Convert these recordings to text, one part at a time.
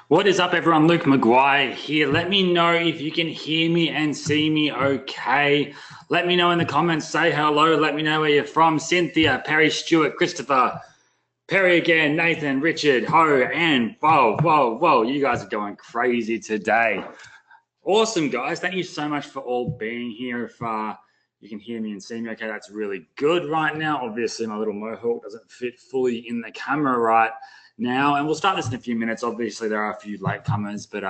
What is up, everyone? Luke McGuire here. Let me know if you can hear me and see me okay. Let me know in the comments. Say hello. Let me know where you're from. Cynthia, Perry, Stewart, Christopher, Perry again, Nathan, Richard, Ho, and whoa. You guys are going crazy today. Awesome, guys. Thank you so much for all being here. If you can hear me and see me okay, that's really good right now. Obviously, my little mohawk doesn't fit fully in the camera right now, and we'll start this in a few minutes. Obviously, there are a few latecomers, but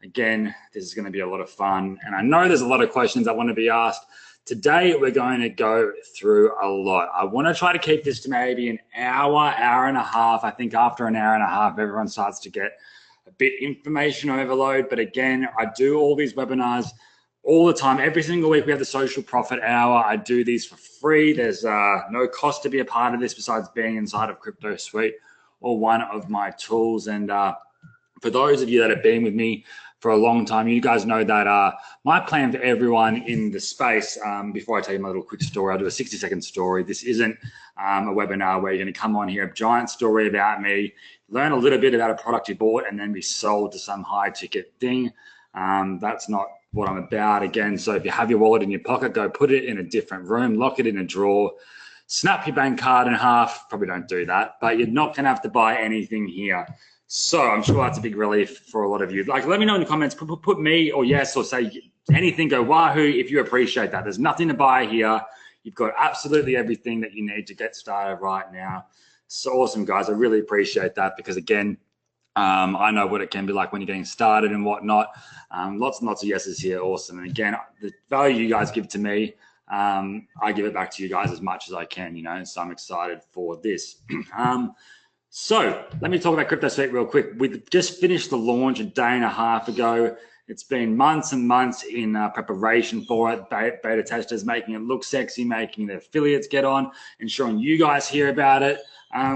again, this is going to be a lot of fun, and I know there's a lot of questions that want to be asked. Today, we're going to go through a lot. I want to try to keep this to maybe an hour, hour and a half. I think after an hour and a half, everyone starts to get a bit information overload. But again, I do all these webinars all the time. Every single week, we have the Social Profit Hour. I do these for free. There's no cost to be a part of this besides being inside of Cryptosuite or one of my tools. And for those of you that have been with me for a long time, you guys know that my plan for everyone in the space, before I tell you my little quick story, I'll do a 60-second story. This isn't a webinar where you're going to come on here, a giant story about me, learn a little bit about a product you bought, and then be sold to some high ticket thing. That's not what I'm about. Again, so if you have your wallet in your pocket, go put it in a different room, lock it in a drawer, snap your bank card in half. Probably don't do that, but you're not going to have to buy anything here. So I'm sure that's a big relief for a lot of you. Like, let me know in the comments, put me or yes, or say anything, go wahoo if you appreciate that. There's nothing to buy here. You've got absolutely everything that you need to get started right now. So awesome, guys. I really appreciate that because, again, I know what it can be like when you're getting started and whatnot. Lots and lots of yeses here. Awesome. And again, the value you guys give to me, I give it back to you guys as much as I can, you know, so I'm excited for this. So let me talk about Cryptosuite real quick. We just finished the launch a day and a half ago. It's been months and months in preparation for it. Beta testers making it look sexy, making the affiliates get on, ensuring you guys hear about it.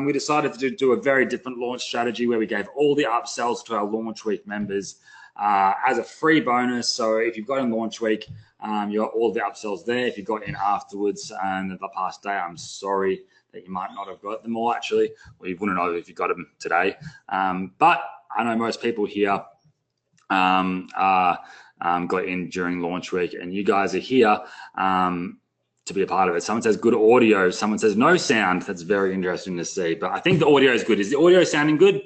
We decided to do a very different launch strategy where we gave all the upsells to our launch week members as a free bonus. So if you've got in launch week, you got all the upsells there. If you got in afterwards and the past day, I'm sorry that you might not have got them all actually, or you wouldn't know if you got them today. But I know most people here got in during launch week, and you guys are here to be a part of it. Someone says good audio. Someone says no sound. That's very interesting to see, but I think the audio is good. Is the audio sounding good?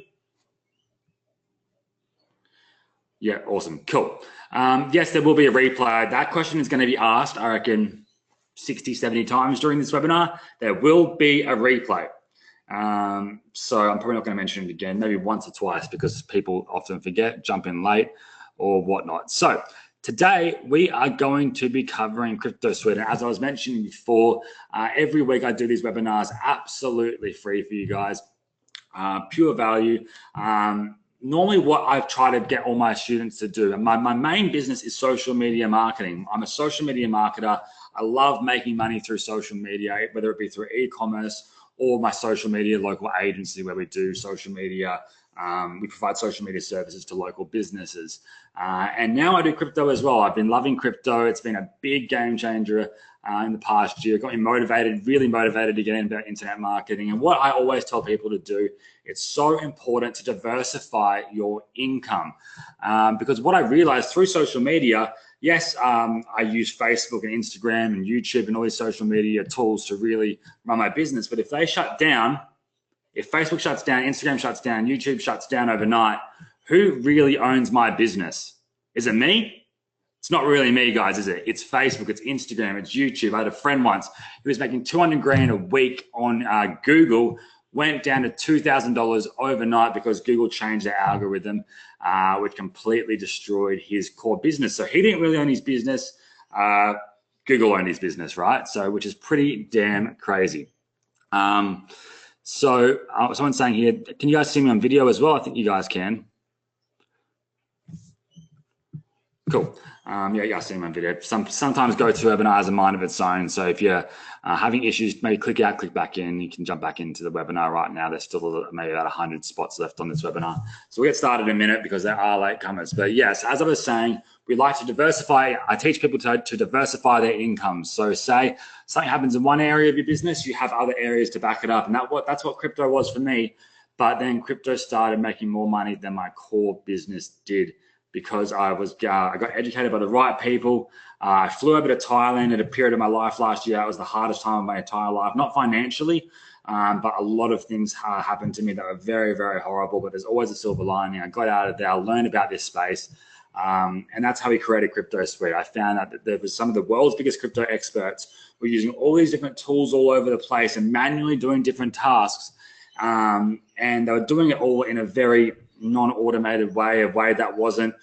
Yeah, awesome, cool. Yes, there will be a replay. That question is going to be asked, I reckon, 60, 70 times during this webinar. There will be a replay. So I'm probably not going to mention it again, maybe once or twice because people often forget, jump in late or whatnot. So today we are going to be covering Cryptosuite. And as I was mentioning before, every week I do these webinars absolutely free for you guys, pure value. Normally what I've tried to get all my students to do, and my main business is social media marketing. I'm a social media marketer. I love making money through social media, whether it be through e-commerce or my social media local agency where we do social media. We provide social media services to local businesses. And now I do crypto as well. I've been loving crypto. It's been a big game changer in the past year. It got me motivated, really motivated to get into internet marketing. And what I always tell people to do, it's so important to diversify your income. Because what I realized through social media, yes, I use Facebook and Instagram and YouTube and all these social media tools to really run my business. But if they shut down, if Facebook shuts down, Instagram shuts down, YouTube shuts down overnight, who really owns my business? Is it me? It's not really me, guys, is it? It's Facebook, it's Instagram, it's YouTube. I had a friend once who was making 200 grand a week on Google, went down to $2,000 overnight because Google changed their algorithm, which completely destroyed his core business. So he didn't really own his business. Google owned his business, right? So, which is pretty damn crazy. So someone's saying here, can you guys see me on video as well? I think you guys can. Cool. Yeah, you guys see me on video. Sometimes go to webinar as a mind of its own. So if you're having issues, maybe click out, click back in. You can jump back into the webinar right now. There's still maybe about 100 spots left on this webinar. So we'll get started in a minute because there are latecomers. But yes, as I was saying, we like to diversify. I teach people to diversify their income. So say something happens in one area of your business, you have other areas to back it up. And that's what crypto was for me. but then crypto started making more money than my core business did because I got educated by the right people. I flew over to Thailand at a period of my life last year. It was the hardest time of my entire life, not financially, but a lot of things happened to me that were very, very horrible, but there's always a silver lining. I got out of there, I learned about this space, and that's how we created Cryptosuite. I found out that there was some of the world's biggest crypto experts were using all these different tools all over the place and manually doing different tasks, and they were doing it all in a very non-automated way, a way that wasn't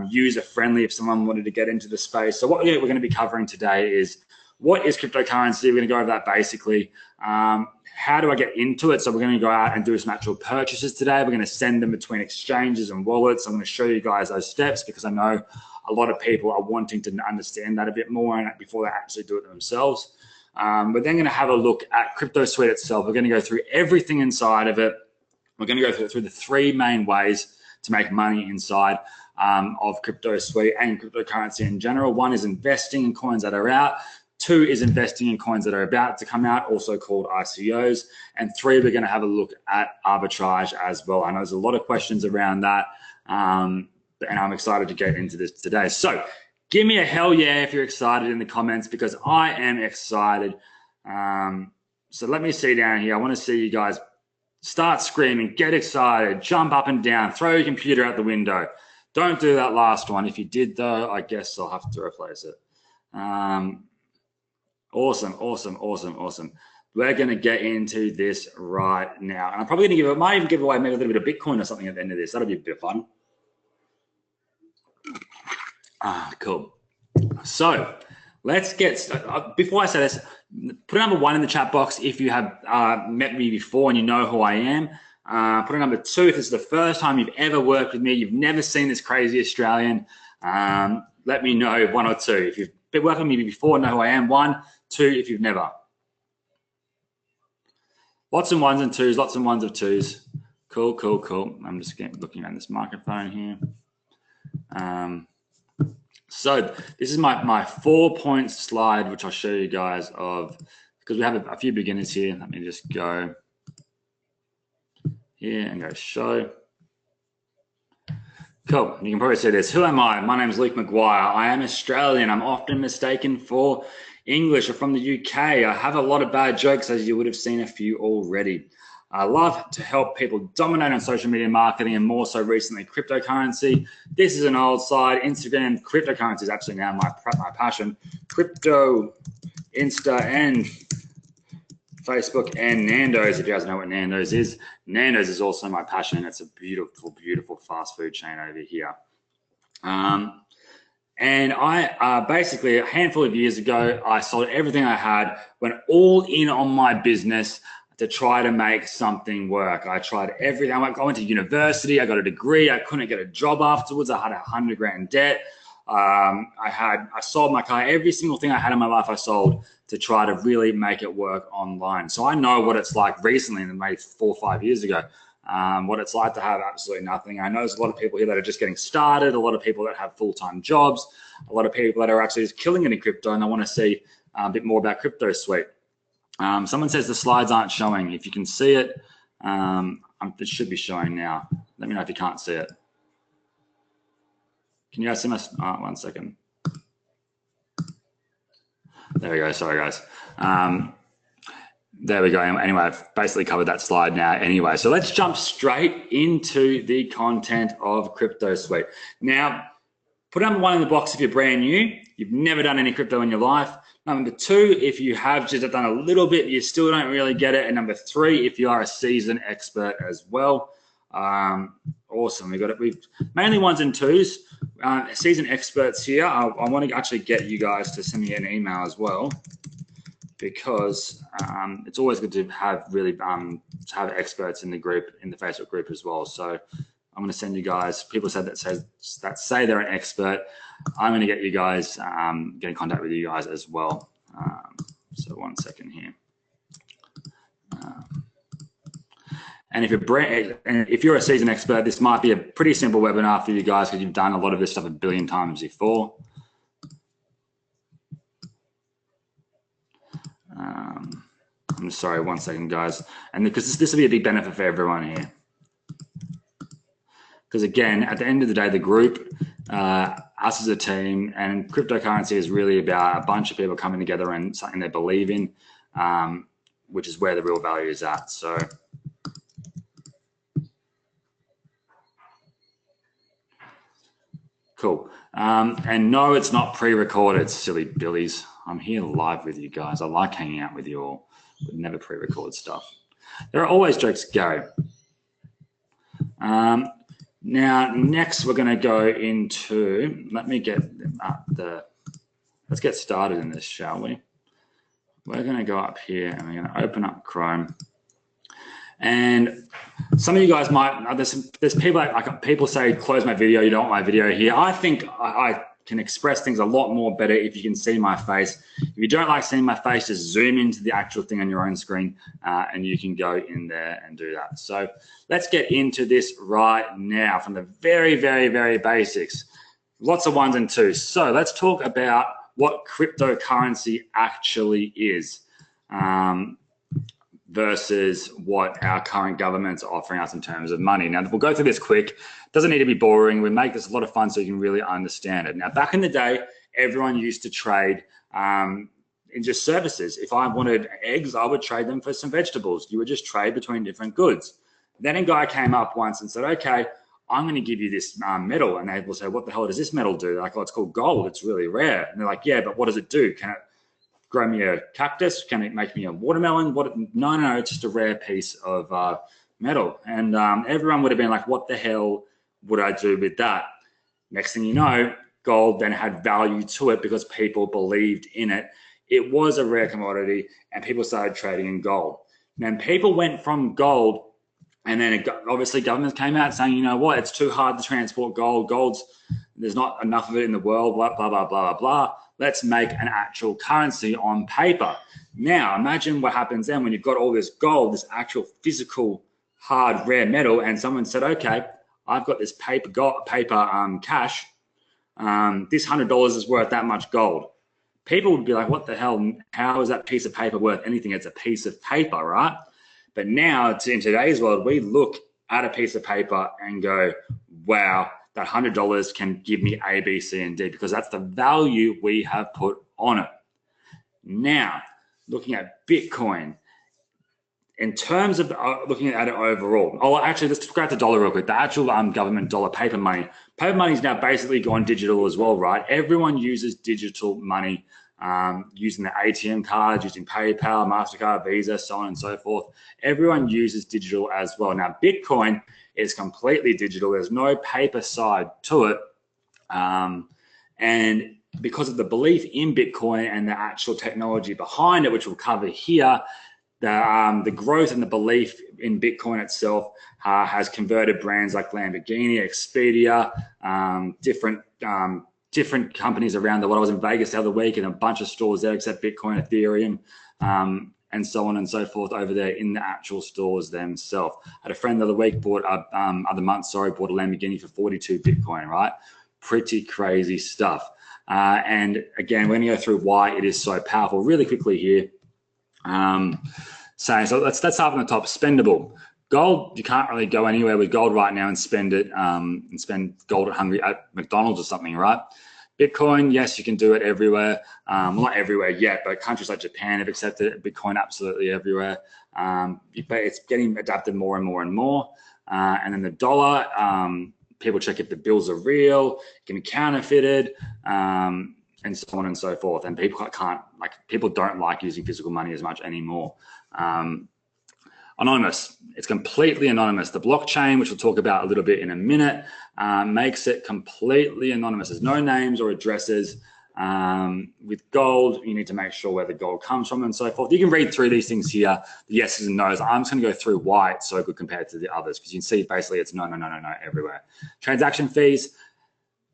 user-friendly if someone wanted to get into the space. So what we're going to be covering today is what is cryptocurrency. We're going to go over that basically. How do I get into it? So we're going to go out and do some actual purchases today. We're going to send them between exchanges and wallets. I'm going to show you guys those steps because I know a lot of people are wanting to understand that a bit more and before they actually do it themselves. We're then going to have a look at Cryptosuite itself. We're going to go through everything inside of it. We're going to go through the three main ways to make money inside of Cryptosuite and cryptocurrency in general. One is investing in coins that are out. Two is investing in coins that are about to come out, also called ICOs. And three, we're going to have a look at arbitrage as well. I know there's a lot of questions around that, and I'm excited to get into this today. So give me a hell yeah if you're excited in the comments because I am excited. So let me see down here. I want to see you guys start screaming, get excited, jump up and down, throw your computer out the window. Don't do that last one. If you did, though, I guess I'll have to replace it. Awesome. We're going to get into this right now. And I'm probably going to might even give away maybe a little bit of Bitcoin or something at the end of this. That'll be a bit of fun. Cool. So let's get started. Before I say this, put a number 1 in the chat box if you have met me before and you know who I am. Put a number 2 if this is the first time you've ever worked with me, you've never seen this crazy Australian. Let me know 1 or 2. If you've been working with me before, know who I am. 1, 2 if you've never. Lots of 1s and 2s, lots of 1s of 2s. Cool. I'm just looking at this microphone here. So this is my 4-point slide, which I'll show you guys of, because we have a few beginners here. Let me just go here and go show. Cool. You can probably see this. Who am I? My name is Luke McGuire. I am Australian. I'm often mistaken for English or from the UK. I have a lot of bad jokes, as you would have seen a few already. I love to help people dominate on social media marketing and more so recently cryptocurrency. This is an old slide. Instagram, cryptocurrency is actually now my passion. Crypto, Insta, and Facebook, and Nando's. If you guys know what Nando's is also my passion. It's a beautiful, beautiful fast food chain over here. And I basically a handful of years ago, I sold everything I had, went all in on my business to try to make something work. I tried everything. I went to university. I got a degree. I couldn't get a job afterwards. I had $100,000 debt. I sold my car. Every single thing I had in my life, I sold to try to really make it work online. So I know what it's like recently, maybe 4 or 5 years ago, what it's like to have absolutely nothing. I know there's a lot of people here that are just getting started, a lot of people that have full-time jobs, a lot of people that are actually just killing it in crypto, and I want to see a bit more about Cryptosuite. Someone says the slides aren't showing. If you can see it, it should be showing now. Let me know if you can't see it. Can you guys see my, 1 second. There we go, sorry guys. There we go. Anyway, I've basically covered that slide now anyway. So let's jump straight into the content of Cryptosuite. Now, put number 1 in the box if you're brand new, you've never done any crypto in your life. Number 2, if you have just done a little bit, you still don't really get it. And number 3, if you are a seasoned expert as well. Awesome. We've mainly 1s and 2s. Seasoned experts here. I want to actually get you guys to send me an email as well, because it's always good to have experts in the group, in the Facebook group as well. So I'm going to send you guys, people that say they're an expert. I'm going to get you guys, get in contact with you guys as well. So 1 second here. And if you're a seasoned expert, this might be a pretty simple webinar for you guys because you've done a lot of this stuff a billion times before. I'm sorry, 1 second, guys. And because this will be a big benefit for everyone here. Because again, at the end of the day, the group, us as a team, and cryptocurrency is really about a bunch of people coming together and something they believe in, which is where the real value is at. So cool. And no, it's not pre-recorded, silly billies. I'm here live with you guys. I like hanging out with you all, but never pre-record stuff. There are always jokes, Gary. Now, next we're going to go into, let me get up let's get started in this, shall we? We're going to go up here and we're going to open up Chrome. And some of you guys might, there's people, people say, close my video, you don't want my video here. I think I can express things a lot more better if you can see my face. If you don't like seeing my face, just zoom into the actual thing on your own screen and you can go in there and do that. So let's get into this right now from the very, very, very basics. Lots of ones and twos. So let's talk about what cryptocurrency actually is versus what our current government's offering us in terms of money. Now, we'll go through this quick. Doesn't need to be boring. We make this a lot of fun so you can really understand it. Now, back in the day, everyone used to trade in just services. If I wanted eggs, I would trade them for some vegetables. You would just trade between different goods. Then a guy came up once and said, okay, I'm going to give you this metal. And they will say, what the hell does this metal do? They're like, oh, it's called gold. It's really rare. And they're like, yeah, but what does it do? Can it grow me a cactus? Can it make me a watermelon? No, it's just a rare piece of metal. And everyone would have been like, what the hell would I do with that? Next thing you know, gold then had value to it because people believed in it. It was a rare commodity and people started trading in gold. And then people went from gold, and then obviously governments came out saying, you know what, it's too hard to transport gold. There's not enough of it in the world, blah, blah, blah, blah, blah. Let's make an actual currency on paper. Now, imagine what happens then when you've got all this gold, this actual physical, hard, rare metal, and someone said, okay, I've got this paper cash. This $100 is worth that much gold. People would be like, what the hell? How is that piece of paper worth anything? It's a piece of paper, right? But now, in today's world, we look at a piece of paper and go, wow, that $100 can give me A, B, C, and D, because that's the value we have put on it. Now, looking at Bitcoin, in terms of looking at it overall, actually, let's grab the dollar real quick. The actual government dollar, paper money. Paper money is now basically gone digital as well, right? Everyone uses digital money, using the ATM cards, using PayPal, MasterCard, Visa, so on and so forth. Everyone uses digital as well. Now, Bitcoin is completely digital. There's no paper side to it. And because of the belief in Bitcoin and the actual technology behind it, which we'll cover here, the growth and the belief in Bitcoin itself has converted brands like Lamborghini, Expedia, different companies around the world. I was in Vegas the other week and a bunch of stores there accept Bitcoin, Ethereum, and so on and so forth over there in the actual stores themselves. I had a friend the other week bought a Lamborghini for 42 Bitcoin, right? Pretty crazy stuff. And again, we're going to go through why it is so powerful really quickly here. So let's start from the top. Spendable. Gold, you can't really go anywhere with gold right now and spend it and spend gold at McDonald's or something, right? Bitcoin, yes, you can do it everywhere. Well, not everywhere yet, but countries like Japan have accepted Bitcoin absolutely everywhere. But it's getting adapted more and more and more. And then the dollar, people check if the bills are real, it can be counterfeited, and so on and so forth. And people don't like using physical money as much anymore. Anonymous. It's completely anonymous. The blockchain, which we'll talk about a little bit in a minute, makes it completely anonymous. There's no names or addresses. With gold, you need to make sure where the gold comes from and so forth. You can read through these things here, the yeses and nos. I'm just going to go through why it's so good compared to the others, because you can see basically it's no everywhere. Transaction fees.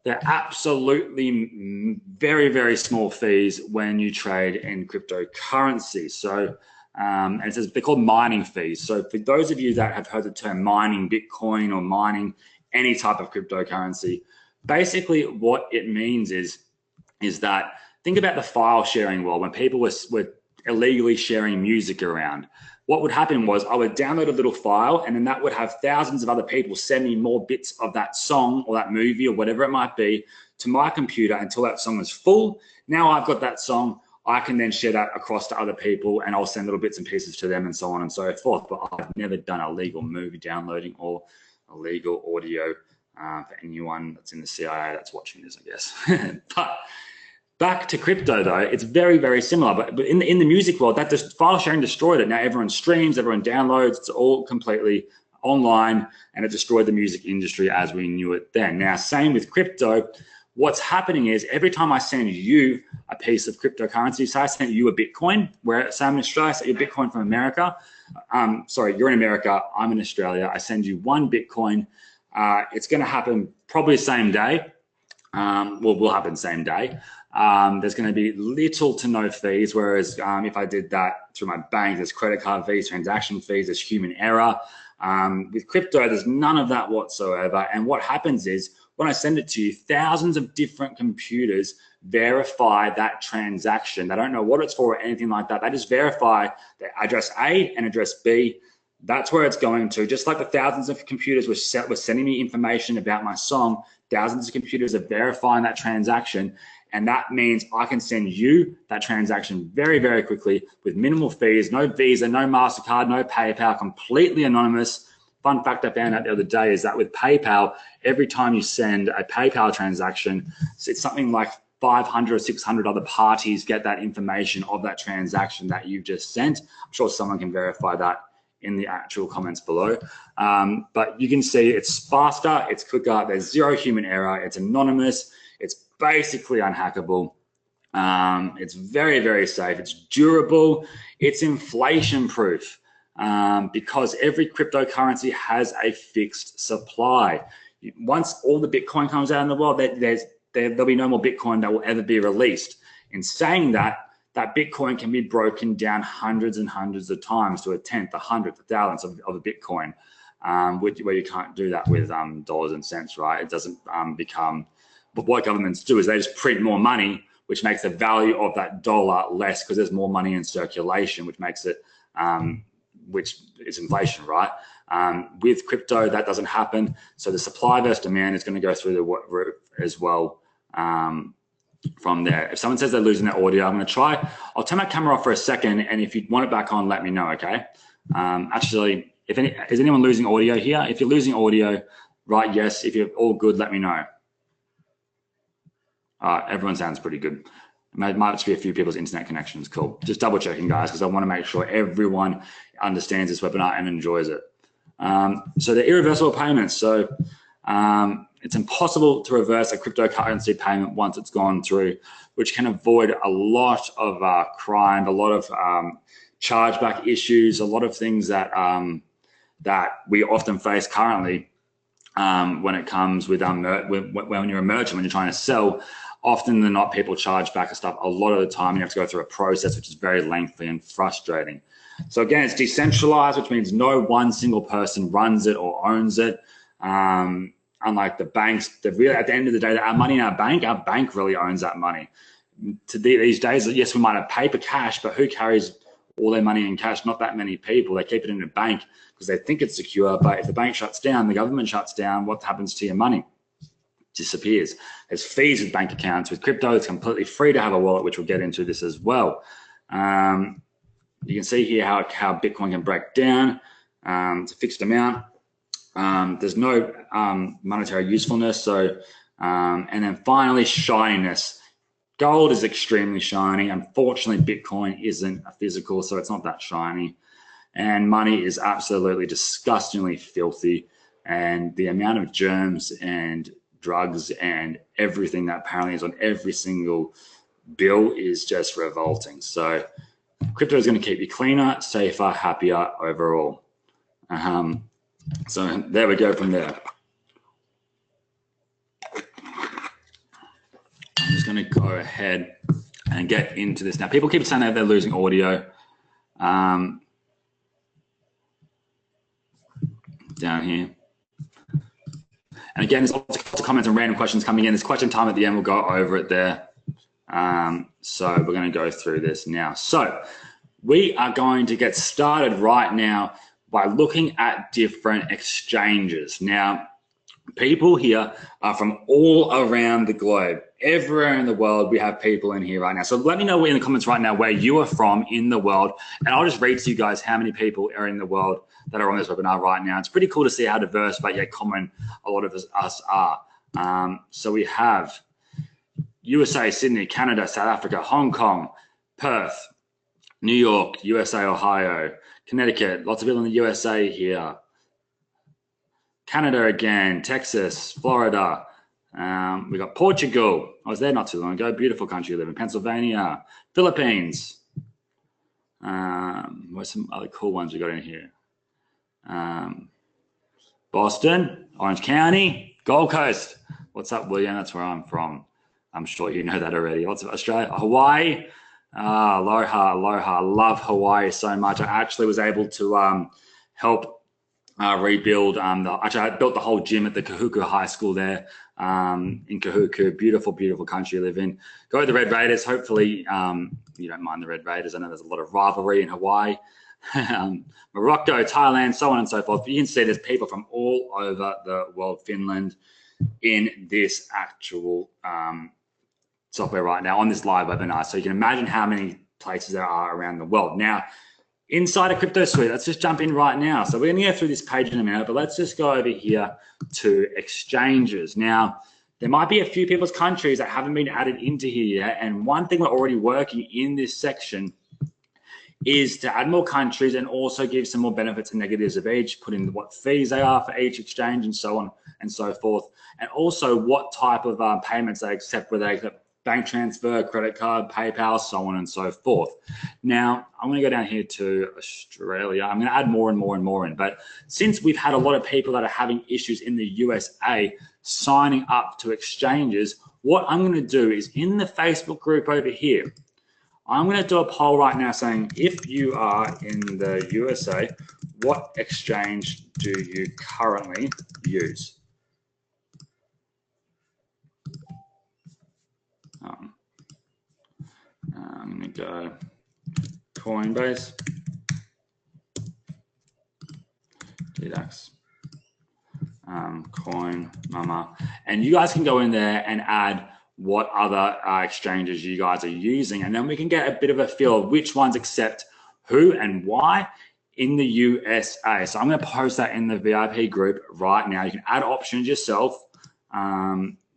They're absolutely very, very small fees when you trade in cryptocurrency. So, and it says they're called mining fees. So for those of you that have heard the term mining Bitcoin or mining any type of cryptocurrency, basically what it means is that think about the file sharing world when people were illegally sharing music around. What would happen was I would download a little file, and then that would have thousands of other people send me more bits of that song or that movie or whatever it might be to my computer until that song was full. Now I've got that song. I can then share that across to other people, and I'll send little bits and pieces to them and so on and so forth. But I've never done illegal movie downloading or illegal audio for anyone that's in the CIA that's watching this, I guess. But back to crypto, though, it's very, very similar. But in the music world, that just file sharing destroyed it. Now everyone streams, everyone downloads. It's all completely online, and it destroyed the music industry as we knew it then. Now, same with crypto. What's happening is every time I send you a piece of cryptocurrency, say I sent you a Bitcoin, where say I'm in Australia, I sent you a Bitcoin from America. Sorry, you're in America, I'm in Australia. I send you one Bitcoin. It's going to happen probably the same day. Will happen same day. There's going to be little to no fees, whereas if I did that through my bank, there's credit card fees, transaction fees, there's human error. With crypto, there's none of that whatsoever. And what happens is when I send it to you, thousands of different computers verify that transaction. They don't know what it's for or anything like that. They just verify the address A and address B. That's where it's going to. Just like the thousands of computers were sending me information about my song, thousands of computers are verifying that transaction. And that means I can send you that transaction very, very quickly with minimal fees, no Visa, no MasterCard, no PayPal, completely anonymous. Fun fact I found out the other day is that with PayPal, every time you send a PayPal transaction, it's something like 500 or 600 other parties get that information of that transaction that you've just sent. I'm sure someone can verify that in the actual comments below. But you can see it's faster, it's quicker, there's zero human error, it's anonymous, it's basically unhackable. It's very, very safe, it's durable, it's inflation proof. Because every cryptocurrency has a fixed supply. Once all the Bitcoin comes out in the world, there'll be no more Bitcoin that will ever be released. In saying that, that Bitcoin can be broken down hundreds and hundreds of times to a tenth, a hundredth, a thousandth of a Bitcoin, where you can't do that with dollars and cents, right? It doesn't become, but what governments do is they just print more money, which makes the value of that dollar less because there's more money in circulation, which makes it which is inflation, right? With crypto, that doesn't happen. So the supply versus demand is going to go through the roof as well from there. If someone says they're losing their audio, I'm going to try. I'll turn my camera off for a second, and if you want it back on, let me know, okay? Actually, is anyone losing audio here? If you're losing audio, write yes. If you're all good, let me know. Everyone sounds pretty good. Might just be a few people's internet connections. Cool. Just double checking, guys, because I want to make sure everyone understands this webinar and enjoys it. So the irreversible payments. So it's impossible to reverse a cryptocurrency payment once it's gone through, which can avoid a lot of crime, a lot of chargeback issues, a lot of things that that we often face currently when it comes with when you're a merchant, when you're trying to sell. Often than not, people charge back and stuff. A lot of the time, you have to go through a process which is very lengthy and frustrating. So again, it's decentralized, which means no one single person runs it or owns it. Unlike the banks, at the end of the day, our money in our bank really owns that money. These days, yes, we might have paper cash, but who carries all their money in cash? Not that many people. They keep it in a bank because they think it's secure. But if the bank shuts down, the government shuts down, what happens to your money? Disappears. There's fees with bank accounts. With crypto, it's completely free to have a wallet, which we'll get into this as well. You can see here how Bitcoin can break down. It's a fixed amount. There's no monetary usefulness. So, and then finally, shininess. Gold is extremely shiny. Unfortunately, Bitcoin isn't a physical, so it's not that shiny. And money is absolutely disgustingly filthy. And the amount of germs and drugs and everything that apparently is on every single bill is just revolting. So crypto is going to keep you cleaner, safer, happier overall. So there we go from there. I'm just going to go ahead and get into this now. People keep saying that they're losing audio. Down here. And again, there's lots of comments and random questions coming in. There's question time at the end. We'll go over it there. So we're going to go through this now. So we are going to get started right now by looking at different exchanges. Now, people here are from all around the globe. Everywhere in the world, we have people in here right now. So let me know in the comments right now where you are from in the world, and I'll just read to you guys how many people are in the world that are on this webinar right now. It's pretty cool to see how diverse but yet common a lot of us are. So we have USA, Sydney, Canada, South Africa, Hong Kong, Perth, New York, USA, Ohio, Connecticut, lots of people in the USA here. Canada again, Texas, Florida. We got Portugal. I was there not too long ago. Beautiful country to live in. Pennsylvania, Philippines. What's some other cool ones we got in here? Boston, Orange County, Gold Coast. What's up, William? That's where I'm from. I'm sure you know that already. Lots of Australia, Hawaii. Aloha, aloha. I love Hawaii so much. I actually was able to help rebuild. Actually, I built the whole gym at the Kahuku High School there in Kahuku. Beautiful, beautiful country to live in. Go to the Red Raiders. Hopefully, you don't mind the Red Raiders. I know there's a lot of rivalry in Hawaii. Morocco, Thailand, so on and so forth. But you can see there's people from all over the world, Finland, in this actual software right now on this live webinar. So you can imagine how many places there are around the world. Now, inside of Cryptosuite, let's just jump in right now. So we're going to go through this page in a minute, but let's just go over here to exchanges. Now, there might be a few people's countries that haven't been added into here yet. And one thing we're already working in this section is to add more countries and also give some more benefits and negatives of each, put in what fees they are for each exchange and so on and so forth. And also what type of payments they accept, whether they accept bank transfer, credit card, PayPal, so on and so forth. Now, I'm going to go down here to Australia. I'm going to add more and more and more in. But since we've had a lot of people that are having issues in the USA signing up to exchanges, what I'm going to do is in the Facebook group over here, I'm going to do a poll right now saying, if you are in the USA, what exchange do you currently use? I'm going to go Coinbase, DDAX, Coin Mama, and you guys can go in there and add what other exchanges you guys are using, and then we can get a bit of a feel of which ones accept who and why in the USA. So I'm going to post that in the VIP group right now. You can add options yourself.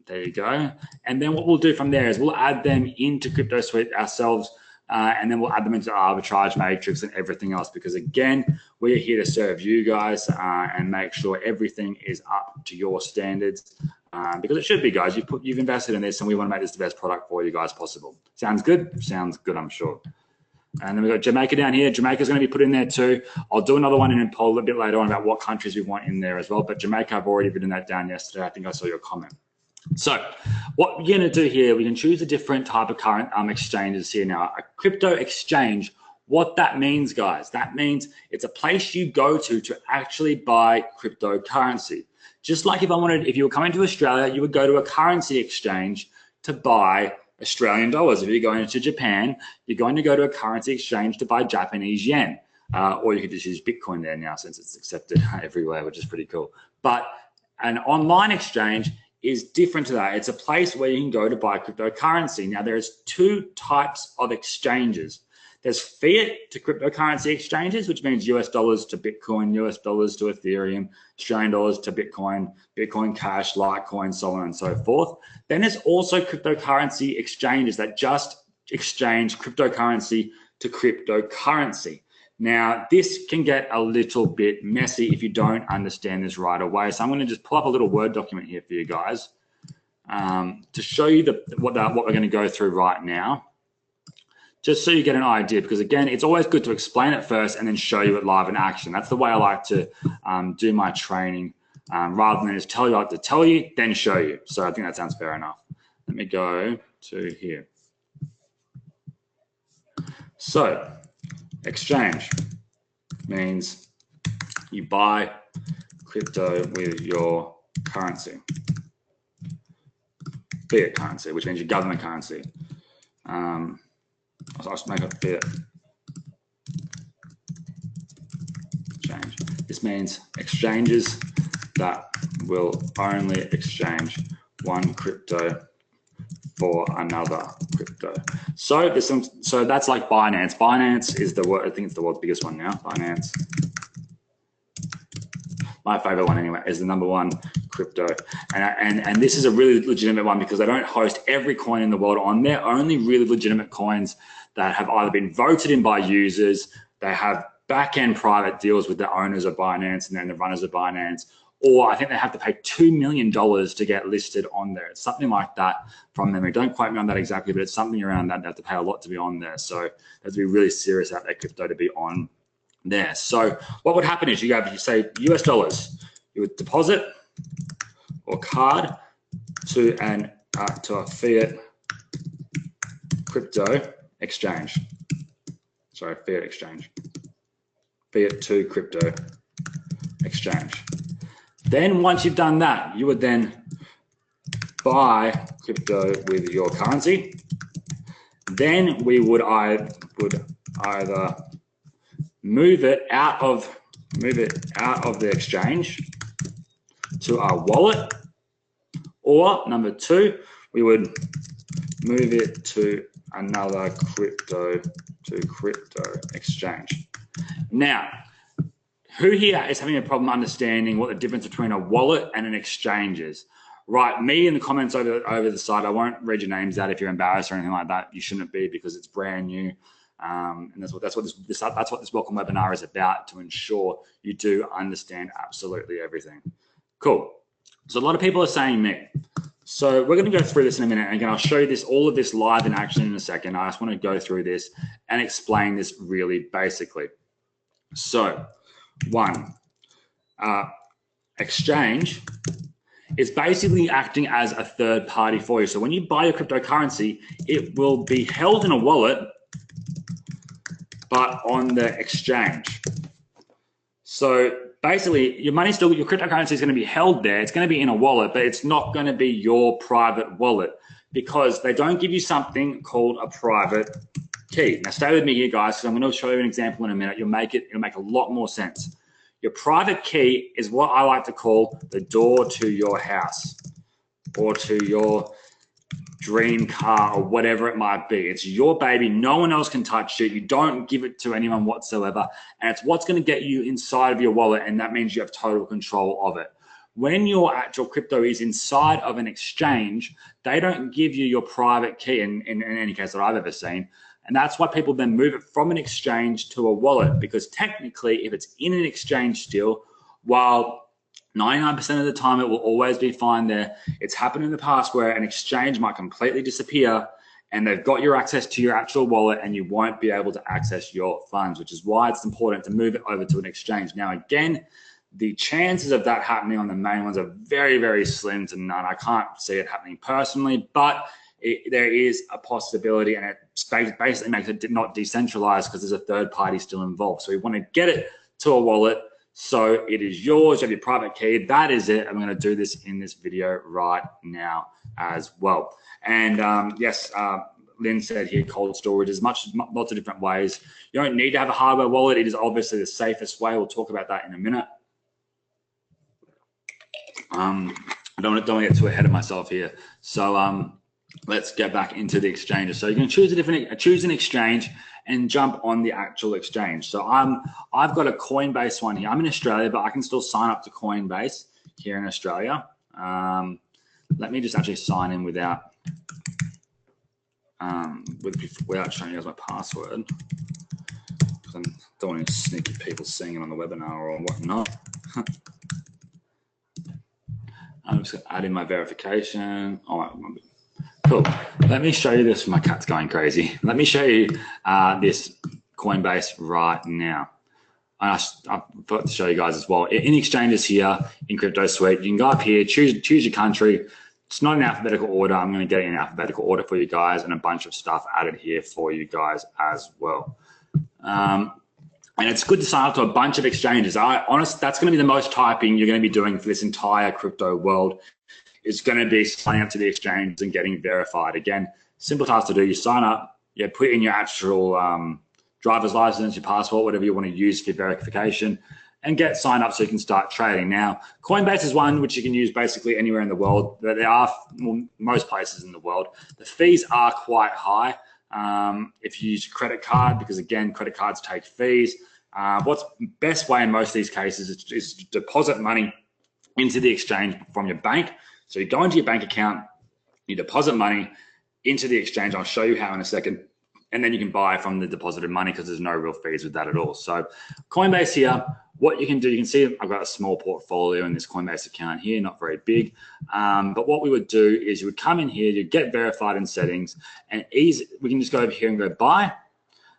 There you go. And then what we'll do from there is we'll add them into Cryptosuite ourselves, and then we'll add them into arbitrage matrix and everything else, because again, we're here to serve you guys and make sure everything is up to your standards, because it should be, guys. You've invested in this, and we want to make this the best product for you guys possible. Sounds good? Sounds good, I'm sure. And then we've got Jamaica down here. Jamaica's going to be put in there too. I'll do another one in a poll a bit later on about what countries we want in there as well. But Jamaica, I've already written that down yesterday. I think I saw your comment. So what we're going to do here, we can choose a different type of current exchanges here now. A crypto exchange, what that means, guys, that means it's a place you go to actually buy cryptocurrency. Just like if you were coming to Australia, you would go to a currency exchange to buy Australian dollars. If you're going to Japan, you're going to go to a currency exchange to buy Japanese yen. Or you could just use Bitcoin there now since it's accepted everywhere, which is pretty cool. But an online exchange is different to that. It's a place where you can go to buy cryptocurrency. Now, there's two types of exchanges. There's fiat to cryptocurrency exchanges, which means US dollars to Bitcoin, US dollars to Ethereum, Australian dollars to Bitcoin, Bitcoin Cash, Litecoin, so on and so forth. Then there's also cryptocurrency exchanges that just exchange cryptocurrency to cryptocurrency. Now, this can get a little bit messy if you don't understand this right away. So I'm going to just pull up a little Word document here for you guys to show you what we're going to go through right now, just so you get an idea. Because, again, it's always good to explain it first and then show you it live in action. That's the way I like to do my training, rather than just tell you what to tell you, then show you. So I think that sounds fair enough. Let me go to here. So exchange means you buy crypto with your currency, fiat currency, which means your government currency. I'll just make it fiat. exchange. This means exchanges that will only exchange one crypto for another crypto. So there's some. So that's like Binance. Binance is the world. I think it's the world's biggest one now. Binance. My favorite one anyway is the #1 crypto, and this is a really legitimate one because they don't host every coin in the world on there. Only really legitimate coins that have either been voted in by users, they have back-end private deals with the owners of Binance and then the runners of Binance, or I think they have to pay $2 million to get listed on there. It's something like that from memory. Don't quote me on that exactly, but it's something around that. They have to pay a lot to be on there. So they have to be really serious about their crypto to be on there. So what would happen is you say US dollars, you would deposit or card to a fiat crypto exchange. Sorry, fiat exchange. Fiat to crypto exchange. Then once you've done that, you would then buy crypto with your currency. Then we would either move it out of the exchange to our wallet, or number 2, we would move it to another crypto exchange. Now, who here is having a problem understanding what the difference between a wallet and an exchange is? Write me in the comments over the side. I won't read your names out if you're embarrassed or anything like that. You shouldn't be, because it's brand new. And that's what this welcome webinar is about, to ensure you do understand absolutely everything. Cool. So a lot of people are saying me. So we're going to go through this in a minute. And again, I'll show you all of this live in action in a second. I just want to go through this and explain this really basically. So 1, exchange is basically acting as a third party for you. So when you buy your cryptocurrency, it will be held in a wallet, but on the exchange. So basically, your cryptocurrency is going to be held there. It's going to be in a wallet, but it's not going to be your private wallet, because they don't give you something called a private key. Now stay with me here, guys, because I'm going to show you an example in a minute. It'll make a lot more sense. Your private key is what I like to call the door to your house or to your dream car or whatever it might be. It's your baby. No one else can touch it. You don't give it to anyone whatsoever. And it's what's going to get you inside of your wallet, and that means you have total control of it. When your actual crypto is inside of an exchange, they don't give you your private key in any case that I've ever seen. And that's why people then move it from an exchange to a wallet, because technically, if it's in an exchange still, while 99% of the time it will always be fine there, it's happened in the past where an exchange might completely disappear and they've got your access to your actual wallet and you won't be able to access your funds, which is why it's important to move it over to an exchange. Now, again, the chances of that happening on the main ones are very, very slim to none. I can't see it happening personally, but there is a possibility, and it basically makes it not decentralized because there's a third party still involved. So we want to get it to a wallet so it is yours. You have your private key. That is it. I'm going to do this in this video right now as well. And yes, Lynn said here, cold storage. There's lots of different ways. You don't need to have a hardware wallet. It is obviously the safest way. We'll talk about that in a minute. I don't want to get too ahead of myself here. So let's get back into the exchanges. So you can choose an exchange and jump on the actual exchange. So I've got a Coinbase one here. I'm in Australia, but I can still sign up to Coinbase here in Australia. Let me just actually sign in without showing you guys my password. I don't want any sneaky people seeing it on the webinar or whatnot. I'm just going to add in my verification. All right. Cool. Let me show you this. My cat's going crazy. Let me show you this Coinbase right now. I forgot to show you guys as well. In exchanges here in Cryptosuite, you can go up here, choose your country. It's not in alphabetical order. I'm going to get it in alphabetical order for you guys, and a bunch of stuff added here for you guys as well. And it's good to sign up to a bunch of exchanges. Honestly, that's going to be the most typing you're going to be doing for this entire crypto world. Is going to be signing up to the exchange and getting verified. Again, simple task to do. You sign up, you put in your actual driver's license, your passport, whatever you want to use for verification. and get signed up so you can start trading. Now, Coinbase is one which you can use basically anywhere in the world. There are most places in the world. The fees are quite high if you use a credit card, because again, credit cards take fees. What's best way in most of these cases is to deposit money into the exchange from your bank. So you go into your bank account, you deposit money into the exchange. I'll show you how in a second. And then you can buy from the deposited money because there's no real fees with that at all. So Coinbase here, what you can do, you can see I've got a small portfolio in this Coinbase account here, not very big. But what we would do is you would come in here, you get verified in settings, and we can just go over here and go buy.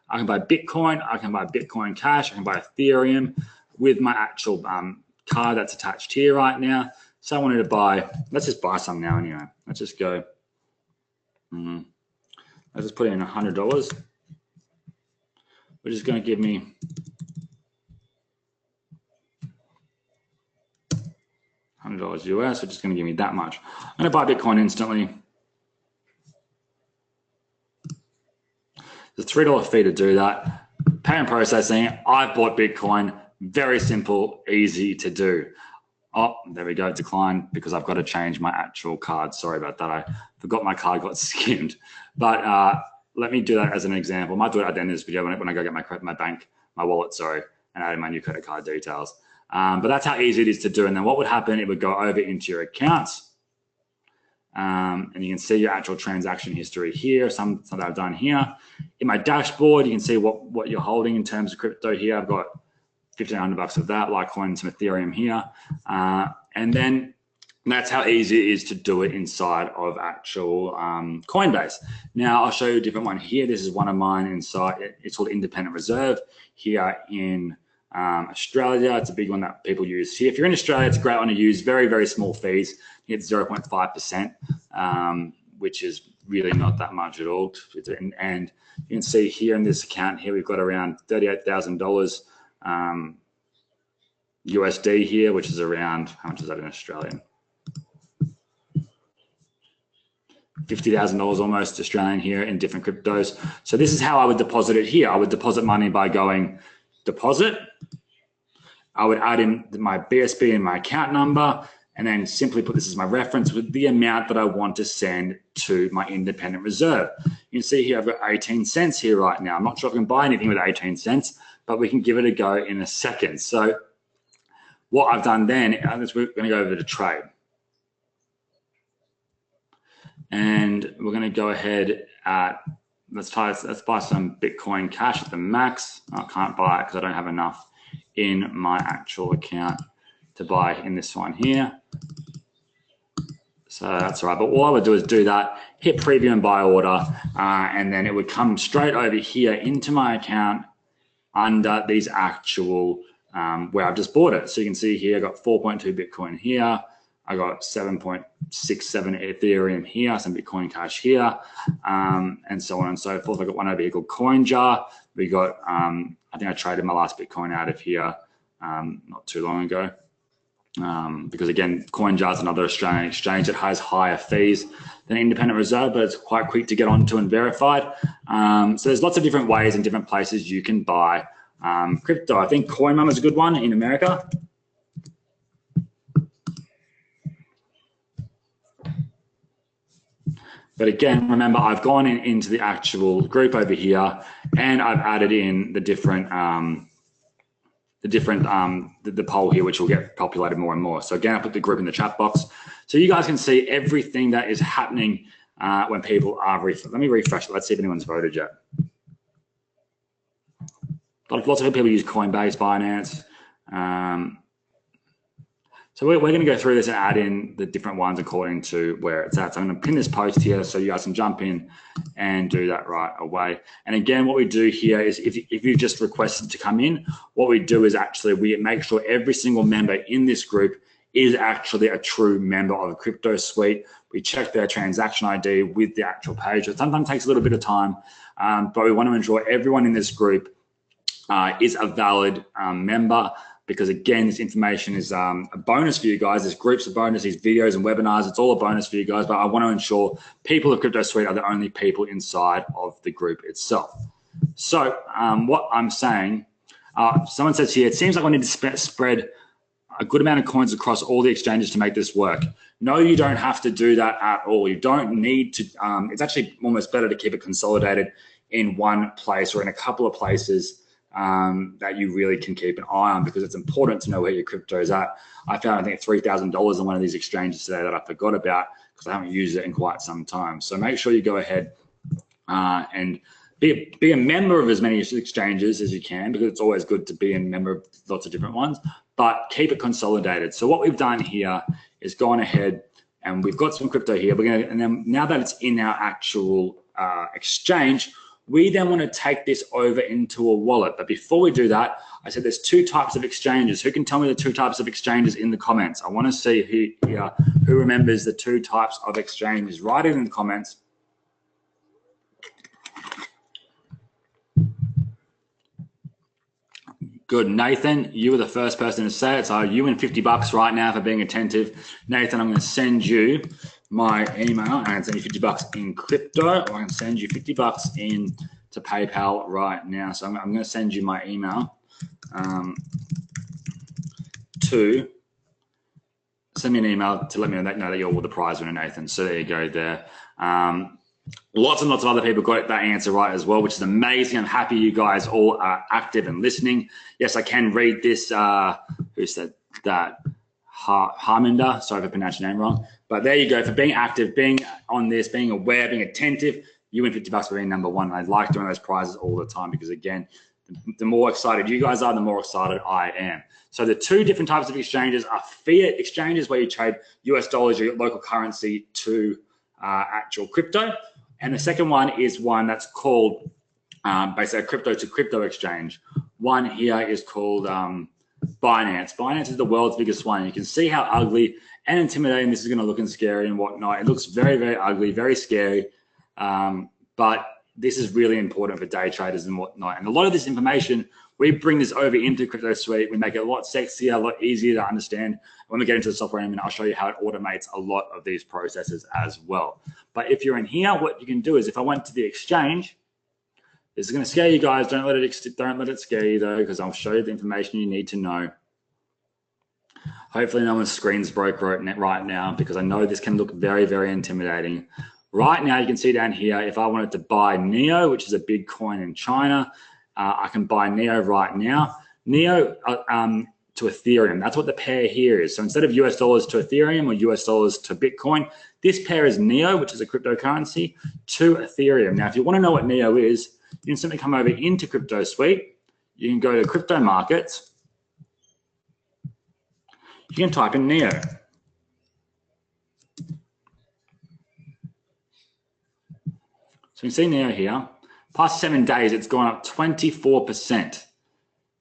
I can buy Bitcoin, I can buy Bitcoin Cash, I can buy Ethereum with my actual card that's attached here right now. So I wanted to buy, let's just buy some now anyway. Let's just go. Let's just put in $100, which is going to give me $100 US, which is going to give me that much. I'm going to buy Bitcoin instantly. There's a $3 fee to do that. Payment processing, I've bought Bitcoin. Very simple, easy to do. Oh, there we go, decline, because I've got to change my actual card. Sorry about that. I forgot my card got skimmed. But let me do that as an example. I might do it at the end of this video when I go get my wallet, and add in my new credit card details. But that's how easy it is to do. And then what would happen, it would go over into your accounts. And you can see your actual transaction history here, some that I've done here. In my dashboard, you can see what you're holding in terms of crypto here. I've got $1,500 of that, Litecoin, some Ethereum here. And then that's how easy it is to do it inside of actual Coinbase. Now, I'll show you a different one here. This is one of mine inside. It's called Independent Reserve here in Australia. It's a big one that people use here. If you're in Australia, it's a great one to use. Very, very small fees. You get 0.5%, which is really not that much at all. And you can see here in this account here, we've got around $38,000 USD here, which is around, how much is that in Australian? $50,000 almost Australian here in different cryptos. So this is how I would deposit it here. I would deposit money by going deposit. I would add in my BSB and my account number, and then simply put this as my reference with the amount that I want to send to my independent reserve. You can see here I've got 18 cents here right now. I'm not sure if I can buy anything with 18 cents, but we can give it a go in a second. So what I've done then is we're going to go over to trade. And we're going to go ahead at, let's buy some Bitcoin Cash at the max. I can't buy it because I don't have enough in my actual account to buy in this one here. So that's all right. But all I would do is do that, hit preview and buy order, and then it would come straight over here into my account under these actual, where I've just bought it. So you can see here, I got 4.2 Bitcoin here. I got 7.67 Ethereum here, some Bitcoin Cash here, and so on and so forth. I got one over here called CoinJar. We got, I think I traded my last Bitcoin out of here not too long ago. Because again, CoinJar is another Australian exchange that has higher fees than Independent Reserve, but it's quite quick to get onto and verified. So there's lots of different ways and different places you can buy crypto. I think CoinMum is a good one in America. But again, remember, I've gone into the actual group over here, and I've added in the different the poll here, which will get populated more and more. So again, I put the group in the chat box, so you guys can see everything that is happening when people are. Let me refresh it. Let's see if anyone's voted yet. Lots of people use Coinbase, Binance. So we're going to go through this and add in the different ones according to where it's at. So I'm going to pin this post here so you guys can jump in and do that right away. And again, what we do here is if you've just requested to come in, what we do is actually we make sure every single member in this group is actually a true member of a Cryptosuite. We check their transaction ID with the actual page. It sometimes takes a little bit of time, but we want to ensure everyone in this group is a valid member. Because again, this information is a bonus for you guys. This group's a bonus, these videos and webinars, it's all a bonus for you guys. But I want to ensure people of Cryptosuite are the only people inside of the group itself. So what I'm saying, Someone says here, it seems like I need to spread a good amount of coins across all the exchanges to make this work. No, you don't have to do that at all. You don't need to. It's actually almost better to keep it consolidated in one place or in a couple of places that you really can keep an eye on, because it's important to know where your crypto is at. I found, I think, $3,000 on one of these exchanges today that I forgot about because I haven't used it in quite some time. So make sure you go ahead and be a member of as many exchanges as you can, because it's always good to be a member of lots of different ones, but keep it consolidated. So what we've done here is gone ahead and we've got some crypto here. And then now that it's in our actual exchange, we then want to take this over into a wallet. But before we do that, I said there's two types of exchanges. Who can tell me the two types of exchanges in the comments? I want to see who remembers the two types of exchanges. Write it in the comments. Good, Nathan, you were the first person to say it. So you win $50 right now for being attentive. Nathan, I'm going to send you my email, and I'm send you $50 in crypto, or I'm going to send you $50 in to PayPal right now. So I'm going to send you my email to send me an email to let me know that you're the prize winner, Nathan. So there you go there. Lots and lots of other people got that answer right as well, which is amazing. I'm happy you guys all are active and listening. Yes, I can read this. Who said that? Harminder. Sorry if I pronounced your name wrong. But there you go. For being active, being on this, being aware, being attentive, you win $50 for being number one. And I like doing those prizes all the time because, again, the more excited you guys are, the more excited I am. So the two different types of exchanges are fiat exchanges, where you trade US dollars, your local currency, to actual crypto. And the second one is one that's called basically a crypto to crypto exchange. One here is called Binance. Binance is the world's biggest one. You can see how ugly and intimidating this is going to look and scary and whatnot. It looks very, very ugly, very scary. But this is really important for day traders and whatnot. And a lot of this information, we bring this over into Cryptosuite. We make it a lot sexier, a lot easier to understand. When we get into the software, and I'll show you how it automates a lot of these processes as well. But if you're in here, what you can do is, if I went to the exchange, this is going to scare you guys. Don't let it scare you though, because I'll show you the information you need to know. Hopefully no one's screen's broke right now, because I know this can look very, very intimidating. Right now, you can see down here, if I wanted to buy NEO, which is a big coin in China, I can buy NEO right now. NEO to Ethereum, that's what the pair here is. So instead of US dollars to Ethereum or US dollars to Bitcoin, this pair is NEO, which is a cryptocurrency, to Ethereum. Now, if you want to know what NEO is, you can simply come over into Cryptosuite. You can go to crypto markets. You can type in NEO. So you can see NEO here. Past 7 days, it's gone up 24%.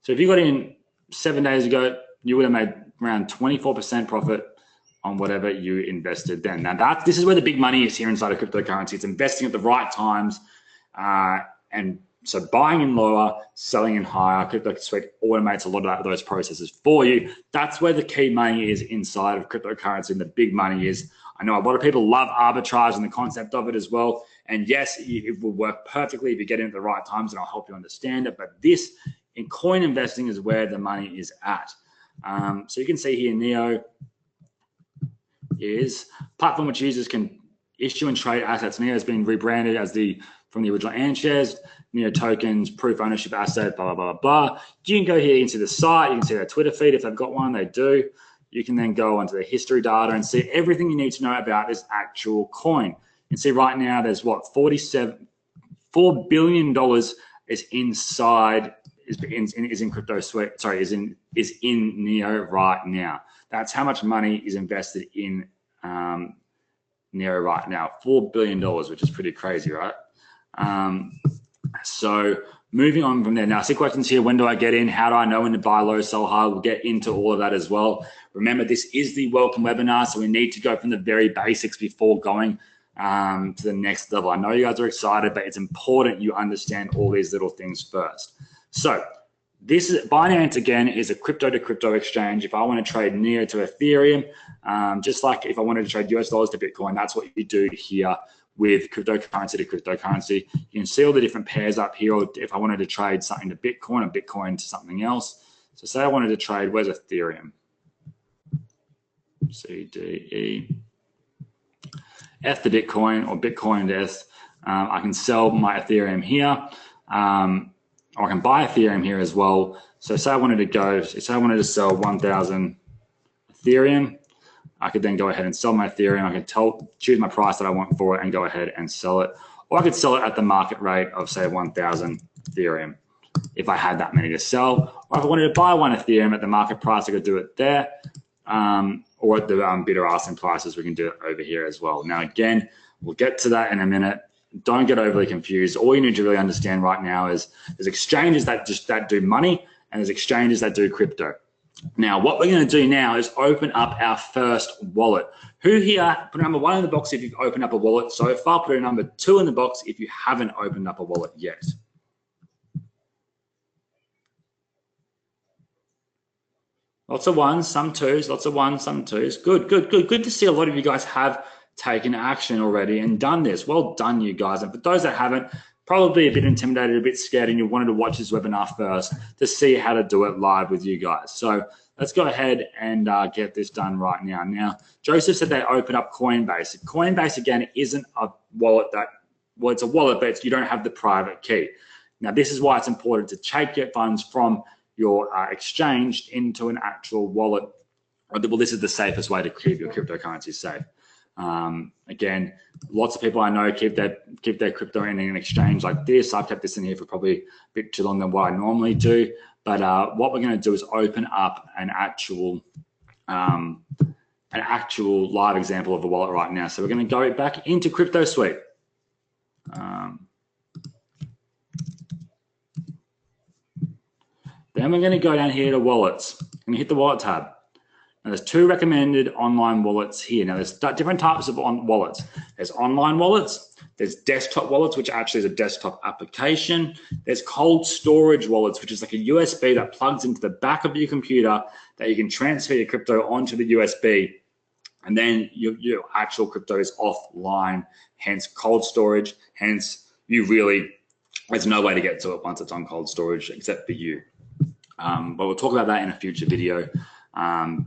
So if you got in 7 days ago, you would have made around 24% profit on whatever you invested then. Now this is where the big money is here inside of cryptocurrency. It's investing at the right times. And so buying in lower, selling in higher, Cryptosuite automates a lot of those processes for you. That's where the key money is inside of cryptocurrency, and the big money is. I know a lot of people love arbitrage and the concept of it as well. And yes, it will work perfectly if you get in at the right times, and I'll help you understand it. But this, in coin investing, is where the money is at. So you can see here, NEO is a platform which users can issue and trade assets. NEO has been rebranded as from the original AND shares, NEO tokens, proof ownership asset, blah, blah, blah, blah. You can go here into the site. You can see their Twitter feed if they've got one. They do. You can then go onto the history data and see everything you need to know about this actual coin. You can see right now there's what, $4 billion is inside, is in Cryptosuite, sorry, is in NEO right now. That's how much money is invested in NEO right now, $4 billion, which is pretty crazy, right? So moving on from there. Now, I see questions here. When do I get in? How do I know when to buy low, sell high? We'll get into all of that as well. Remember, this is the welcome webinar, so we need to go from the very basics before going to the next level. I know you guys are excited, but it's important you understand all these little things first. So this is Binance, again, is a crypto to crypto exchange. If I want to trade NEO to Ethereum, just like if I wanted to trade US dollars to Bitcoin, that's what you do here with cryptocurrency to cryptocurrency. You can see all the different pairs up here, or if I wanted to trade something to Bitcoin or Bitcoin to something else. So say I wanted to trade, where's Ethereum? CDE. F to Bitcoin or Bitcoin to S. I can sell my Ethereum here, or I can buy Ethereum here as well. So say I wanted to sell 1,000 Ethereum, I could then go ahead and sell my Ethereum. I could choose my price that I want for it and go ahead and sell it. Or I could sell it at the market rate of say 1,000 Ethereum if I had that many to sell. Or if I wanted to buy one Ethereum at the market price, I could do it there. Or at the bid or asking prices, we can do it over here as well. Now, again, we'll get to that in a minute. Don't get overly confused. All you need to really understand right now is there's exchanges that do money, and there's exchanges that do crypto. Now, what we're going to do now is open up our first wallet. Who here, put a number 1 in the box if you've opened up a wallet so far, put a number 2 in the box if you haven't opened up a wallet yet. Lots of ones, some twos, lots of ones, some twos. Good to see a lot of you guys have taken action already and done this. Well done, you guys. And for those that haven't, probably a bit intimidated, a bit scared, and you wanted to watch this webinar first to see how to do it live with you guys. So let's go ahead and get this done right now. Now, Joseph said they open up Coinbase. Coinbase, again, isn't a wallet well, it's a wallet, but you don't have the private key. Now, this is why it's important to take your funds from your exchange into an actual wallet. Well, this is the safest way to keep your cryptocurrency safe. Again, lots of people I know keep their crypto in an exchange like this. I've kept this in here for probably a bit too long than what I normally do. But what we're going to do is open up an actual live example of a wallet right now. So we're going to go back into Cryptosuite. Then we're going to go down here to wallets and hit the wallet tab. Now there's 2 recommended online wallets here. Now there's different types of wallets. There's online wallets, there's desktop wallets, which actually is a desktop application. There's cold storage wallets, which is like a USB that plugs into the back of your computer that you can transfer your crypto onto the USB. And then your actual crypto is offline, hence cold storage. Hence, there's no way to get to it once it's on cold storage except for you. But we'll talk about that in a future video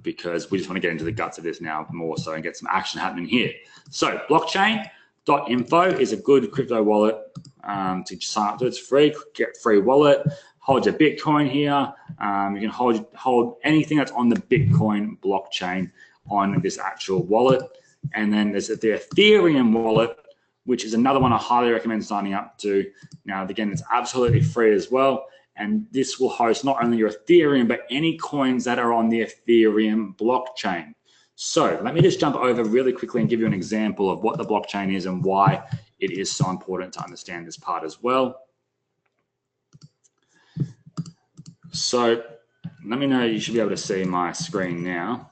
because we just want to get into the guts of this now more so and get some action happening here. So blockchain.info is a good crypto wallet to sign up to. It's free, get free wallet, hold your Bitcoin here. You can hold anything that's on the Bitcoin blockchain on this actual wallet. And then there's the Ethereum wallet, which is another one I highly recommend signing up to. Now, again, it's absolutely free as well. And this will host not only your Ethereum, but any coins that are on the Ethereum blockchain. So let me just jump over really quickly and give you an example of what the blockchain is and why it is so important to understand this part as well. So let me know, you should be able to see my screen now.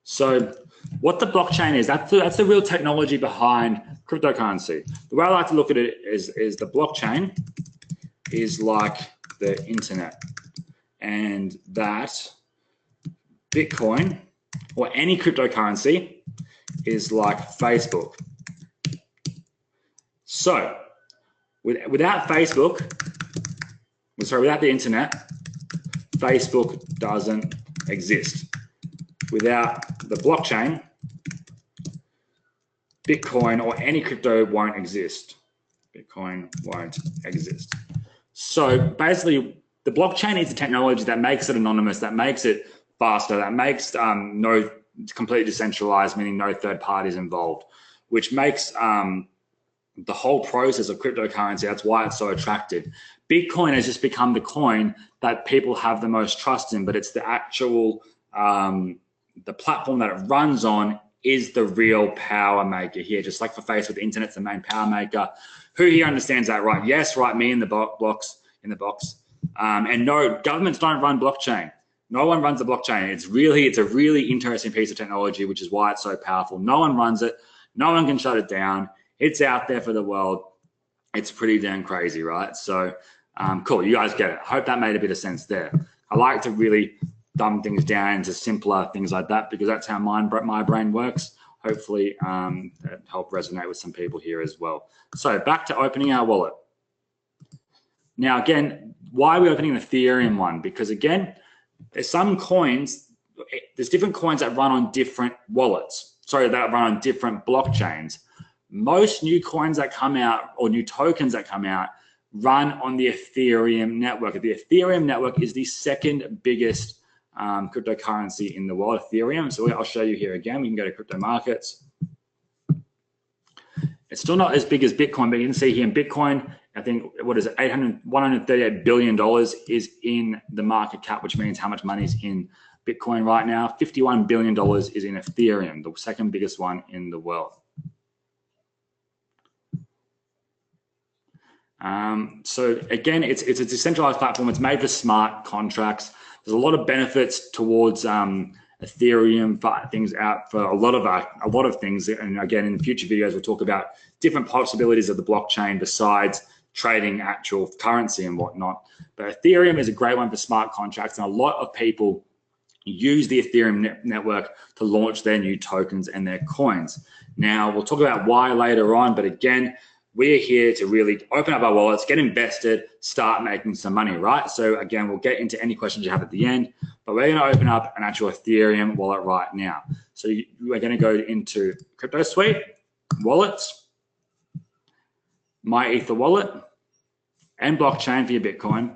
So what the blockchain is, that's the real technology behind cryptocurrency. The way I like to look at it is the blockchain is like the internet, and that Bitcoin or any cryptocurrency is like Facebook. So without the internet, Facebook doesn't exist. Without the blockchain, Bitcoin or any crypto won't exist. Bitcoin won't exist. So basically, the blockchain is the technology that makes it anonymous, that makes it faster, that makes completely decentralized, meaning no third parties involved, which makes the whole process of cryptocurrency, that's why it's so attractive. Bitcoin has just become the coin that people have the most trust in, but it's the actual, the platform that it runs on is the real power maker here. Just like for Facebook, the internet's the main power maker. Who here understands that, right? Yes, right, me in the box. And no, governments don't run blockchain. No one runs the blockchain. It's a really interesting piece of technology, which is why it's so powerful. No one runs it. No one can shut it down. It's out there for the world. It's pretty damn crazy, right? So cool, you guys get it. I hope that made a bit of sense there. I like to really dumb things down into simpler things like that because that's how my brain works. hopefully that help resonate with some people here as well. So back to opening our wallet. Now, again, why are we opening the Ethereum one? Because again, there's some coins, there's different coins that run on different wallets. Sorry, that run on different blockchains. Most new coins that come out or new tokens that come out run on the Ethereum network. The Ethereum network is the second biggest cryptocurrency in the world, Ethereum. So I'll show you here again. We can go to crypto markets. It's still not as big as Bitcoin, but you can see here in Bitcoin, I think, what is it, $138 billion is in the market cap, which means how much money is in Bitcoin right now. $51 billion is in Ethereum, the second biggest one in the world. So again, it's a decentralized platform. It's made for smart contracts. There's a lot of benefits towards Ethereum for things out for a lot of things. And again, in future videos, we'll talk about different possibilities of the blockchain besides trading actual currency and whatnot. But Ethereum is a great one for smart contracts, and a lot of people use the Ethereum network to launch their new tokens and their coins. Now, we'll talk about why later on, but again, we're here to really open up our wallets, get invested, start making some money, right? So again, we'll get into any questions you have at the end, but we're gonna open up an actual Ethereum wallet right now. So we're gonna go into Cryptosuite, wallets, My Ether wallet, and blockchain for your Bitcoin.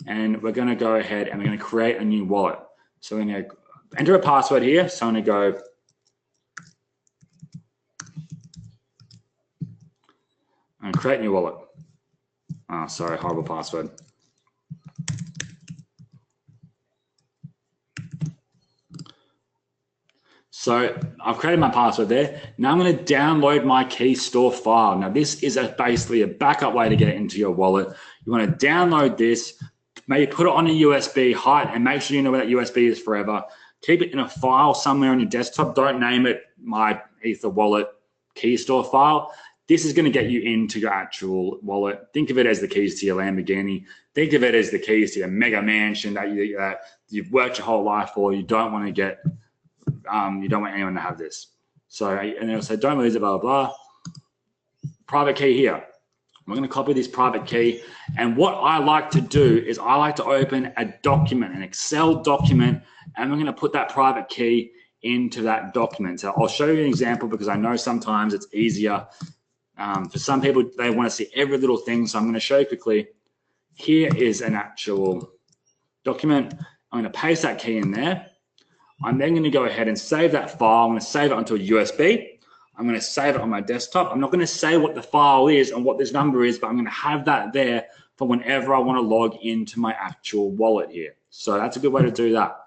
And we're gonna go ahead and we're gonna create a new wallet. So we're gonna enter a password here. So I'm gonna go and create a new wallet. Oh, sorry, horrible password. So I've created my password there. Now I'm going to download my key store file. Now this is basically a backup way to get it into your wallet. You want to download this, maybe put it on a USB, hide, and make sure you know where that USB is forever. Keep it in a file somewhere on your desktop. Don't name it My Ether Wallet Key Store file. This is going to get you into your actual wallet. Think of it as the keys to your Lamborghini. Think of it as the keys to your mega mansion that you've worked your whole life for. You don't want to get, you don't want anyone to have this. So, and it'll say, don't lose it, blah, blah, blah. Private key here. We're going to copy this private key. And what I like to do is I like to open a document, an Excel document, and we're going to put that private key into that document. So I'll show you an example because I know sometimes it's easier. For some people, they want to see every little thing. So I'm going to show you quickly. Here is an actual document. I'm going to paste that key in there. I'm then going to go ahead and save that file. I'm going to save it onto a USB. I'm going to save it on my desktop. I'm not going to say what the file is and what this number is, but I'm going to have that there for whenever I want to log into my actual wallet here. So that's a good way to do that.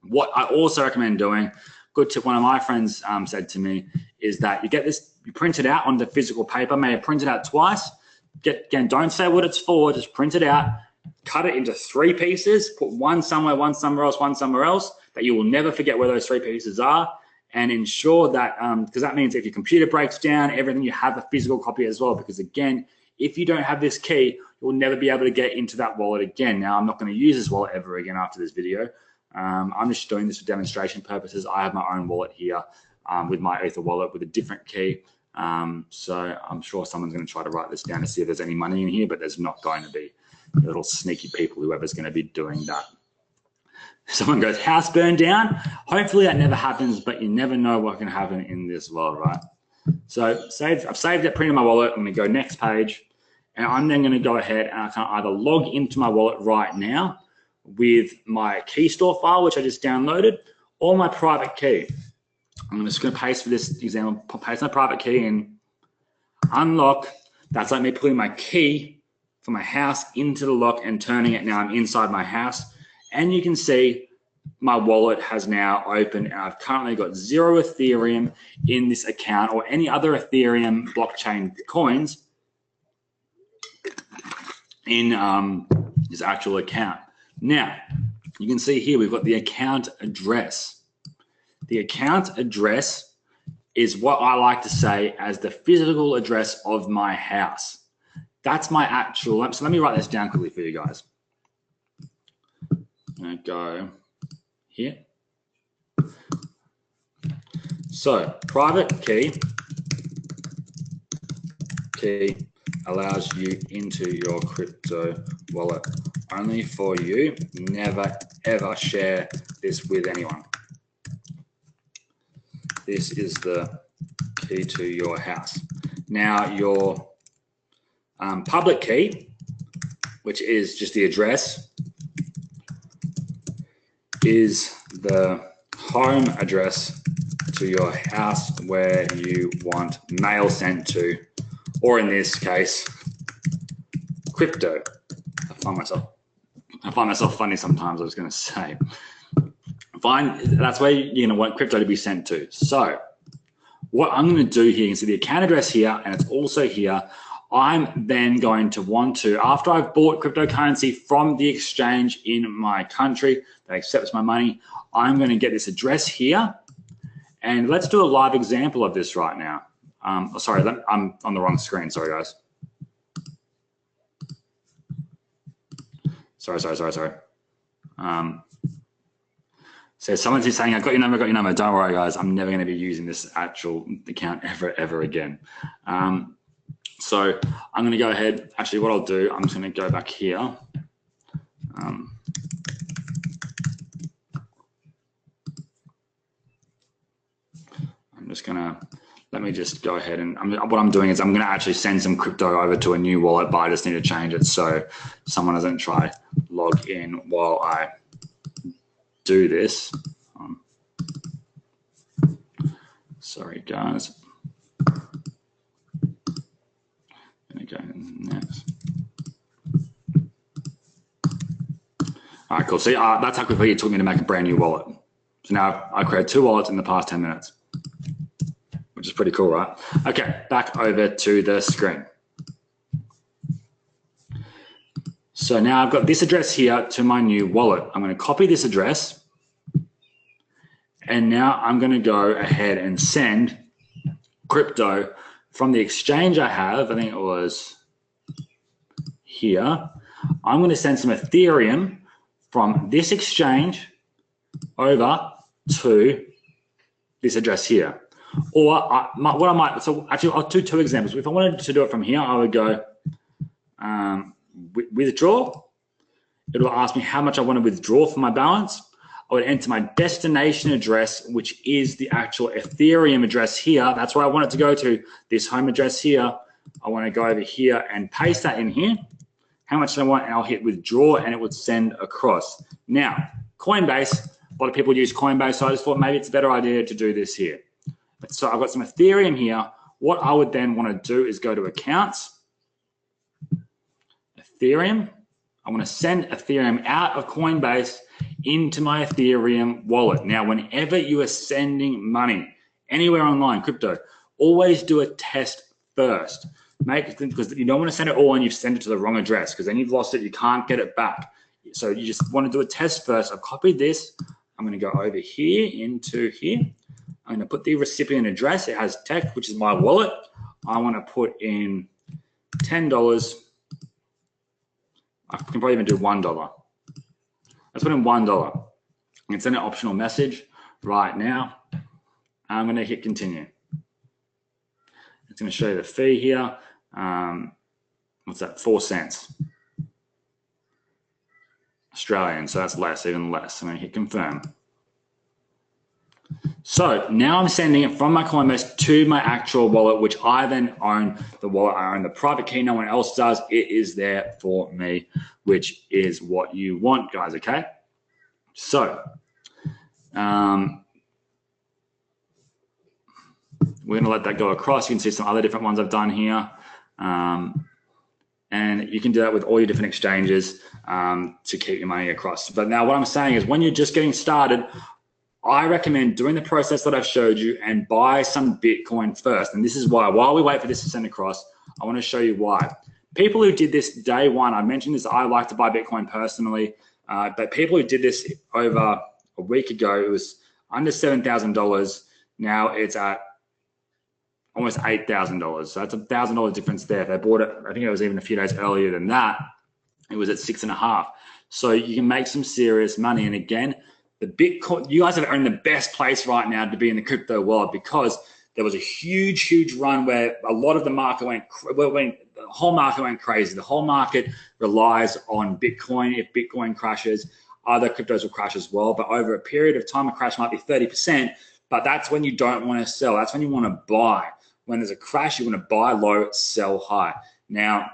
What I also recommend doing, good tip one of my friends said to me, is that you get this, you print it out on the physical paper, maybe print it out twice. Again, don't say what it's for, just print it out, cut it into 3 pieces, put one somewhere, one somewhere else, that you will never forget where those 3 pieces are, and ensure that, because that means if your computer breaks down, everything, you have a physical copy as well, because again, if you don't have this key, you'll never be able to get into that wallet again. Now, I'm not going to use this wallet ever again after this video. I'm just doing this for demonstration purposes. I have my own wallet here with my Ether wallet with a different key. So I'm sure someone's going to try to write this down to see if there's any money in here, but there's not going to be. Little sneaky people, whoever's going to be doing that. Someone goes, house burned down. Hopefully that never happens, but you never know what can happen in this world, right? So I've saved it, printed my wallet. I'm going to go next page, and I'm then going to go ahead and I can either log into my wallet right now with my key store file, which I just downloaded, or my private key. I'm just going to paste for this example, paste my private key in, unlock. That's like me putting my key for my house into the lock and turning it. Now I'm inside my house, and you can see my wallet has now opened, and I've currently got 0 Ethereum in this account or any other Ethereum blockchain coins in this actual account. Now, you can see here we've got the account address. The account address is what I like to say as the physical address of my house. That's my actual, so let me write this down quickly for you guys. I'm gonna go here. So private key allows you into your crypto wallet only for you. Never ever share this with anyone. This is the key to your house. Now your public key, which is just the address, is the home address to your house where you want mail sent to, or in this case, crypto. I find myself funny sometimes, I was going to say. Fine, that's where you're going to want crypto to be sent to. So what I'm going to do here, you can see the account address here, and it's also here. I'm then going to want to, after I've bought cryptocurrency from the exchange in my country that accepts my money, I'm going to get this address here. And let's do a live example of this right now. Sorry, I'm on the wrong screen. Sorry, guys. Sorry. So someone's saying, I got your number. Don't worry, guys. I'm never going to be using this actual account ever again. So I'm going to go ahead. Actually, what I'll do, I'm just going to go back here. I'm just going to, let me just go ahead and what I'm doing is I'm going to actually send some crypto over to a new wallet, but I just need to change it so someone doesn't try log in while I do this. Sorry, guys. Going to go next. All right, cool. See, that's how quickly it took me to make a brand new wallet. So now I created 2 wallets in the past 10 minutes, which is pretty cool, right? Okay, back over to the screen. So now I've got this address here to my new wallet. I'm going to copy this address. And now I'm going to go ahead and send crypto from the exchange I have. I think it was here. I'm going to send some Ethereum from this exchange over to this address here. Or so actually I'll do 2 examples. If I wanted to do it from here, I would go withdraw. It'll ask me how much I want to withdraw from my balance. I would enter my destination address, which is the actual Ethereum address here. That's where I want it to go to, this home address here. I want to go over here and paste that in here. How much do I want? And I'll hit withdraw and it would send across. Now, Coinbase, a lot of people use Coinbase, so I just thought maybe it's a better idea to do this here. So I've got some Ethereum here. What I would then want to do is go to accounts, Ethereum. I want to send Ethereum out of Coinbase into my Ethereum wallet. Now, whenever you are sending money anywhere online, crypto, always do a test first. Because you don't want to send it all and you've sent it to the wrong address, because then you've lost it, you can't get it back. So you just want to do a test first. I've copied this. I'm going to go over here into here. I'm going to put the recipient address. It has text, which is my wallet. I want to put in $10. I can probably even do $1. Let's put in $1. I can send an optional message right now. I'm going to hit continue. It's going to show you the fee here. What's that? 4 cents Australian. So that's less, even less. I'm going to hit confirm. So now I'm sending it from my Coinbase to my actual wallet, which I then own the wallet. I own the private key. No one else does. It is there for me, which is what you want, guys. Okay. So, we're going to let that go across. You can see some other different ones I've done here. And you can do that with all your different exchanges to keep your money across. But now what I'm saying is when you're just getting started, I recommend doing the process that I've showed you and buy some Bitcoin first. And this is why, while we wait for this to send across, I want to show you why. People who did this day one, I mentioned this, I like to buy Bitcoin personally, but people who did this over a week ago, it was under $7,000. Now it's at almost $8,000. So that's $1,000 difference there. If they bought it, I think it was even a few days earlier than that, it was at 6.5. So you can make some serious money. And again, the Bitcoin, you guys are in the best place right now to be in the crypto world, because there was a huge run where a lot of the market the whole market went crazy. The whole market relies on Bitcoin. If Bitcoin crashes, other cryptos will crash as well. But over a period of time, a crash might be 30%, but that's when you don't want to sell. That's when you want to buy. When there's a crash, you want to buy low, sell high. Now,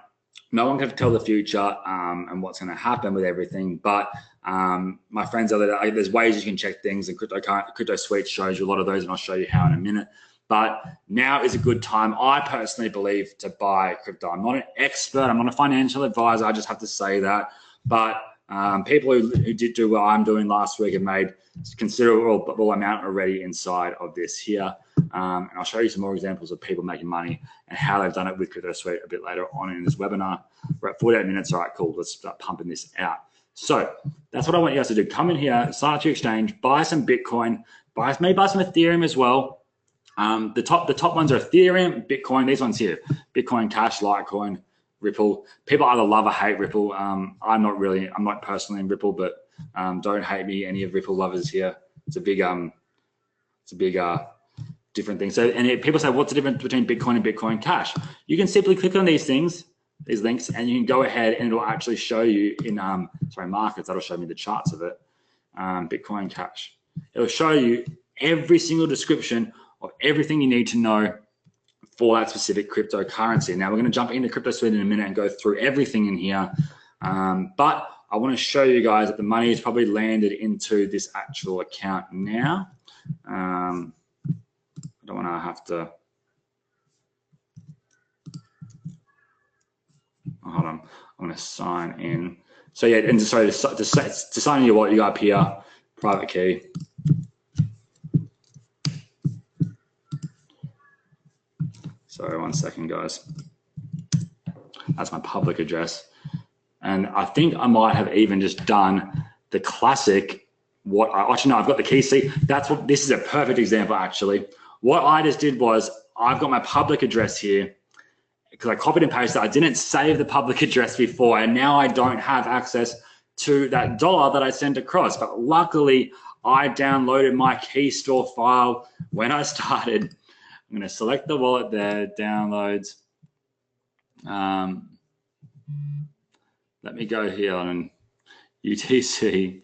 no one can tell the future and what's going to happen with everything, but my friends, there's ways you can check things, and Cryptosuite shows you a lot of those, and I'll show you how in a minute. But now is a good time, I personally believe, to buy crypto. I'm not an expert. I'm not a financial advisor. I just have to say that. But people who did do what I'm doing last week have made considerable amount already inside of this here. And I'll show you some more examples of people making money and how they've done it with Cryptosuite a bit later on in this webinar. We're at 48 minutes. All right, cool. Let's start pumping this out. So that's what I want you guys to do. Come in here, sign up to your exchange, buy some Bitcoin, maybe buy some Ethereum as well. The top ones are Ethereum, Bitcoin. These ones here: Bitcoin Cash, Litecoin, Ripple. People either love or hate Ripple. I'm not personally in Ripple, but don't hate me, any of Ripple lovers here. It's a big different thing. So, and people say, what's the difference between Bitcoin and Bitcoin Cash? You can simply click on these things, these links, and you can go ahead and it'll actually show you in markets. That'll show me the charts of it. Bitcoin Cash. It'll show you every single description of everything you need to know for that specific cryptocurrency. Now we're going to jump into Cryptosuite in a minute and go through everything in here. But I want to show you guys that the money has probably landed into this actual account now. I don't want to have to. Hold on. I'm going to sign in. So yeah, and sorry, to sign in your wallet, you go up here, private key. Sorry, 1 second, guys. That's my public address. And I think I might have even just done the classic, actually, no, I've got the key. See, this is a perfect example, actually. What I just did was I've got my public address here because I copied and pasted. I didn't save the public address before, and now I don't have access to that dollar that I sent across. But luckily, I downloaded my key store file when I started. I'm going to select the wallet there, downloads. Let me go here on UTC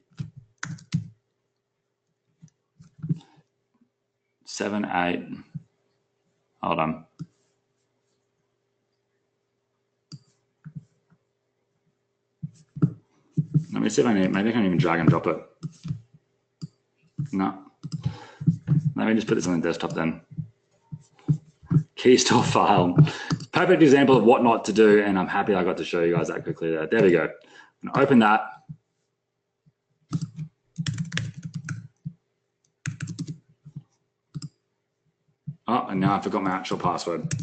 78. Hold on. Let me see if maybe I can even drag and drop it. No. Let me just put this on the desktop then. Key store file. Perfect example of what not to do, and I'm happy I got to show you guys that quickly there. There we go. I'm gonna open that. Oh, and now I forgot my actual password.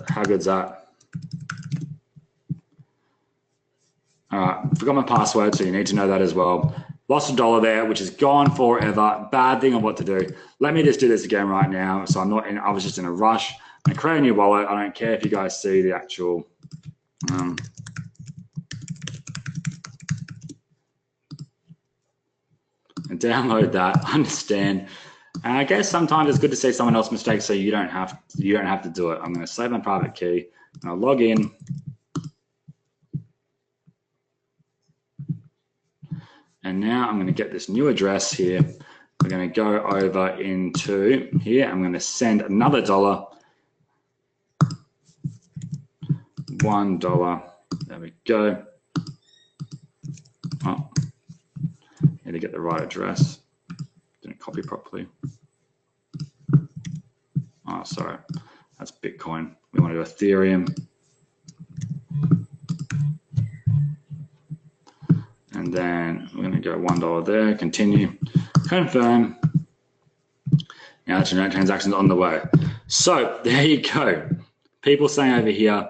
How good's that? All right, forgot my password, so you need to know that as well. Lost $1 there, which is gone forever. Bad thing on what to do. Let me just do this again right now. So I was just in a rush. I'm gonna create a new wallet. I don't care if you guys see the actual, and download that, understand. And I guess sometimes it's good to see someone else's mistakes so you don't have to do it. I'm gonna save my private key and I'll log in. And now I'm going to get this new address here. We're going to go over into here. I'm going to send another $1. $1. There we go. Oh, need to get the right address. Didn't copy properly. Oh, sorry. That's Bitcoin. We want to do Ethereum. And then we're going to go $1 there, continue, confirm. Now that's your transactions on the way. So there you go. People saying over here,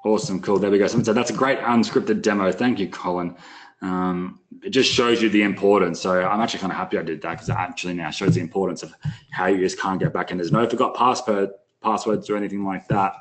awesome, cool, there we go. Someone said, that's a great unscripted demo. Thank you, Colin. It just shows you the importance. So I'm actually kind of happy I did that, because it actually now shows the importance of how you just can't get back in. There's no forgot passwords or anything like that.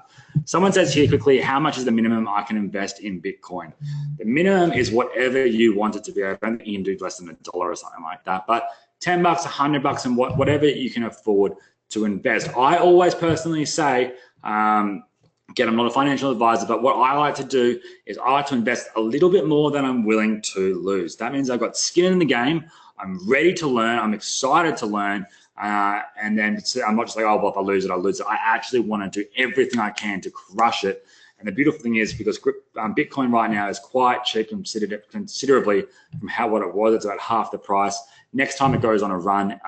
Someone says here quickly, how much is the minimum I can invest in Bitcoin? The minimum is whatever you want it to be. I don't think you can do less than $1 or something like that, but $10, $100, and whatever you can afford to invest. I always personally say, again, I'm not a financial advisor, but what I like to do is I like to invest a little bit more than I'm willing to lose. That means I've got skin in the game. I'm ready to learn. I'm excited to learn. And then I'm not just like, oh, well, if I lose it, I'll lose it. I actually want to do everything I can to crush it. And the beautiful thing is, because Bitcoin right now is quite cheap considerably from what it was. It's about half the price. Next time it goes on a run,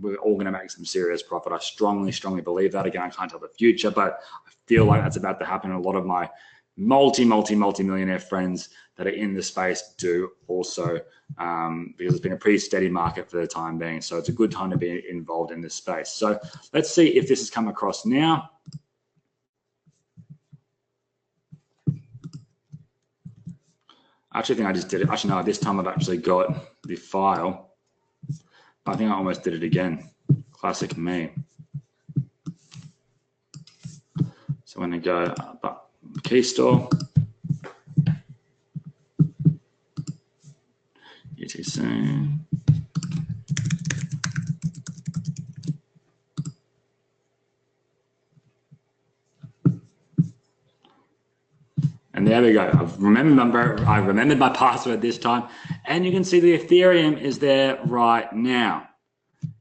we're all going to make some serious profit. I strongly believe that. Again, I can't tell the future, but I feel like that's about to happen. A lot of my multi-millionaire friends that are in the space do also, because it's been a pretty steady market for the time being. So it's a good time to be involved in this space. So let's see if this has come across now. I actually think I just did it. Actually, no, this time I've actually got the file. I think I almost did it again. Classic me. So I'm going to go key store, UTC. And there we go. I remembered my password this time, and you can see the Ethereum is there right now.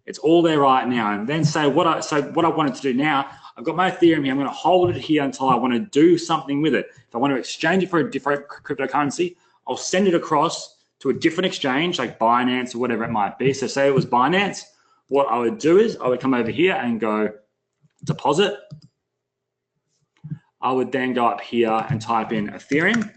It's all there right now. And then what I wanted to do now, I've got my Ethereum here. I'm going to hold it here until I want to do something with it. If I want to exchange it for a different cryptocurrency, I'll send it across to a different exchange like Binance or whatever it might be. So say it was Binance, what I would do is I would come over here and go deposit. I would then go up here and type in Ethereum.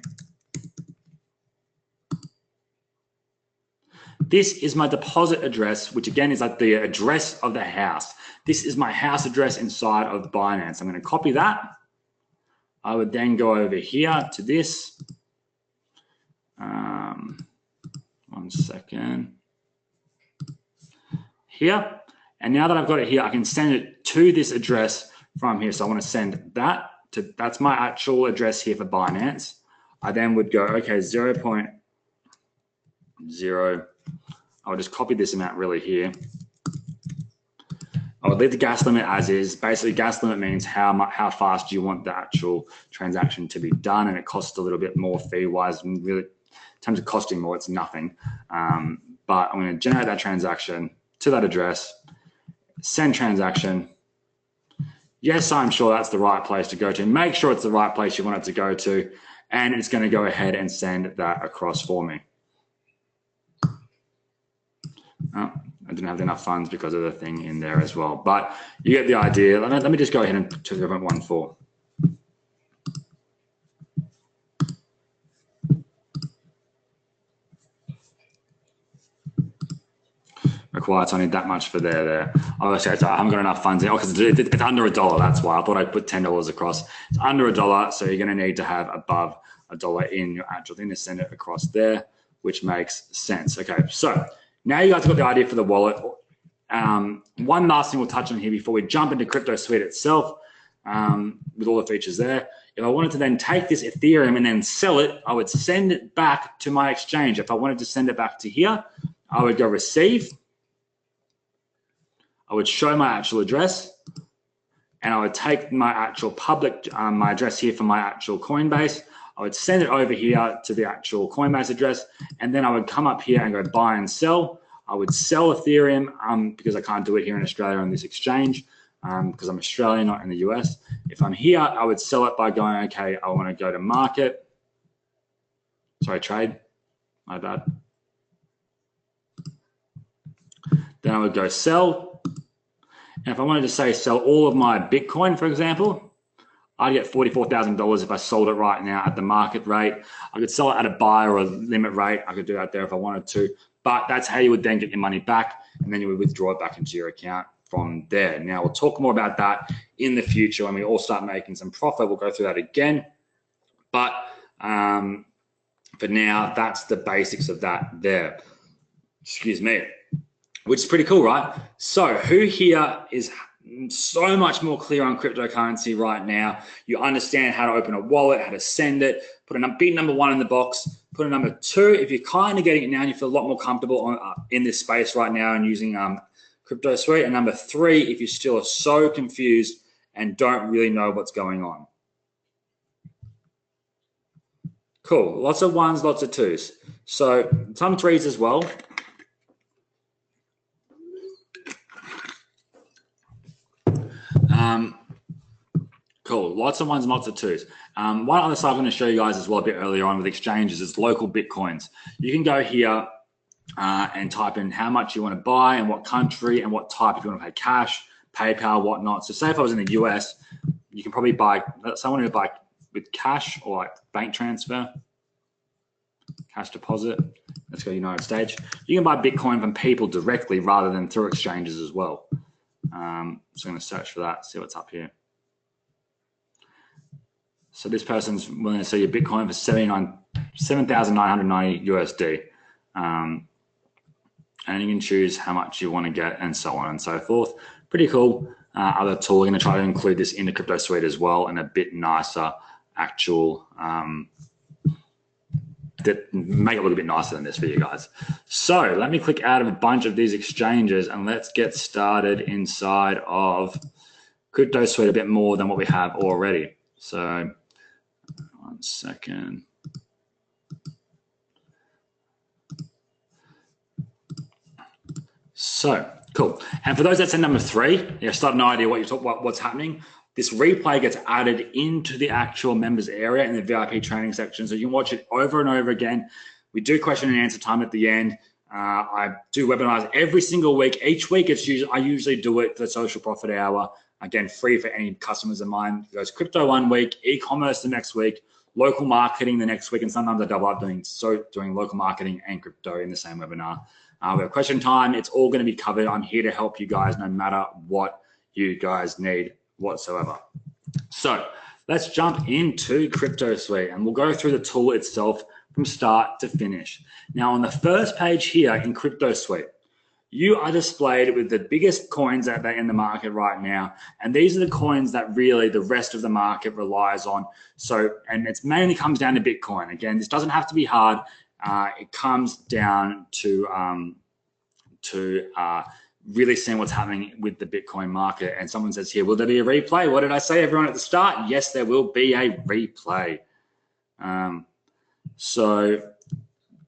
This is my deposit address, which again is like the address of the house. This is my house address inside of Binance. I'm going to copy that. I would then go over here to this. 1 second. Here. And now that I've got it here, I can send it to this address from here. So I want to send that to, that's my actual address here for Binance. I then would go, okay, 0.0. I'll just copy this amount really here. I would leave the gas limit as is. Basically, gas limit means how fast you want the actual transaction to be done, and it costs a little bit more fee-wise. Really, in terms of costing more, it's nothing. But I'm going to generate that transaction to that address, send transaction. Yes, I'm sure that's the right place to go to. Make sure it's the right place you want it to go to, and it's going to go ahead and send that across for me. Oh, I didn't have enough funds because of the thing in there as well, but you get the idea. Let me just go ahead and put 2.14. Required, so I need that much for there. Obviously, I haven't got enough funds in because it's under $1. That's why I thought I'd put $10 across. It's under $1, so you're going to need to have above $1 in your actual thing to send it across there, which makes sense. Okay, so now you guys have got the idea for the wallet. One last thing we'll touch on here before we jump into Cryptosuite itself, with all the features there. If I wanted to then take this Ethereum and then sell it, I would send it back to my exchange. If I wanted to send it back to here, I would go receive. I would show my actual address, and I would take my actual public, my address here for my actual Coinbase. I would send it over here to the actual Coinbase address, and then I would come up here and go buy and sell. I would sell Ethereum because I can't do it here in Australia on this exchange because I'm Australian, not in the US. If I'm here, I would sell it by going, okay, I want to go to market. Sorry, trade. My bad. Then I would go sell. And if I wanted to say sell all of my Bitcoin, for example, I'd get $44,000 if I sold it right now at the market rate. I could sell it at a buy or a limit rate. I could do that there if I wanted to. But that's how you would then get your money back, and then you would withdraw it back into your account from there. Now, we'll talk more about that in the future when we all start making some profit. We'll go through that again. But for now, that's the basics of that there. Excuse me. Which is pretty cool, right? So who here is so much more clear on cryptocurrency right now? You understand how to open a wallet, how to send it, put a big number 1 in the box, put a number 2 if you're kind of getting it now and you feel a lot more comfortable in this space right now and using Cryptosuite, and number 3 if you still are so confused and don't really know what's going on. Cool. Lots of 1s, lots of 2s. So some 3s as well. Cool. Lots of 1s and lots of 2s. One other side I'm going to show you guys as well a bit earlier on with exchanges is local Bitcoins. You can go here and type in how much you want to buy and what country and what type, if you want to pay cash, PayPal, whatnot. So say if I was in the US, you can probably buy, someone who buy with cash or like bank transfer, cash deposit. Let's go United States. You can buy Bitcoin from people directly rather than through exchanges as well. So I'm going to search for that, see what's up here. So this person's willing to sell you Bitcoin for 7,990 USD. And you can choose how much you want to get and so on and so forth. Pretty cool. Other tool, we're going to try to include this in the Cryptosuite as well, and a bit nicer actual, that make it look a bit nicer than this for you guys. So let me click out of a bunch of these exchanges and let's get started inside of Cryptosuite a bit more than what we have already. So 1 second. So cool. And for those that's in number 3, you still have no idea what's happening. This replay gets added into the actual members area in the VIP training section, so you can watch it over and over again. We do question and answer time at the end. I do webinars every single week. Each week, I usually do it for the Social Profit Hour. Again, free for any customers of mine. It goes crypto 1 week, e-commerce the next week, local marketing the next week, and sometimes I double up doing local marketing and crypto in the same webinar. We have question time. It's all going to be covered. I'm here to help you guys no matter what you guys need whatsoever. So let's jump into Cryptosuite and we'll go through the tool itself from start to finish. Now on the first page here in Cryptosuite, you are displayed with the biggest coins that are in the market right now. And these are the coins that really the rest of the market relies on. So, and it mainly comes down to Bitcoin. Again, this doesn't have to be hard. It comes down to really seeing what's happening with the Bitcoin market. And someone says here, will there be a replay? What did I say, everyone, at the start? Yes, there will be a replay. So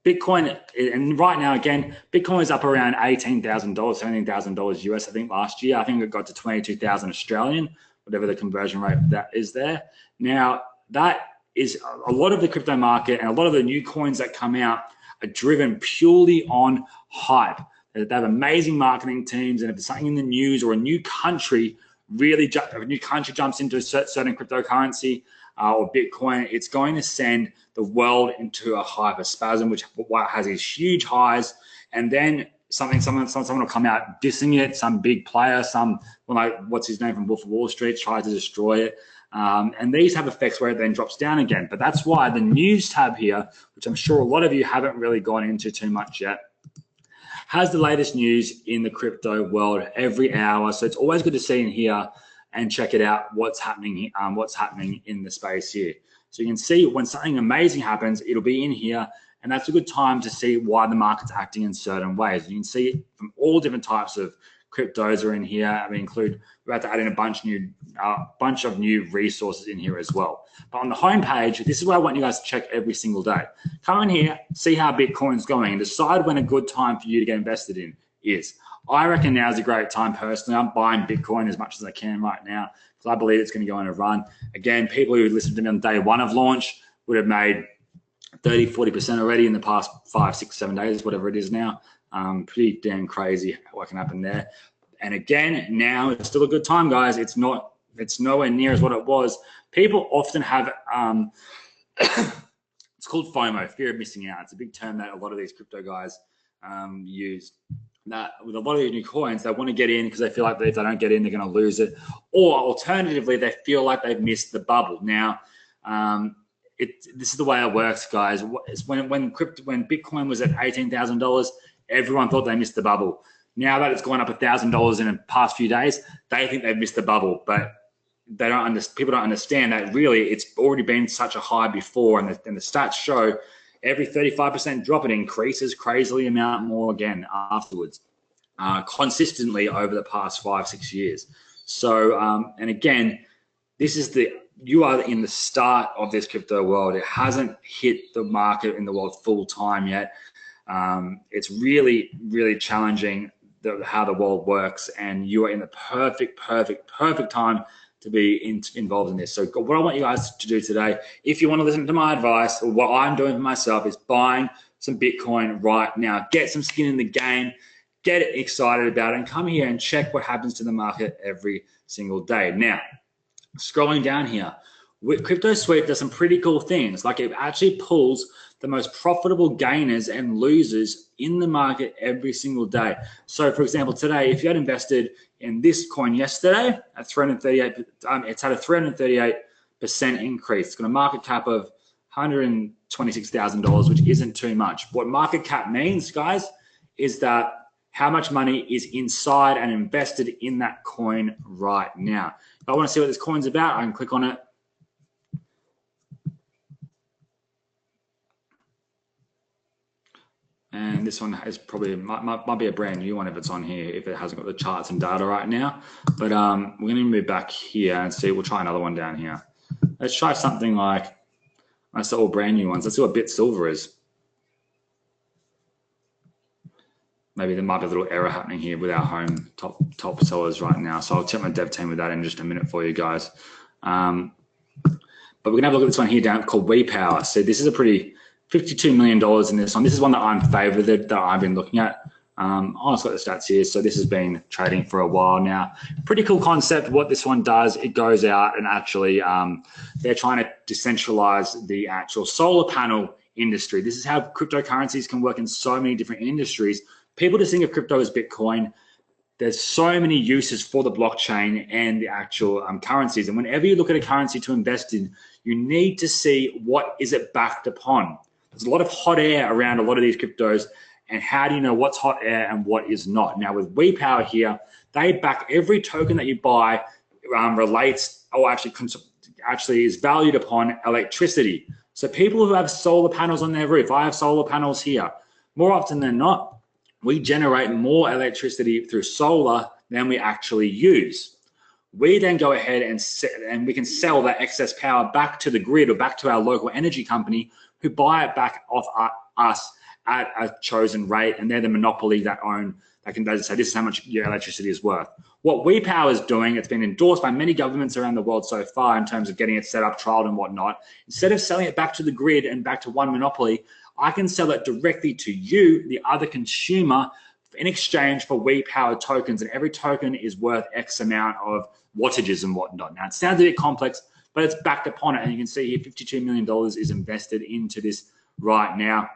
Bitcoin, and right now, again, Bitcoin is up around $18,000, $17,000 US, I think last year. I think it got to 22,000 Australian, whatever the conversion rate that is there. Now, that is a lot of the crypto market, and a lot of the new coins that come out are driven purely on hype. They have amazing marketing teams, and if there's something in the news or a new country jumps into a certain cryptocurrency or Bitcoin, it's going to send the world into a hyperspasm, which has these huge highs, and then someone will come out dissing it. Some big player, what's his name from Wolf of Wall Street, tries to destroy it. And these have effects where it then drops down again. But that's why the news tab here, which I'm sure a lot of you haven't really gone into too much yet, has the latest news in the crypto world every hour. So it's always good to see in here and check it out what's happening in the space here. So you can see when something amazing happens, it'll be in here, and that's a good time to see why the market's acting in certain ways. You can see from all different types of cryptos are in here. We're about to add in a bunch of new resources in here as well. But on the home page, this is where I want you guys to check every single day. Come in here, see how Bitcoin's going, and decide when a good time for you to get invested in is. I reckon now is a great time personally. I'm buying Bitcoin as much as I can right now because I believe it's going to go on a run. Again, people who listened to me on day 1 of launch would have made 30, 40% already in the past 5, 6, 7 days, whatever it is now. Pretty damn crazy what can happen there. And again, now it's still a good time, guys. It's nowhere near as what it was. People often have, it's called FOMO, fear of missing out. It's a big term that a lot of these crypto guys use. That with a lot of these new coins, they want to get in because they feel like if they don't get in, they're going to lose it. Or alternatively, they feel like they've missed the bubble. Now, this is the way it works, guys. It's when Bitcoin was at $18,000, everyone thought they missed the bubble. Now that it's gone up $1,000 in the past few days, they think they've missed the bubble, but they don't people don't understand that really it's already been such a high before, and the stats show every 35% drop, it increases crazily amount more again afterwards, consistently over the past 5-6 years. So, and again, you are in the start of this crypto world. It hasn't hit the market in the world full time yet. It's really, really challenging how the world works, and you are in the perfect time to be involved in this. So what I want you guys to do today, if you want to listen to my advice, or what I'm doing for myself, is buying some Bitcoin right now. Get some skin in the game, get excited about it, and come here and check what happens to the market every single day. Now, scrolling down here, Cryptosuite does some pretty cool things. Like, it actually pulls the most profitable gainers and losers in the market every single day. So, for example, today, if you had invested in this coin yesterday at 338, it's had a 338% increase. It's got a market cap of $126,000, which isn't too much. What market cap means, guys, is that how much money is inside and invested in that coin right now. If I want to see what this coin's about, I can click on it. And this one is probably might be a brand new one if it's on here, if it hasn't got the charts and data right now. But we're going to move back here and see. We'll try another one down here. Let's try something like, that's all brand new ones. Let's see what Bit Silver is. Maybe there might be a little error happening here with our home top sellers right now. So I'll check my dev team with that in just a minute for you guys. But we're going to have a look at this one here down called WePower. So this is a pretty $52 million in this one. This is one that I'm favored that I've been looking at. I'll just got the stats here. So this has been trading for a while now. Pretty cool concept. What this one does, it goes out and actually they're trying to decentralize the actual solar panel industry. This is how cryptocurrencies can work in so many different industries. People just think of crypto as Bitcoin. There's so many uses for the blockchain and the actual currencies. And whenever you look at a currency to invest in, you need to see what is it backed upon. There's a lot of hot air around a lot of these cryptos, and how do you know what's hot air and what is not? Now with WePower here, they back every token that you buy relates, or actually is valued upon electricity. So people who have solar panels on their roof, I have solar panels here, more often than not, we generate more electricity through solar than we actually use. We then go ahead and we can sell that excess power back to the grid or back to our local energy company, who buy it back off us at a chosen rate, and they're the monopoly that own. They can say this is how much your electricity is worth. What WePower is doing, it's been endorsed by many governments around the world so far in terms of getting it set up, trialed and whatnot. Instead of selling it back to the grid and back to one monopoly, I can sell it directly to you, the other consumer, in exchange for WePower tokens, and every token is worth X amount of wattages and whatnot. Now, it sounds a bit complex, but it's backed upon it, and you can see here $52 million is invested into this right now.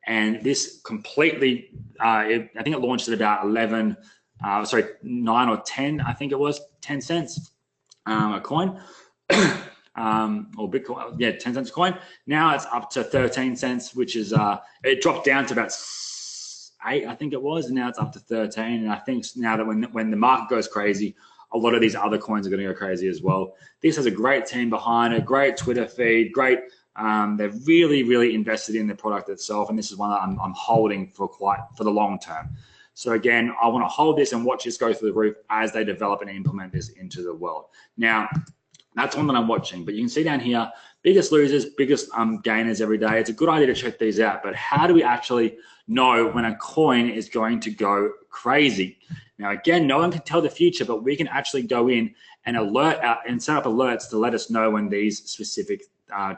And this completely, I think it launched at about 9 or 10, I think it was, 10 cents a coin. Or Bitcoin, yeah, 10 cents a coin. Now it's up to 13 cents, which is, it dropped down to about 8, I think it was, and now it's up to 13. And I think now that when the market goes crazy, a lot of these other coins are going to go crazy as well. This has a great team behind it, great Twitter feed, great. They're really invested in the product itself, and this is one that I'm holding for the long term. So again, I want to hold this and watch this go through the roof as they develop and implement this into the world. Now, that's one that I'm watching, but you can see down here, biggest losers, biggest gainers every day. It's a good idea to check these out, but how do we actually know when a coin is going to go crazy? Now, again, no one can tell the future, but we can actually go in and alert out and set up alerts to let us know when these specific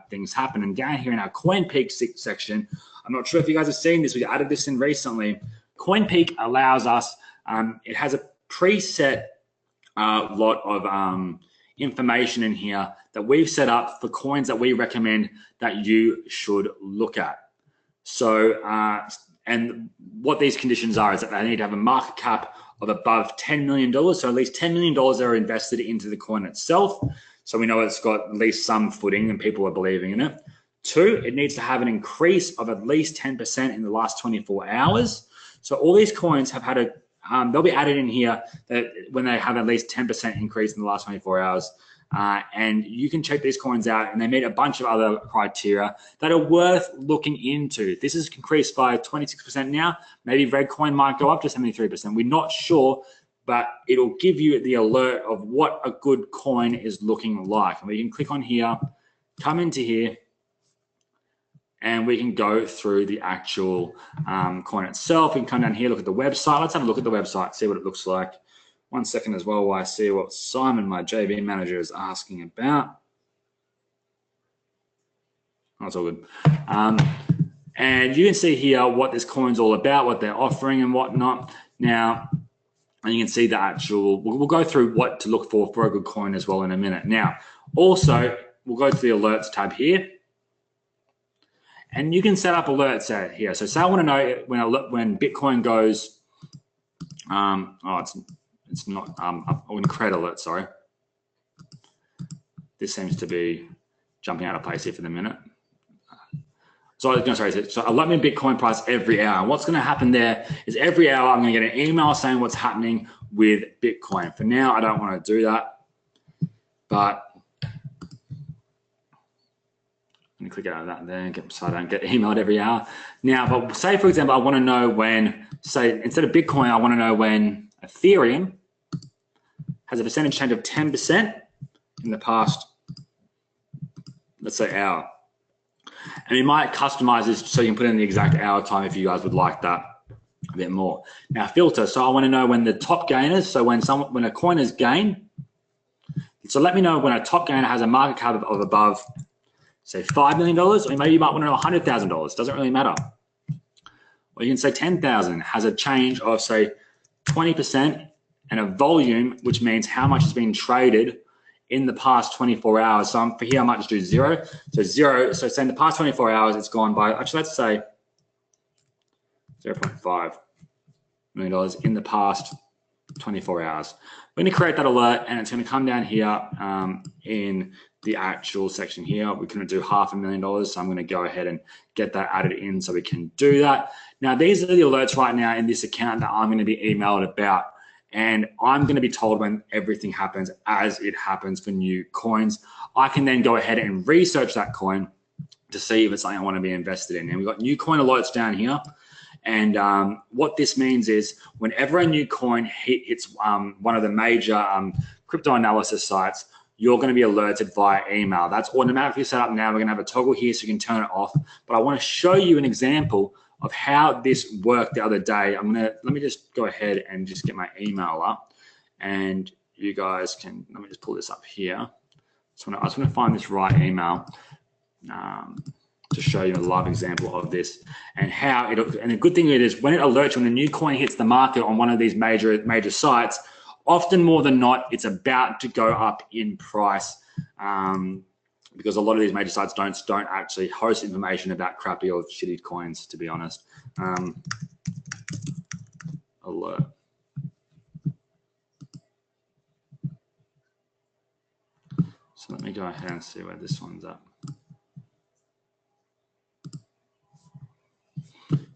things happen. And down here in our Coin Peak section, I'm not sure if you guys have seen this, we added this in recently. Coin Peak allows us, it has a preset lot of information in here that we've set up for coins that we recommend that you should look at. So, and what these conditions are is that they need to have a market cap of above $10 million. So at least $10 million are invested into the coin itself. So we know it's got at least some footing and people are believing in it. 2, it needs to have an increase of at least 10% in the last 24 hours. So all these coins have had they'll be added in here that when they have at least 10% increase in the last 24 hours. And you can check these coins out, and they meet a bunch of other criteria that are worth looking into. This is increased by 26% now. Maybe red coin might go up to 73%. We're not sure, but it'll give you the alert of what a good coin is looking like. And we can click on here, come into here, and we can go through the actual coin itself. We can come down here, look at the website. Let's have a look at the website, see what it looks like. 1 second as well while I see what Simon, my JV manager, is asking about. Oh, it's all good. And you can see here what this coin's all about, what they're offering and whatnot. Now, and you can see the actual, we'll go through what to look for a good coin as well in a minute. Now, also, we'll go to the alerts tab here. And you can set up alerts out here. So say I want to know when Bitcoin goes, it's not, I want to create alert, sorry. This seems to be jumping out of place here for the minute. So alert me Bitcoin price every hour. And what's going to happen there is every hour I'm going to get an email saying what's happening with Bitcoin. For now, I don't want to do that, but let me click out of that there so I don't get emailed every hour. Now, but say, for example, I want to know when, say, instead of Bitcoin, I want to know when Ethereum has a percentage change of 10% in the past, let's say, hour. And you might customize this so you can put in the exact hour time if you guys would like that a bit more. Now, filter. So I want to know when the top gainers, so when a coin is gained. So let me know when a top gainer has a market cap of above, say, $5 million, or maybe you might want to know $100,000. Doesn't really matter. Or you can say 10,000 has a change of, say, 20% and a volume, which means how much has been traded in the past 24 hours. So for here, I might just do 0. So 0, so say in the past 24 hours, it's gone by, actually, let's say $0.5 million in the past 24 hours. We're going to create that alert, and it's going to come down here in the actual section here. We're going to do $500,000. So I'm going to go ahead and get that added in so we can do that. Now, these are the alerts right now in this account that I'm going to be emailed about. And I'm going to be told when everything happens as it happens for new coins. I can then go ahead and research that coin to see if it's something I want to be invested in. And we've got new coin alerts down here. And what this means is whenever a new coin hits one of the major crypto analysis sites, you're going to be alerted via email. That's automatically set up now. We're going to have a toggle here so you can turn it off. But I want to show you an example of how this worked the other day. Let me just go ahead and just get my email up, and you guys can, let me just pull this up here. So I just want to find this right email to show you a live example of this and how it, and the good thing is when it alerts you when a new coin hits the market on one of these major sites, often more than not, it's about to go up in price. Because a lot of these major sites don't actually host information about crappy or shitty coins, to be honest. Alert. So let me go ahead and see where this one's at.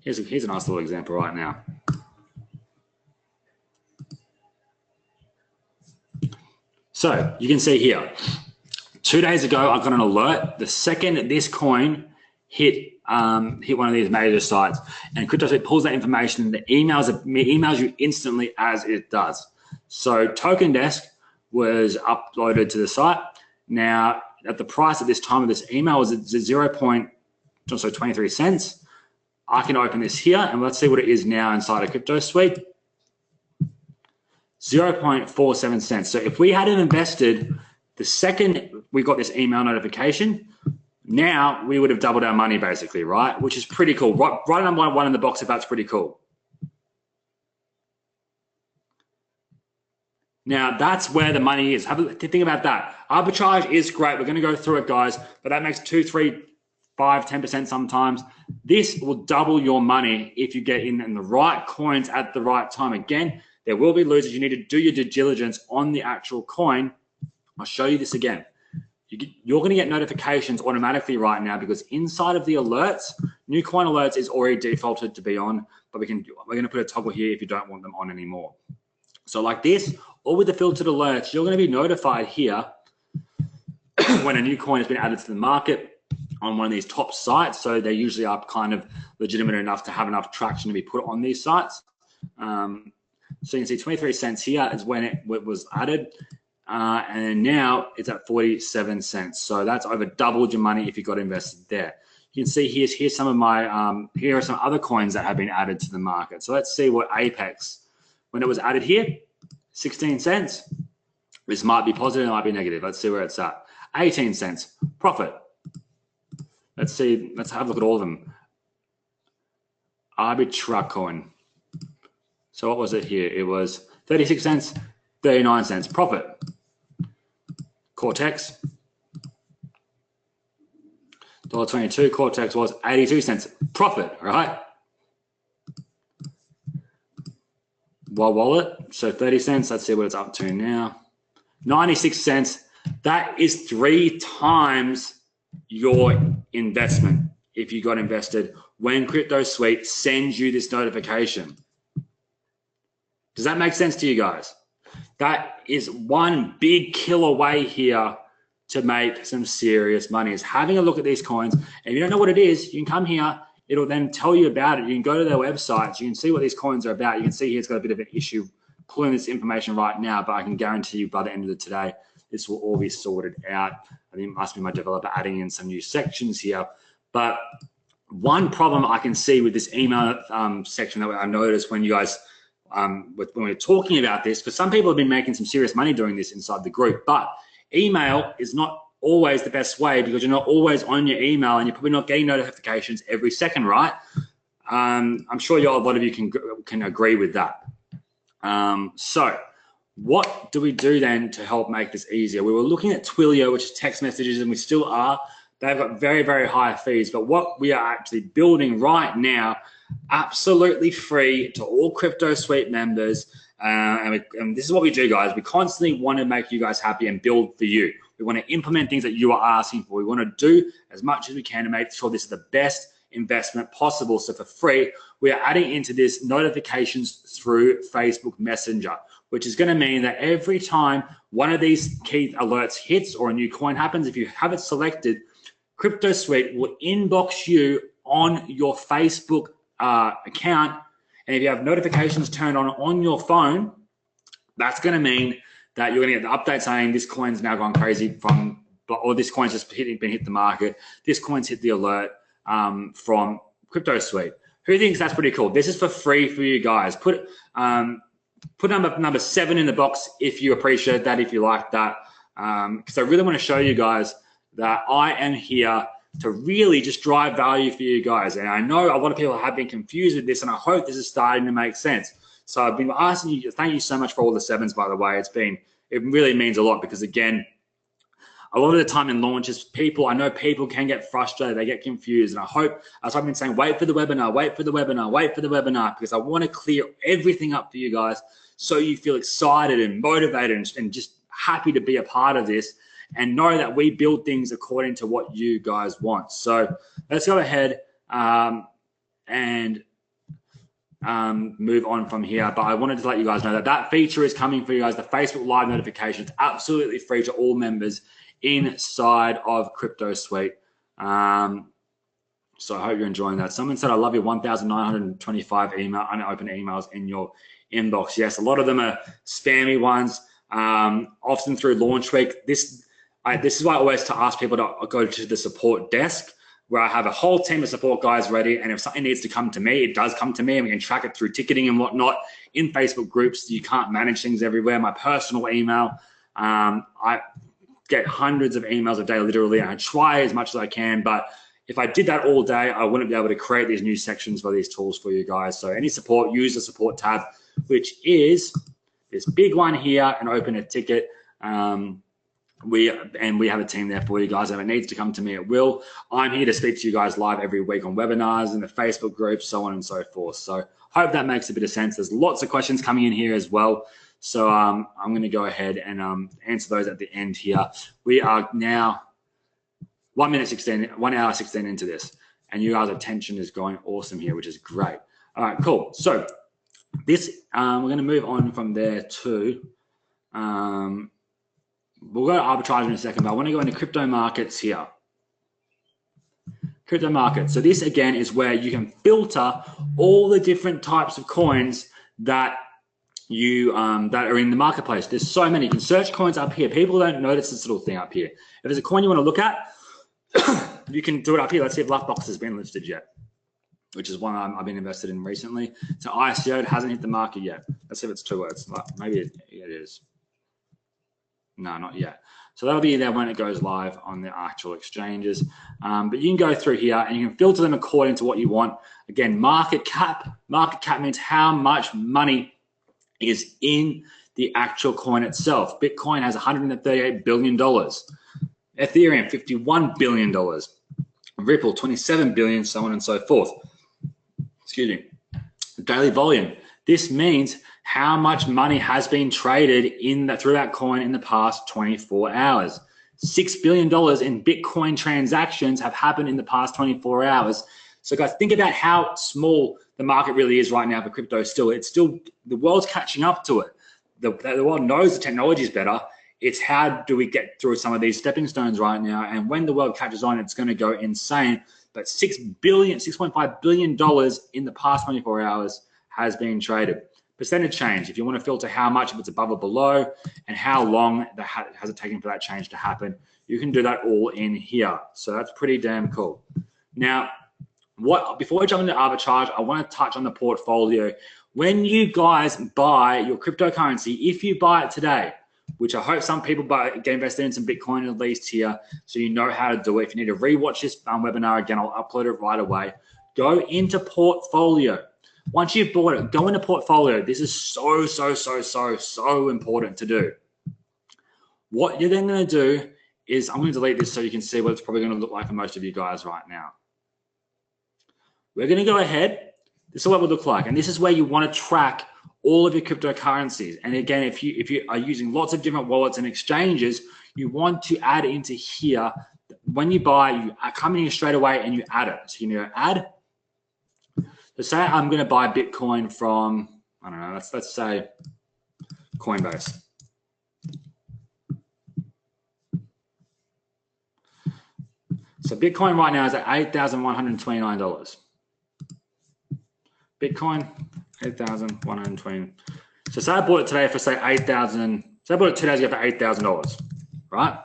Here's a nice little example right now. So you can see here, 2 days ago, I got an alert. The second this coin hit one of these major sites, and Cryptosuite pulls that information and emails you instantly as it does. So Token Desk was uploaded to the site. Now, at the price at this time of this email was at 23 cents. I can open this here, and let's see what it is now inside of Cryptosuite. 0.47 cents. So if we had invested the second we got this email notification, now we would have doubled our money basically, right? Which is pretty cool. Right on one in the box if that's pretty cool. Now that's where the money is. Have a think about that. Arbitrage is great. We're going to go through it, guys, but that makes 2, 3, 5, 10% sometimes. This will double your money if you get in the right coins at the right time. Again, there will be losers. You need to do your due diligence on the actual coin. I'll show you this again. you're going to get notifications automatically right now, because inside of the alerts, new coin alerts is already defaulted to be on, but we're going to put a toggle here if you don't want them on anymore. So like this, or with the filtered alerts, you're going to be notified here when a new coin has been added to the market on one of these top sites. So they usually are kind of legitimate enough to have enough traction to be put on these sites. So you can see 23 cents here is when it was added. And now it's at 47 cents. So that's over doubled your money if you got invested there. You can see here's some of my, here are some other coins that have been added to the market. So let's see what Apex, when it was added here, 16 cents. This might be positive, it might be negative. Let's see where it's at. 18 cents, profit. Let's see, let's have a look at all of them. Arbitra coin. So what was it here? It was 36 cents, 39 cents, profit. Cortex, $1.22. Cortex was 82 cents, profit, all right? Wallet, so 30 cents. Let's see what it's up to now. 96 cents. That is 3 times your investment if you got invested when Cryptosuite sends you this notification. Does that make sense to you guys? That is one big kill away here to make some serious money, is having a look at these coins. And if you don't know what it is, you can come here. It'll then tell you about it. You can go to their websites. You can see what these coins are about. You can see here it's got a bit of an issue pulling this information right now, but I can guarantee you by the end of the today, this will all be sorted out. I think it must be my developer adding in some new sections here. But one problem I can see with this email section that I noticed when you guys, when we're talking about this, because some people have been making some serious money doing this inside the group, but email is not always the best way, because you're not always on your email and you're probably not getting notifications every second, right? I'm sure a lot of you can agree with that. So what do we do then to help make this easier? We were looking at Twilio, which is text messages, and we still are. They've got very, very high fees, but what we are actually building right now, absolutely free to all Cryptosuite members. And this is what we do, guys. We constantly want to make you guys happy and build for you. We want to implement things that you are asking for. We want to do as much as we can to make sure this is the best investment possible. So for free, we are adding into this notifications through Facebook Messenger, which is going to mean that every time one of these key alerts hits or a new coin happens, if you have it selected, Cryptosuite will inbox you on your Facebook account. And if you have notifications turned on your phone, that's going to mean that you're going to get the update saying this coin's now gone crazy or this coin's just been hit the market. This coin's hit the alert from Cryptosuite. Who thinks that's pretty cool? This is for free for you guys. Put number 7 in the box if you appreciate that, if you like that, because I really want to show you guys that I am here to really just drive value for you guys. And I know a lot of people have been confused with this, and I hope this is starting to make sense. So I've been asking you, thank you so much for all the 7s, by the way. It really means a lot, because again, a lot of the time in launches, I know people can get frustrated, they get confused, and I hope, as I've been saying, wait for the webinar, wait for the webinar, wait for the webinar, because I want to clear everything up for you guys so you feel excited and motivated and just happy to be a part of this, and know that we build things according to what you guys want. So let's go ahead and move on from here. But I wanted to let you guys know that that feature is coming for you guys, the Facebook Live notifications, absolutely free to all members inside of Cryptosuite. So I hope you're enjoying that. Someone said, I love your 1,925 unopened emails in your inbox. Yes, a lot of them are spammy ones, often through launch week. This is why I always ask people to go to the support desk, where I have a whole team of support guys ready. And if something needs to come to me, it does come to me, and we can track it through ticketing and whatnot. In Facebook groups, you can't manage things everywhere. My personal email, I get hundreds of emails a day, literally, and I try as much as I can. But if I did that all day, I wouldn't be able to create these new sections for these tools for you guys. So any support, use the support tab, which is this big one here, and open a ticket. We have a team there for you guys. If it needs to come to me, it will. I'm here to speak to you guys live every week on webinars and the Facebook group, so on and so forth. So hope that makes a bit of sense. There's lots of questions coming in here as well. So I'm going to go ahead and answer those at the end here. We are now 1 hour 16 into this, and you guys' attention is going awesome here, which is great. All right, cool. So this, we're going to move on from there to, we'll go to arbitrage in a second, but I want to go into crypto markets here. Crypto markets. So this again is where you can filter all the different types of coins that you that are in the marketplace. There's so many. You can search coins up here. People don't notice this little thing up here. If there's a coin you want to look at, you can do it up here. Let's see if Luckbox has been listed yet, which is one I've been invested in recently. So ICO, it hasn't hit the market yet. Let's see if it's 2 words. Maybe it is. No, not yet. So that'll be there when it goes live on the actual exchanges. But you can go through here and you can filter them according to what you want. Again, market cap. Market cap means how much money is in the actual coin itself. Bitcoin has $138 billion. Ethereum, $51 billion. Ripple, $27 billion, so on and so forth. Excuse me. Daily volume. This means how much money has been traded through that coin in the past 24 hours. $6 billion in Bitcoin transactions have happened in the past 24 hours. So guys, think about how small the market really is right now for crypto still. It's still, the world's catching up to it. The world knows the technology is better. It's how do we get through some of these stepping stones right now? And when the world catches on, it's going to go insane. But $6.5 billion in the past 24 hours has been traded. Percentage change, if you want to filter how much, if it's above or below, and how long has it taken for that change to happen, you can do that all in here. So that's pretty damn cool. Now, before we jump into arbitrage, I want to touch on the portfolio. When you guys buy your cryptocurrency, if you buy it today, which I hope some people get invested in some Bitcoin at least here, so you know how to do it. If you need to rewatch this webinar again, I'll upload it right away. Go into portfolio. Once you've bought it, go into portfolio. This is so important to do. What you're then going to do is, I'm going to delete this so you can see what it's probably going to look like for most of you guys right now. We're going to go ahead. This is what it would look like. And this is where you want to track all of your cryptocurrencies. And again, if you are using lots of different wallets and exchanges, you want to add into here. When you buy, you come in here straight away and you add it. So you go add. So say I'm going to buy Bitcoin from, I don't know, let's say Coinbase. So Bitcoin right now is at $8,129. Bitcoin, 8,120. So say I bought it today for say 8,000. So I bought it 2 days ago for $8,000, right?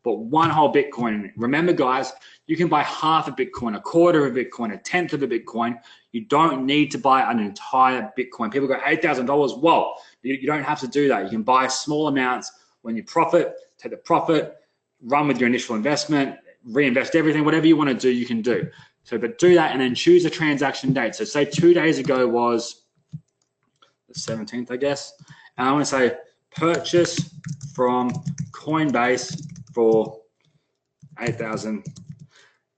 But one whole Bitcoin. Remember, guys, you can buy half a Bitcoin, a quarter of a Bitcoin, a tenth of a Bitcoin. You don't need to buy an entire Bitcoin. People go $8,000. Well, you don't have to do that. You can buy small amounts. When you profit, take the profit, run with your initial investment, reinvest everything, whatever you want to do, you can do. So, but do that and then choose a transaction date. So say 2 days ago was the 17th, I guess. And I want to say purchase from Coinbase for 8,000.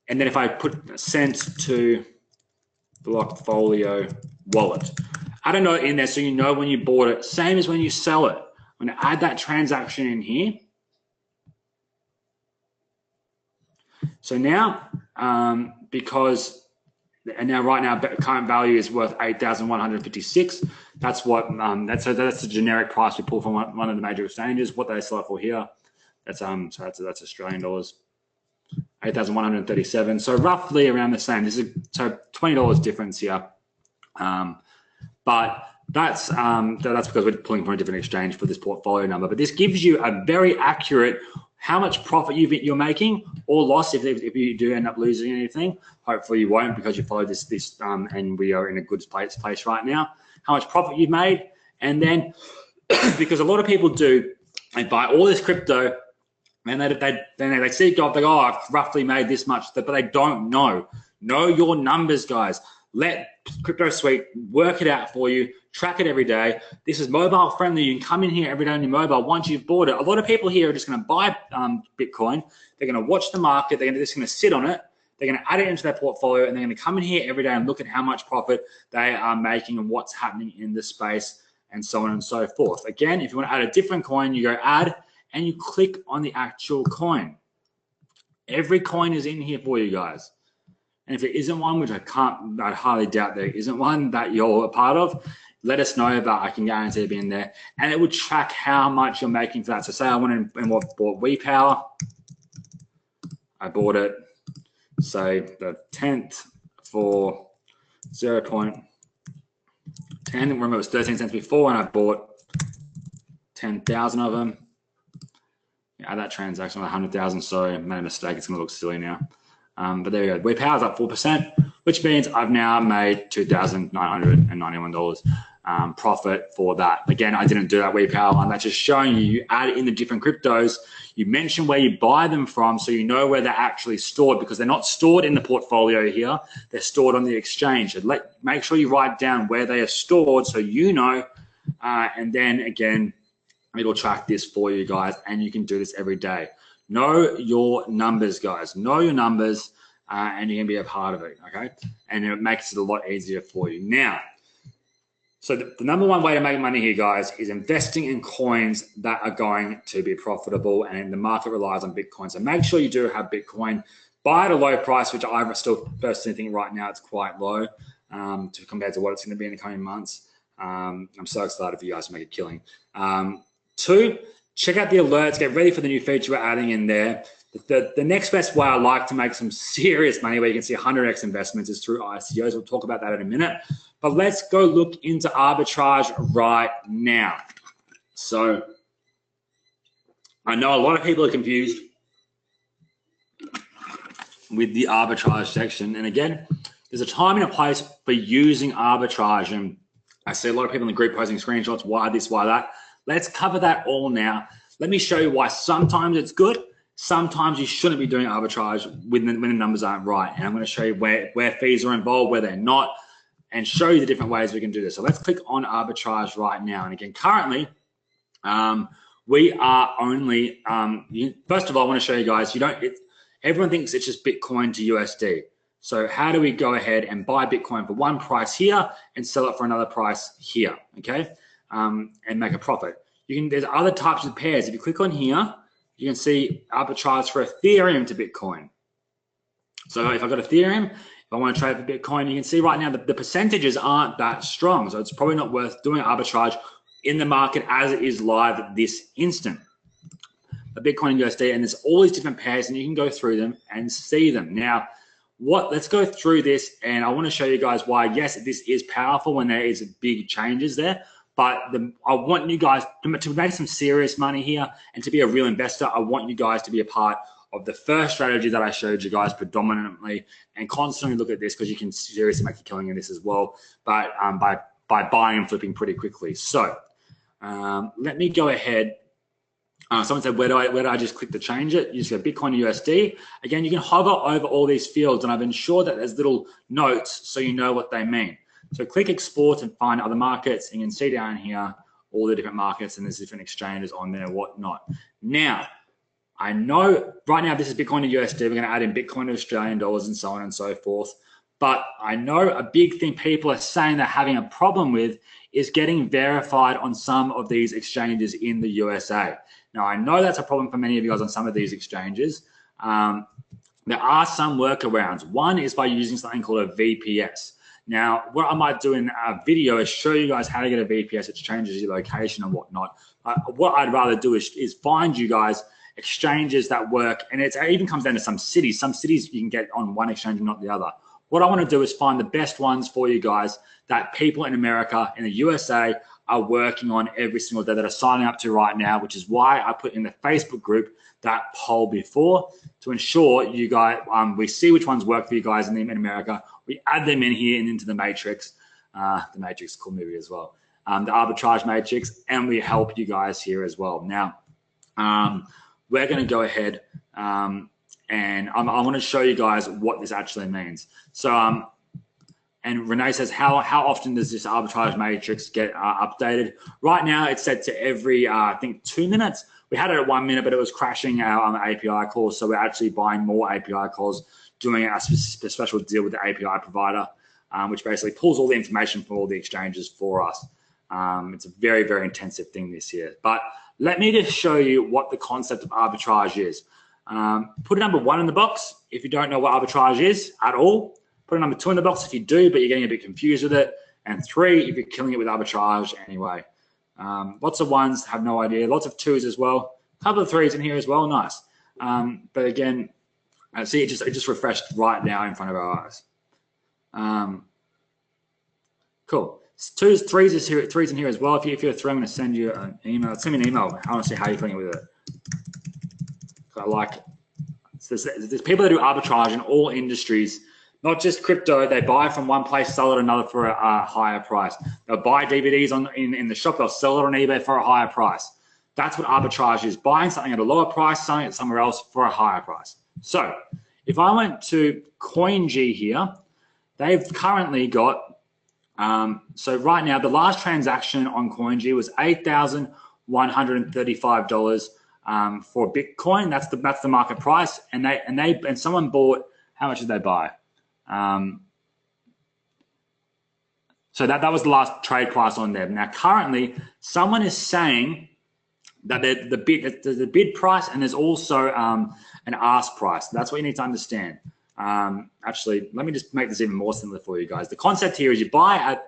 And then if I put sent to Blockfolio wallet, add a note in there so you know when you bought it, same as when you sell it. I'm going to add that transaction in here. So now, right now current value is worth 8,156. That's what that's the generic price we pull from one of the major exchanges. What they sell it for here, that's Australian dollars, 8,137. So roughly around the same. This is so $20 difference here, but that's because we're pulling from a different exchange for this portfolio number. But this gives you a very accurate how much profit you're making or loss if you do end up losing anything. Hopefully you won't, because you follow this and we are in a good place right now. How much profit you've made, and then because a lot of people they buy all this crypto and they see it go up, they go, oh, I've roughly made this much, but they don't know. Know your numbers, guys. Let Cryptosuite work it out for you. Track it every day. This is mobile friendly. You can come in here every day on your mobile once you've bought it. A lot of people here are just going to buy Bitcoin. They're going to watch the market. They're just going to sit on it. They're going to add it into their portfolio, and they're going to come in here every day and look at how much profit they are making and what's happening in the space and so on and so forth. Again, if you want to add a different coin, you go add and you click on the actual coin. Every coin is in here for you guys. And if there isn't one, which I highly doubt there isn't one that you're a part of, let us know, but I can guarantee it'll be in there. And it would track how much you're making for that. So say I went and bought WePower. I bought it, say the 10th for 0.10. Remember, it was 13 cents before, and I bought 10,000 of them. Add that transaction with 100,000. Sorry, I made a mistake. It's going to look silly now. But there you go. WePower's up 4%, which means I've now made $2,991 profit for that. Again, I didn't do that WePower one. That's just showing you, you add in the different cryptos. You mention where you buy them from so you know where they're actually stored, because they're not stored in the portfolio here. They're stored on the exchange. So make sure you write down where they are stored so you know. And then again, it'll track this for you guys, and you can do this every day. Know your numbers, guys. Know your numbers, and you can be a part of it, okay? And it makes it a lot easier for you. Now, so the number one way to make money here, guys, is investing in coins that are going to be profitable, and the market relies on Bitcoin. So make sure you do have Bitcoin. Buy at a low price, which I still personally think right now it's quite low compared to what it's going to be in the coming months. I'm so excited for you guys to make a killing. 2, check out the alerts. Get ready for the new feature we're adding in there. The next best way I like to make some serious money, where you can see 100x investments, is through ICOs. We'll talk about that in a minute. But let's go look into arbitrage right now. So I know a lot of people are confused with the arbitrage section. And again, there's a time and a place for using arbitrage. And I see a lot of people in the group posting screenshots, why this, why that. Let's cover that all now. Let me show you why sometimes it's good. Sometimes you shouldn't be doing arbitrage when the numbers aren't right. And I'm going to show you where fees are involved, where they're not, and show you the different ways we can do this. So let's click on arbitrage right now. And again, currently, we are only, first of all, I want to show you guys, everyone thinks it's just Bitcoin to USD. So how do we go ahead and buy Bitcoin for one price here and sell it for another price here, okay? And make a profit. There's other types of pairs. If you click on here, you can see arbitrage for Ethereum to Bitcoin. So if I've got Ethereum, if I want to trade for Bitcoin, you can see right now the percentages aren't that strong. So it's probably not worth doing arbitrage in the market as it is live at this instant. But Bitcoin and USD, and there's all these different pairs, and you can go through them and see them. Now, let's go through this, and I want to show you guys why, yes, this is powerful when there is big changes there. But I want you guys to make some serious money here and to be a real investor. I want you guys to be a part of the first strategy that I showed you guys predominantly, and constantly look at this, because you can seriously make a killing in this as well, but by buying and flipping pretty quickly. So let me go ahead. Someone said, where do I just click to change it? You just go Bitcoin to USD. Again, you can hover over all these fields, and I've ensured that there's little notes so you know what they mean. So click export and find other markets, and you can see down here all the different markets, and there's different exchanges on there and whatnot. Now, I know right now this is Bitcoin to USD. We're going to add in Bitcoin to Australian dollars and so on and so forth. But I know a big thing people are saying they're having a problem with is getting verified on some of these exchanges in the USA. Now, I know that's a problem for many of you guys on some of these exchanges. There are some workarounds. One is by using something called a VPS. Now, what I might do in a video is show you guys how to get a VPS. It changes your location and whatnot. What I'd rather do is find you guys exchanges that work, and it even comes down to some cities. Some cities you can get on one exchange and not the other. What I want to do is find the best ones for you guys that people in America, in the USA, are working on every single day, that are signing up to right now, which is why I put in the Facebook group that poll before, to ensure you guys, we see which ones work for you guys in America. We add them in here and into the matrix. The matrix, cool movie as well. The arbitrage matrix, and we help you guys here as well. Now, we're going to go ahead and I want to show you guys what this actually means. So, and Renee says, how often does this arbitrage matrix get updated? Right now, it's set to every, I think, 2 minutes. We had it at 1 minute, but it was crashing our API calls. So we're actually buying more API calls, doing a special deal with the API provider, which basically pulls all the information from all the exchanges for us. It's a very, very intensive thing this year. But let me just show you what the concept of arbitrage is. Put a number 1 in the box if you don't know what arbitrage is at all. Put a number 2 in the box if you do, but you're getting a bit confused with it. And 3 if you're killing it with arbitrage anyway. Lots of 1s, have no idea. Lots of 2s as well. A couple of 3s in here as well, nice. But again, see, it just refreshed right now in front of our eyes. Cool. 2s, 3s is here, 3s in here as well. If you're a 3, I'm going to send you an email. Send me an email. I want to see how you're feeling with it. I like it. So there's people that do arbitrage in all industries, not just crypto. They buy from one place, sell it another for a higher price. They'll buy DVDs in the shop. They'll sell it on eBay for a higher price. That's what arbitrage is: buying something at a lower price, selling it somewhere else for a higher price. So if I went to CoinG here, they've currently got. So right now, the last transaction on CoinG was $8,135 for Bitcoin. That's the market price, and someone bought. How much did they buy? So that was the last trade price on there. Now currently, someone is saying that there's a bid price and there's also an ask price. That's what you need to understand. Actually, let me just make this even more simpler for you guys. The concept here is you buy at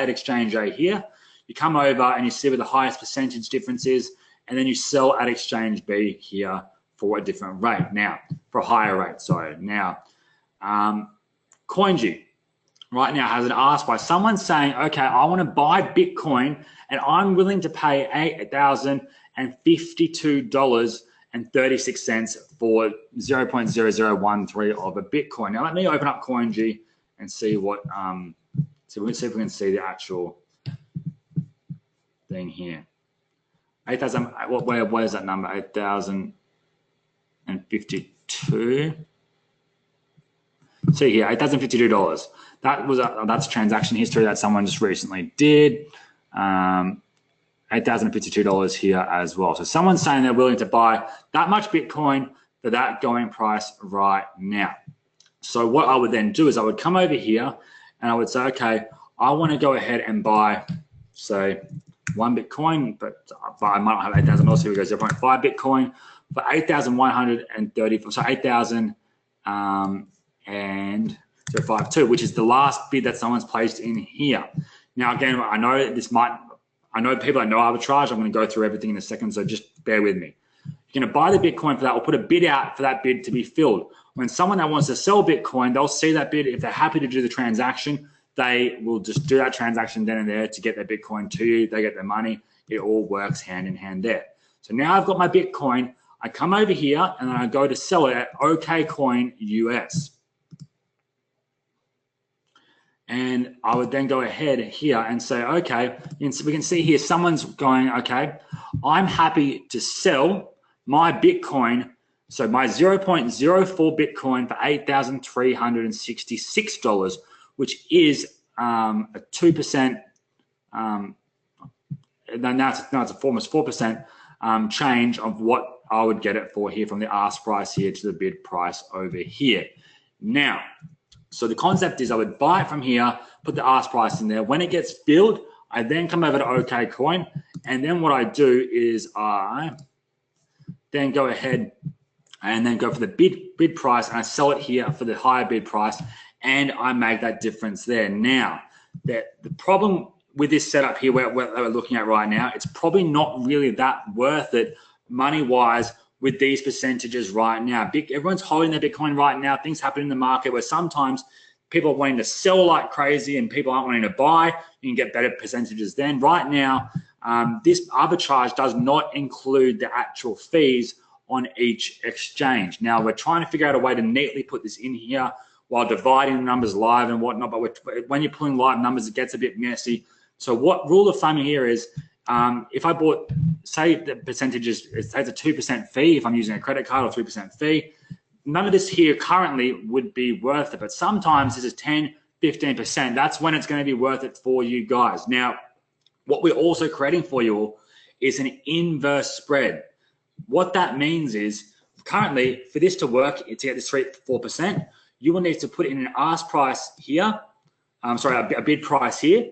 exchange A here, you come over and you see where the highest percentage difference is, and then you sell at exchange B here for a different rate. Now, for a higher rate, sorry. Now, CoinG right now has an ask by someone saying, okay, I want to buy Bitcoin and I'm willing to pay $8,052.36 for 0.0013 of a Bitcoin. Now let me open up CoinG and see what so we can see if we can see the actual thing here. 8,000. What is that number? 8,052. See here, $8,052. That's transaction history that someone just recently did. $8,052 here as well. So someone's saying they're willing to buy that much Bitcoin for that going price right now. So what I would then do is I would come over here and I would say, okay, I want to go ahead and buy, say, 1 Bitcoin, but I might not have 8,000 also. Here we go, 0.5 Bitcoin for 8,130, so 8,000 and 0.52, which is the last bid that someone's placed in here. Now, again, I know people that know arbitrage. I'm going to go through everything in a second, so just bear with me. You're going to buy the Bitcoin for that or put a bid out for that bid to be filled. When someone that wants to sell Bitcoin, they'll see that bid. If they're happy to do the transaction, they will just do that transaction then and there to get their Bitcoin to you. They get their money. It all works hand in hand there. So now I've got my Bitcoin. I come over here and then I go to sell it at OKCoin US. And I would then go ahead here and say, okay, we can see here someone's going, okay, I'm happy to sell my Bitcoin, so my 0.04 Bitcoin for $8,366, which is a 2%, now it's almost 4% change of what I would get it for here from the ask price here to the bid price over here. Now, so the concept is I would buy it from here, put the ask price in there. When it gets filled, I then come over to OKCoin, and then what I do is I then go ahead and then go for the bid price, and I sell it here for the higher bid price, and I make that difference there. Now, the problem with this setup here where we're looking at right now, it's probably not really that worth it money-wise with these percentages right now. Everyone's holding their Bitcoin right now. Things happen in the market where sometimes people are wanting to sell like crazy and people aren't wanting to buy. You can get better percentages then. Right now, this arbitrage does not include the actual fees on each exchange. Now, we're trying to figure out a way to neatly put this in here while dividing the numbers live and whatnot. But when you're pulling live numbers, it gets a bit messy. So what rule of thumb here is, if I bought, say the percentage is, say it's a 2% fee, if I'm using a credit card or 3% fee, none of this here currently would be worth it. But sometimes this is 10, 15%. That's when it's going to be worth it for you guys. Now, what we're also creating for you all is an inverse spread. What that means is currently for this to work, to get this 4%, you will need to put in an ask price here, a bid price here,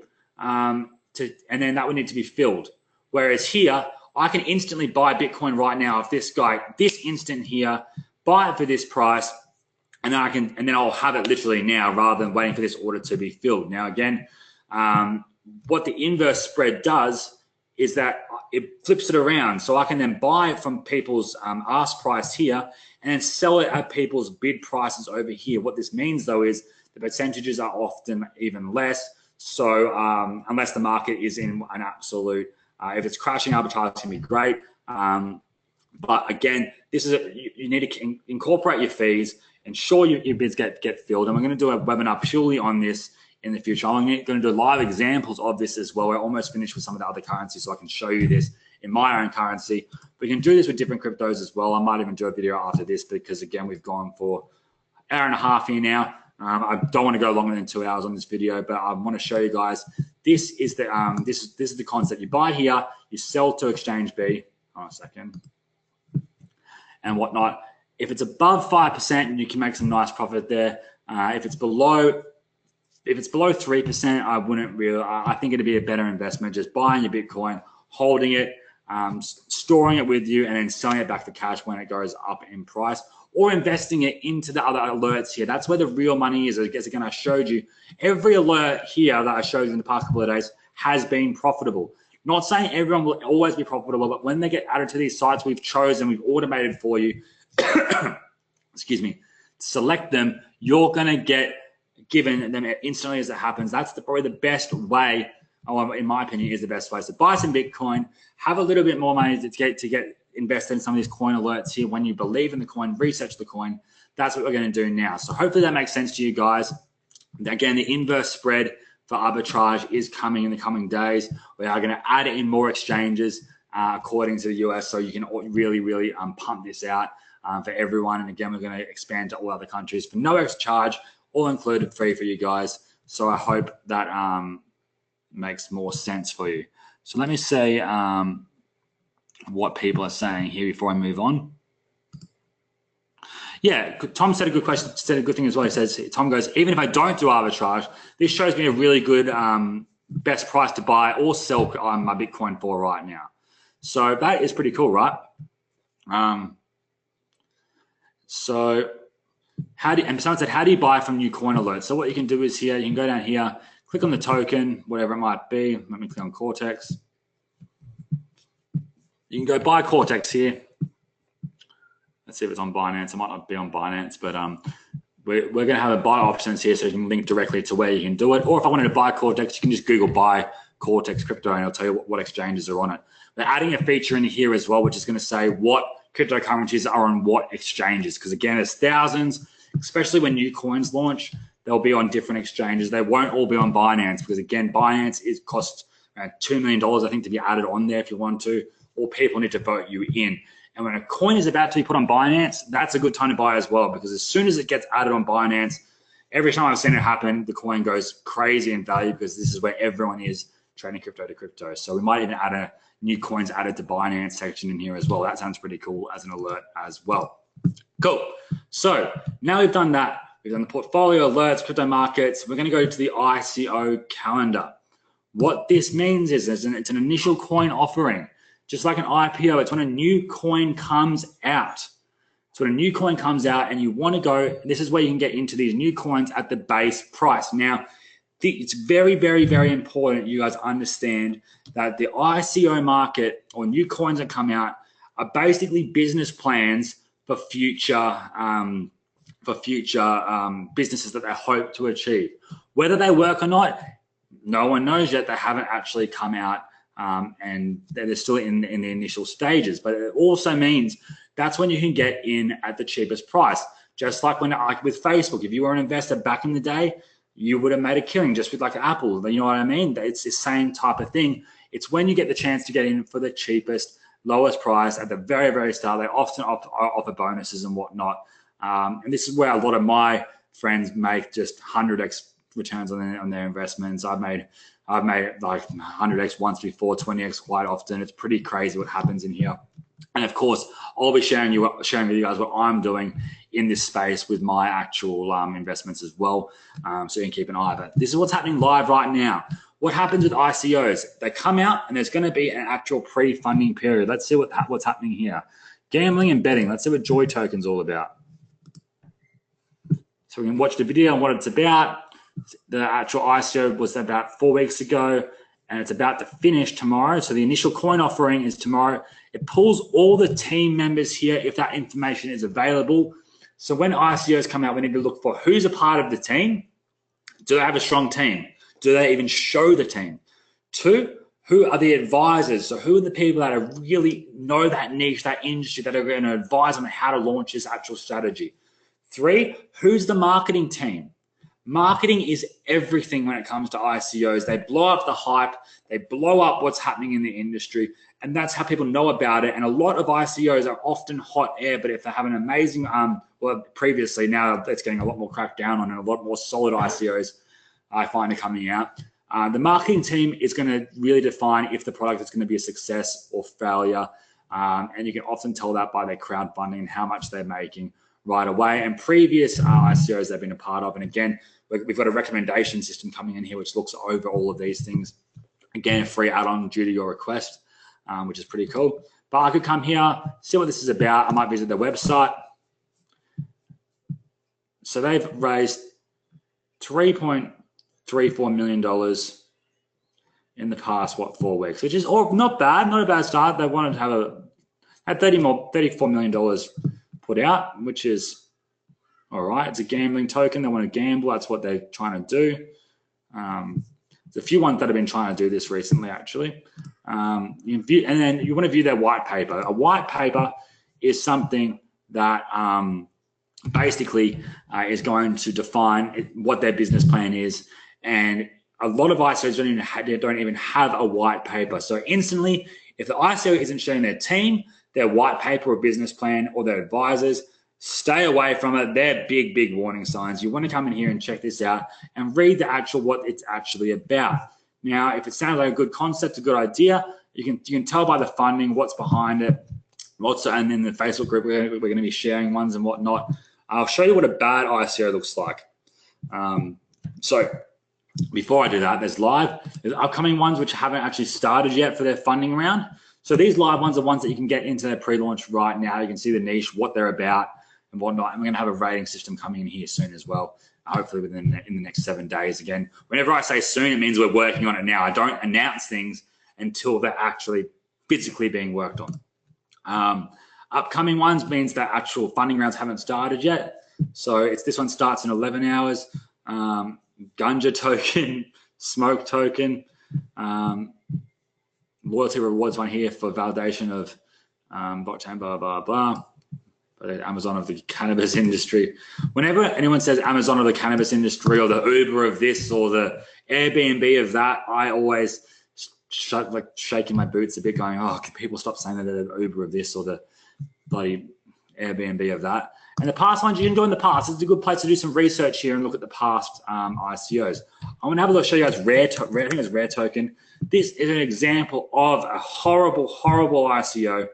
and then that would need to be filled. Whereas here, I can instantly buy Bitcoin right now if this guy, this instant here, buy it for this price, and then I'll have it literally now rather than waiting for this order to be filled. Now again, what the inverse spread does is that it flips it around, so I can then buy it from people's ask price here and then sell it at people's bid prices over here. What this means though is the percentages are often even less. So unless the market is in an absolute, if it's crashing, arbitrage can be great. But again, this is you need to incorporate your fees, ensure your bids get filled. And we're going to do a webinar purely on this in the future. I'm going to do live examples of this as well. We're almost finished with some of the other currencies, so I can show you this in my own currency. We can do this with different cryptos as well. I might even do a video after this because again, we've gone for an hour and a half here now. I don't want to go longer than 2 hours on this video, but I want to show you guys. This is the this is the concept. You buy here, you sell to Exchange B. Hold on a second, and whatnot. If it's above 5%, you can make some nice profit there. If it's below 3%, I wouldn't really. I think it'd be a better investment just buying your Bitcoin, holding it, storing it with you, and then selling it back for cash when it goes up in price, or investing it into the other alerts here. That's where the real money is. I guess again, I showed you every alert here that I showed you in the past couple of days has been profitable. Not saying everyone will always be profitable, but when they get added to these sites we've chosen, we've automated for you, excuse me, select them, you're going to get given them instantly as it happens. That's probably the best way, in my opinion, is the best way. So buy some Bitcoin, have a little bit more money to get invested in some of these coin alerts here. When you believe in the coin, research the coin. That's what we're going to do now. So hopefully that makes sense to you guys. Again, the inverse spread for arbitrage is coming in the coming days. We are going to add in more exchanges according to the US, so you can really pump this out for everyone. And again, we're going to expand to all other countries for no extra charge, all included, free for you guys. So I hope that makes more sense for you. So let me say what people are saying here before I move on. Yeah, Tom said a good question, said a good thing as well. He says, Tom goes, even if I don't do arbitrage, this shows me a really good best price to buy or sell my Bitcoin for right now. So that is pretty cool, right? So and someone said, how do you buy from new coin alerts? So what you can do is here, you can go down here, click on the token, whatever it might be. Let me click on Cortex. You can go buy Cortex here. Let's see if it's on Binance. It might not be on Binance, but we're going to have a buy options here, so you can link directly to where you can do it. Or if I wanted to buy Cortex, you can just Google buy Cortex crypto, and it'll tell you what exchanges are on it. We're adding a feature in here as well, which is going to say what cryptocurrencies are on what exchanges. Because again, there's thousands, especially when new coins launch, they'll be on different exchanges. They won't all be on Binance because again, Binance costs around $2 million, I think, to be added on there if you want to, or people need to vote you in. And when a coin is about to be put on Binance, that's a good time to buy as well, because as soon as it gets added on Binance, every time I've seen it happen, the coin goes crazy in value because this is where everyone is trading crypto to crypto. So we might even add a new coins added to Binance section in here as well. That sounds pretty cool as an alert as well. Cool. So now we've done that. We've done the portfolio alerts, crypto markets. We're going to go to the ICO calendar. What this means is it's an initial coin offering. Just like an IPO, it's when a new coin comes out. So when a new coin comes out and you want to go, this is where you can get into these new coins at the base price. Now, it's very important you guys understand that the ICO market or new coins that come out are basically business plans for future businesses that they hope to achieve. Whether they work or not, no one knows yet. They haven't actually come out. And they're still in the initial stages, but it also means that's when you can get in at the cheapest price. Just like with Facebook, if you were an investor back in the day, you would have made a killing just with like Apple. You know what I mean? It's the same type of thing. It's when you get the chance to get in for the cheapest, lowest price at the very start. They often offer bonuses and whatnot. And this is where a lot of my friends make just 100x returns on their investments. I've made like 100x once before, 20x quite often. It's pretty crazy what happens in here. And of course, I'll be sharing with you guys what I'm doing in this space with my actual investments as well. So you can keep an eye on it. This is what's happening live right now. What happens with ICOs? They come out and there's going to be an actual pre-funding period. Let's see what's happening here. Gambling and betting. Let's see what Joy Token's all about. So we can watch the video on what it's about. The actual ICO was about 4 weeks ago, and it's about to finish tomorrow. So the initial coin offering is tomorrow. It pulls all the team members here if that information is available. So when ICOs come out, we need to look for who's a part of the team. Do they have a strong team? Do they even show the team? 2, who are the advisors? So who are the people that are really know that niche, that industry, that are going to advise on how to launch this actual strategy? 3, who's the marketing team? Marketing is everything when it comes to ICOs. They blow up the hype. They blow up what's happening in the industry, and that's how people know about it. And a lot of ICOs are often hot air, but if they have an amazing, well, previously, now it's getting a lot more cracked down on, and a lot more solid ICOs I find are coming out. The marketing team is going to really define if the product is going to be a success or failure, and you can often tell that by their crowdfunding and how much they're making right away, and previous ICOs they've been a part of. And again, we've got a recommendation system coming in here which looks over all of these things. Again, a free add-on due to your request, which is pretty cool. But I could come here, see what this is about. I might visit their website. So they've raised $3.34 million in the past, 4 weeks, which is not bad, not a bad start. They wanted to have $34 million put out, which is all right. It's a gambling token. They want to gamble. That's what they're trying to do. There's a few ones that have been trying to do this recently, actually. And then you want to view their white paper. A white paper is something that basically is going to define what their business plan is. And a lot of ICOs don't even have a white paper. So instantly, if the ICO isn't showing their team, their white paper or business plan, or their advisors, stay away from it. They're big, big warning signs. You want to come in here and check this out and read what it's actually about. Now, if it sounds like a good concept, a good idea, you can tell by the funding what's behind it. And in the Facebook group, we're going to be sharing ones and whatnot. I'll show you what a bad ICO looks like. So before I do that, there's upcoming ones which haven't actually started yet for their funding round. So these live ones are ones that you can get into their pre-launch right now. You can see the niche, what they're about, and whatnot. And we're going to have a rating system coming in here soon as well, hopefully in the next 7 days. Again, whenever I say soon, it means we're working on it now. I don't announce things until they're actually physically being worked on. Upcoming ones means that actual funding rounds haven't started yet. So this one starts in 11 hours. Gunja token, smoke token, loyalty rewards one here for validation of blockchain, blah, blah, blah. Amazon of the cannabis industry. Whenever anyone says Amazon of the cannabis industry, or the Uber of this, or the Airbnb of that, I always shaking my boots a bit, going, oh, can people stop saying that they're the Uber of this or the bloody Airbnb of that? And the past ones, you can go in the past. It's a good place to do some research here and look at the past ICOs. I'm going to have a look, show you guys I think it's Rare Token. This is an example of a horrible, horrible ICO.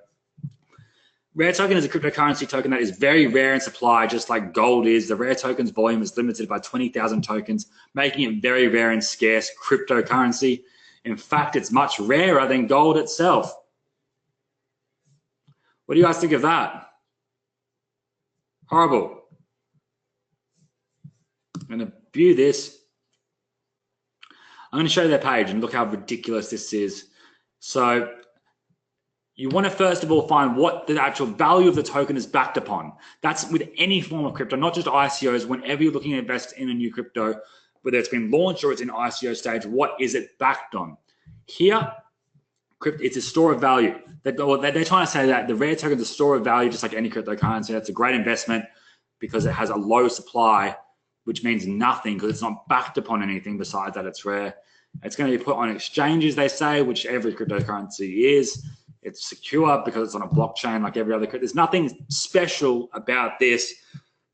Rare Token is a cryptocurrency token that is very rare in supply, just like gold is. The Rare Token's volume is limited by 20,000 tokens, making it very rare and scarce cryptocurrency. In fact, it's much rarer than gold itself. What do you guys think of that? Horrible. I'm going to view this. I'm going to show you their page and look how ridiculous this is. So you want to first of all find what the actual value of the token is backed upon. That's with any form of crypto, not just ICOs. Whenever you're looking to invest in a new crypto, whether it's been launched or it's in ICO stage, what is it backed on? Here, it's a store of value. They're trying to say that the Rare Token is a store of value, just like any cryptocurrency. That's a great investment because it has a low supply, which means nothing because it's not backed upon anything besides that it's rare. It's going to be put on exchanges, they say, which every cryptocurrency is. It's secure because it's on a blockchain like every other crypto. There's nothing special about this.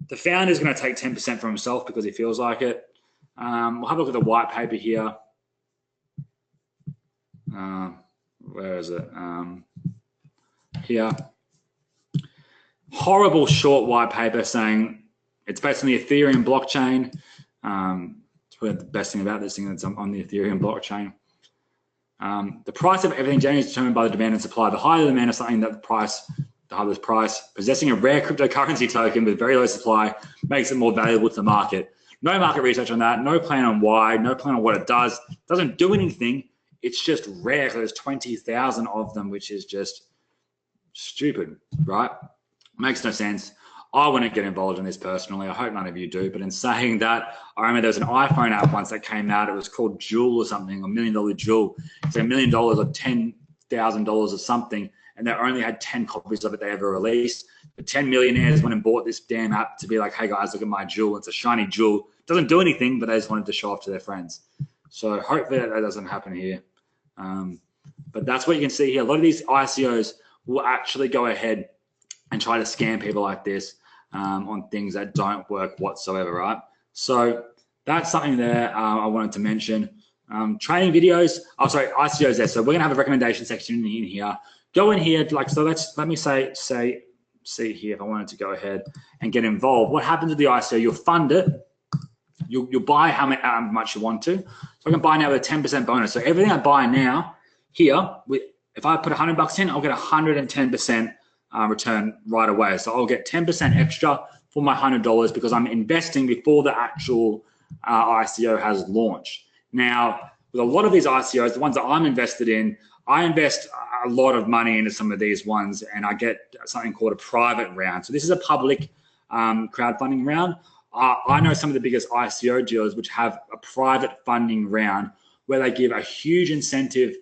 The founder is going to take 10% for himself because he feels like it. We'll have a look at the white paper here. Where is it? Here. Horrible short white paper saying it's based on the Ethereum blockchain. It's the best thing about this thing that's on the Ethereum blockchain. The price of everything generally is determined by the demand and supply. The higher the demand of something, the higher the price. Possessing a rare cryptocurrency token with very low supply makes it more valuable to the market. No market research on that, no plan on why, no plan on what it does. It doesn't do anything. It's just rare. There's 20,000 of them, which is just stupid, right? Makes no sense. I wouldn't get involved in this personally. I hope none of you do. But in saying that, I remember there was an iPhone app once that came out. It was called Jewel or something, $1 million Jewel. It's $1 million or $10,000 or something. And they only had 10 copies of it they ever released. The 10 millionaires went and bought this damn app to be like, hey guys, look at my jewel. It's a shiny jewel. It doesn't do anything, but they just wanted to show off to their friends. So hopefully that doesn't happen here. But that's what you can see here. A lot of these ICOs will actually go ahead and try to scam people like this on things that don't work whatsoever, right? So that's something there I wanted to mention. Training videos, ICOs there. So we're gonna have a recommendation section in here. Go in here, like, so let me see here if I wanted to go ahead and get involved. What happens with the ICO? You'll fund it. You'll buy how much you want to. So I can buy now with a 10% bonus. So everything I buy now here, if I put $100 in, I'll get 110% return right away. So I'll get 10% extra for my $100 because I'm investing before the actual ICO has launched. Now, with a lot of these ICOs, the ones that I'm invested in, I invest a lot of money into some of these ones and I get something called a private round. So this is a public crowdfunding round. I know some of the biggest ICO dealers which have a private funding round where they give a huge incentive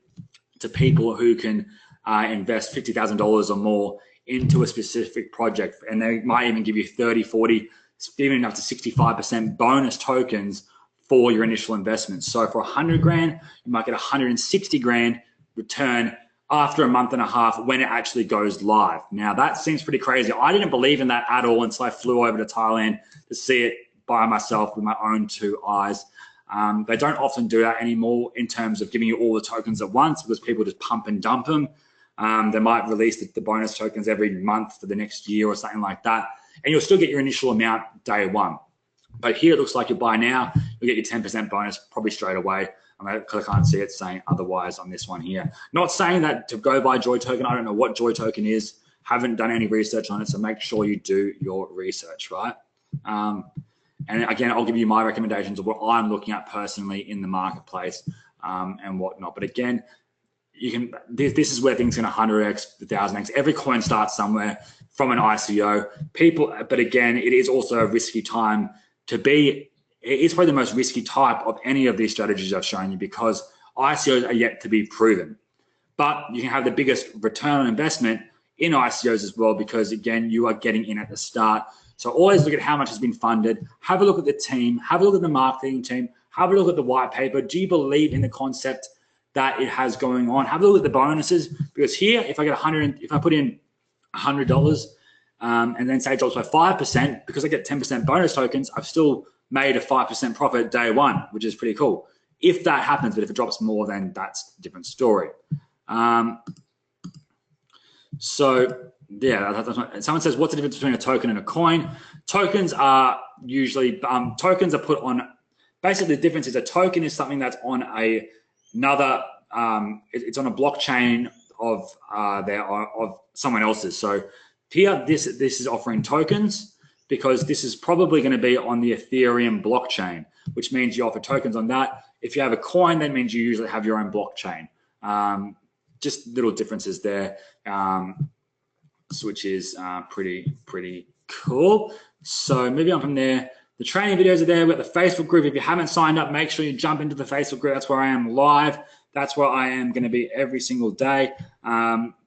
to people who can invest $50,000 or more into a specific project. And they might even give you 30, 40, even up to 65% bonus tokens for your initial investment. So for 100 grand, you might get 160 grand return after a month and a half when it actually goes live. Now that seems pretty crazy. I didn't believe in that at all until I flew over to Thailand to see it by myself with my own two eyes. They don't often do that anymore in terms of giving you all the tokens at once because people just pump and dump them. They might release the bonus tokens every month for the next year or something like that. And you'll still get your initial amount day one. But here it looks like you buy now, you'll get your 10% bonus probably straight away. I can't see it saying otherwise on this one here. Not saying that to go buy Joy Token. I don't know what Joy Token is. Haven't done any research on it, so make sure you do your research, right? And again, I'll give you my recommendations of what I'm looking at personally in the marketplace and whatnot. But again, you can. This is where things can 100x, 1000x. Every coin starts somewhere from an ICO. But again, it is also a risky time to be. It's probably the most risky type of any of these strategies I've shown you because ICOs are yet to be proven. But you can have the biggest return on investment in ICOs as well because, again, you are getting in at the start. So always look at how much has been funded. Have a look at the team. Have a look at the marketing team. Have a look at the white paper. Do you believe in the concept that it has going on? Have a look at the bonuses because here, if I put in $100 and then say it drops by 5%, because I get 10% bonus tokens, I've still made a 5% profit day one, which is pretty cool. If that happens, but if it drops more, then that's a different story. So yeah, someone says, what's the difference between a token and a coin? Tokens are usually, tokens are put on, basically the difference is a token is something that's on another, it's on a blockchain of someone else's. So here, this is offering tokens, because this is probably going to be on the Ethereum blockchain, which means you offer tokens on that. If you have a coin, that means you usually have your own blockchain. Just little differences there, which is pretty cool. So moving on from there, the training videos are there. We've got the Facebook group. If you haven't signed up, make sure you jump into the Facebook group. That's where I am live. That's where I am going to be every single day,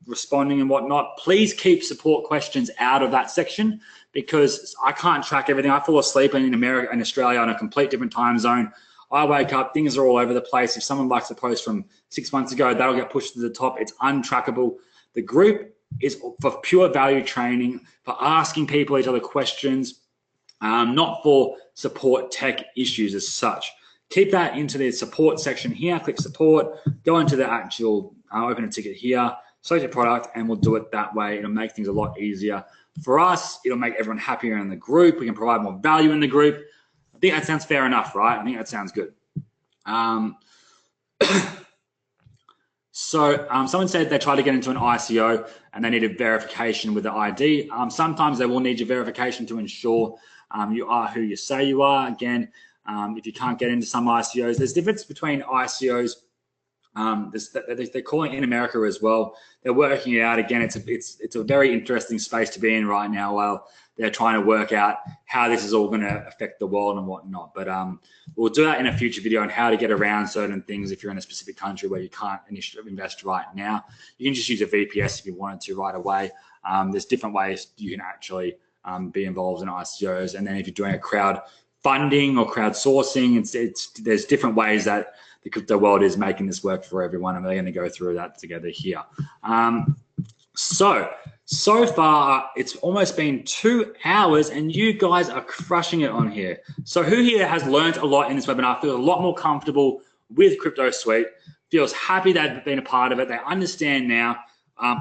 responding and whatnot. Please keep support questions out of that section, because I can't track everything. I fall asleep in America and Australia on a complete different time zone. I wake up, things are all over the place. If someone likes a post from 6 months ago, that'll get pushed to the top. It's untrackable. The group is for pure value training, for asking people each other questions, not for support tech issues as such. Keep that into the support section here. Click support, go into the actual, open a ticket here, select your product, and we'll do it that way. It'll make things a lot easier. For us, it'll make everyone happier in the group. We can provide more value in the group. think that sounds fair enough, right? I think that sounds good. So someone said they tried to get into an ICO and they needed verification with the ID. Sometimes they will need your verification to ensure you are who you say you are. Again, if you can't get into some ICOs, there's difference between ICOs. They're calling it in America as well. They're working it out. Again, it's a very interesting space to be in right now while they're trying to work out how this is all going to affect the world and whatnot. But we'll do that in a future video on how to get around certain things if you're in a specific country where you can't initially invest right now. You can just use a VPS if you wanted to right away. There's different ways you can actually be involved in ICOs. And then if you're doing a crowd funding or crowdsourcing, there's different ways that the crypto world is making this work for everyone, and we're going to go through that together here. So far, it's almost been 2 hours, and you guys are crushing it on here. So who here has learned a lot in this webinar, feels a lot more comfortable with Cryptosuite, feels happy they've been a part of it, they understand now,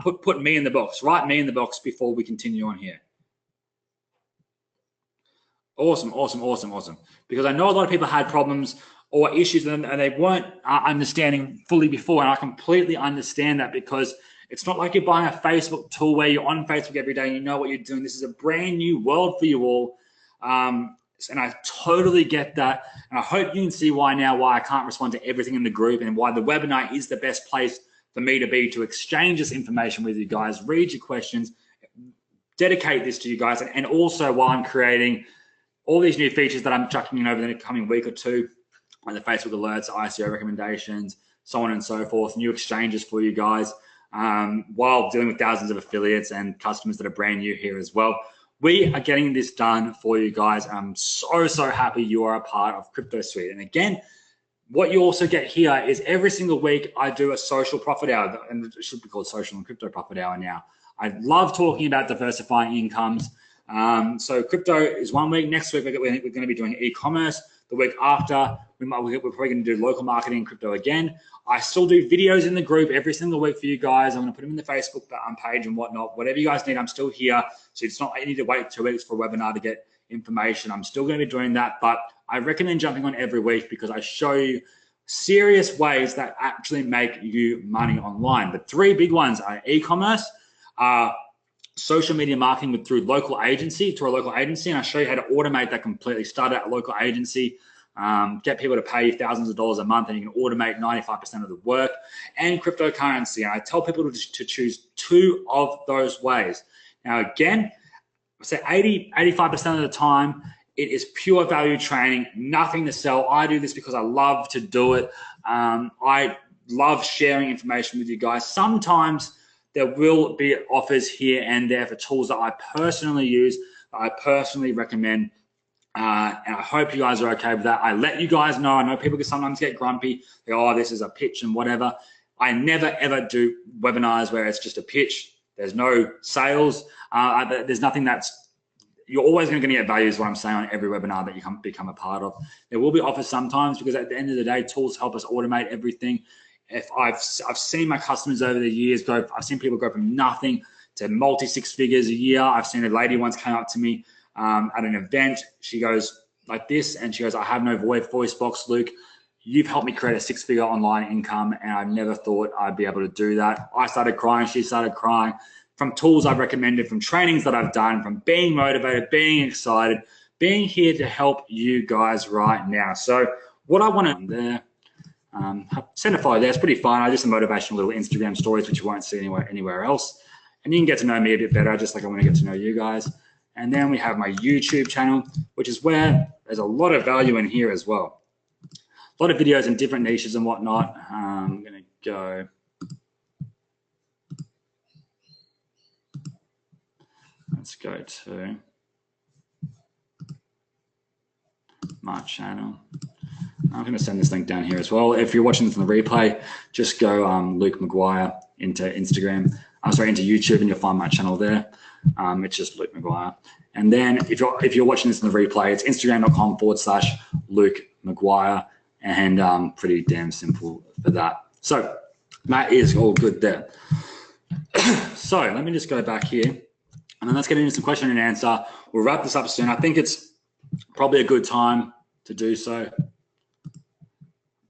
put me in the box, write me in the box before we continue on here. Awesome. Because I know a lot of people had problems or issues and they weren't understanding fully before, and I completely understand that because it's not like you're buying a Facebook tool where you're on Facebook every day and you know what you're doing. This is a brand new world for you all, and I totally get that, and I hope you can see why I can't respond to everything in the group and why the webinar is the best place for me to be to exchange this information with you guys, read your questions, dedicate this to you guys, and also while I'm creating all these new features that I'm chucking in over the coming week or two, like the Facebook alerts, ICO recommendations, so on and so forth, new exchanges for you guys, while dealing with thousands of affiliates and customers that are brand new here as well. We are getting this done for you guys. I'm so happy you are a part of Cryptosuite. And again, what you also get here is every single week I do a social profit hour, and it should be called social and crypto profit hour now. I love talking about diversifying incomes. So crypto is 1 week. Next week, we're going to be doing e-commerce. The week after, we're probably going to do local marketing and crypto again. I still do videos in the group every single week for you guys. I'm going to put them in the Facebook page and whatnot. Whatever you guys need, I'm still here. So it's not like you need to wait 2 weeks for a webinar to get information. I'm still going to be doing that, but I recommend jumping on every week because I show you serious ways that actually make you money online. The 3 big ones are e-commerce, social media marketing through a local agency, and I show you how to automate that completely. Start at a local agency, get people to pay you thousands of dollars a month, and you can automate 95% of the work. And cryptocurrency, and I tell people to choose 2 of those ways. Now again, I say 85% of the time, it is pure value training, nothing to sell. I do this because I love to do it. I love sharing information with you guys. Sometimes there will be offers here and there for tools that I personally use, that I personally recommend, and I hope you guys are okay with that. I let you guys know. I know people can sometimes get grumpy. They go, oh, this is a pitch and whatever. I never, ever do webinars where it's just a pitch. There's no sales. There's nothing you're always going to get value is what I'm saying on every webinar that you become a part of. There will be offers sometimes because at the end of the day, tools help us automate everything. If I've seen my customers over the years I've seen people go from nothing to multi 6 figures a year. I've seen a lady once came up to me at an event. She goes like this, and she goes, I have no voice box, Luke. You've helped me create a 6-figure online income, and I never thought I'd be able to do that. I started crying. She started crying from tools I've recommended, from trainings that I've done, from being motivated, being excited, being here to help you guys right now. So what I want to there. Send a follow there. It's pretty fun. I do some motivational little Instagram stories, which you won't see anywhere else. And you can get to know me a bit better, just like I want to get to know you guys. And then we have my YouTube channel, which is where there's a lot of value in here as well. A lot of videos in different niches and whatnot. I'm going to go. Let's go to my channel. I'm going to send this link down here as well. If you're watching this on the replay, just go Luke McGuire into Instagram. Into YouTube, and you'll find my channel there. It's just Luke McGuire. And then if you're watching this in the replay, it's Instagram.com/Luke McGuire, and pretty damn simple for that. So that is all good there. So let me just go back here, and then let's get into some question and answer. We'll wrap this up soon. I think it's probably a good time to do so.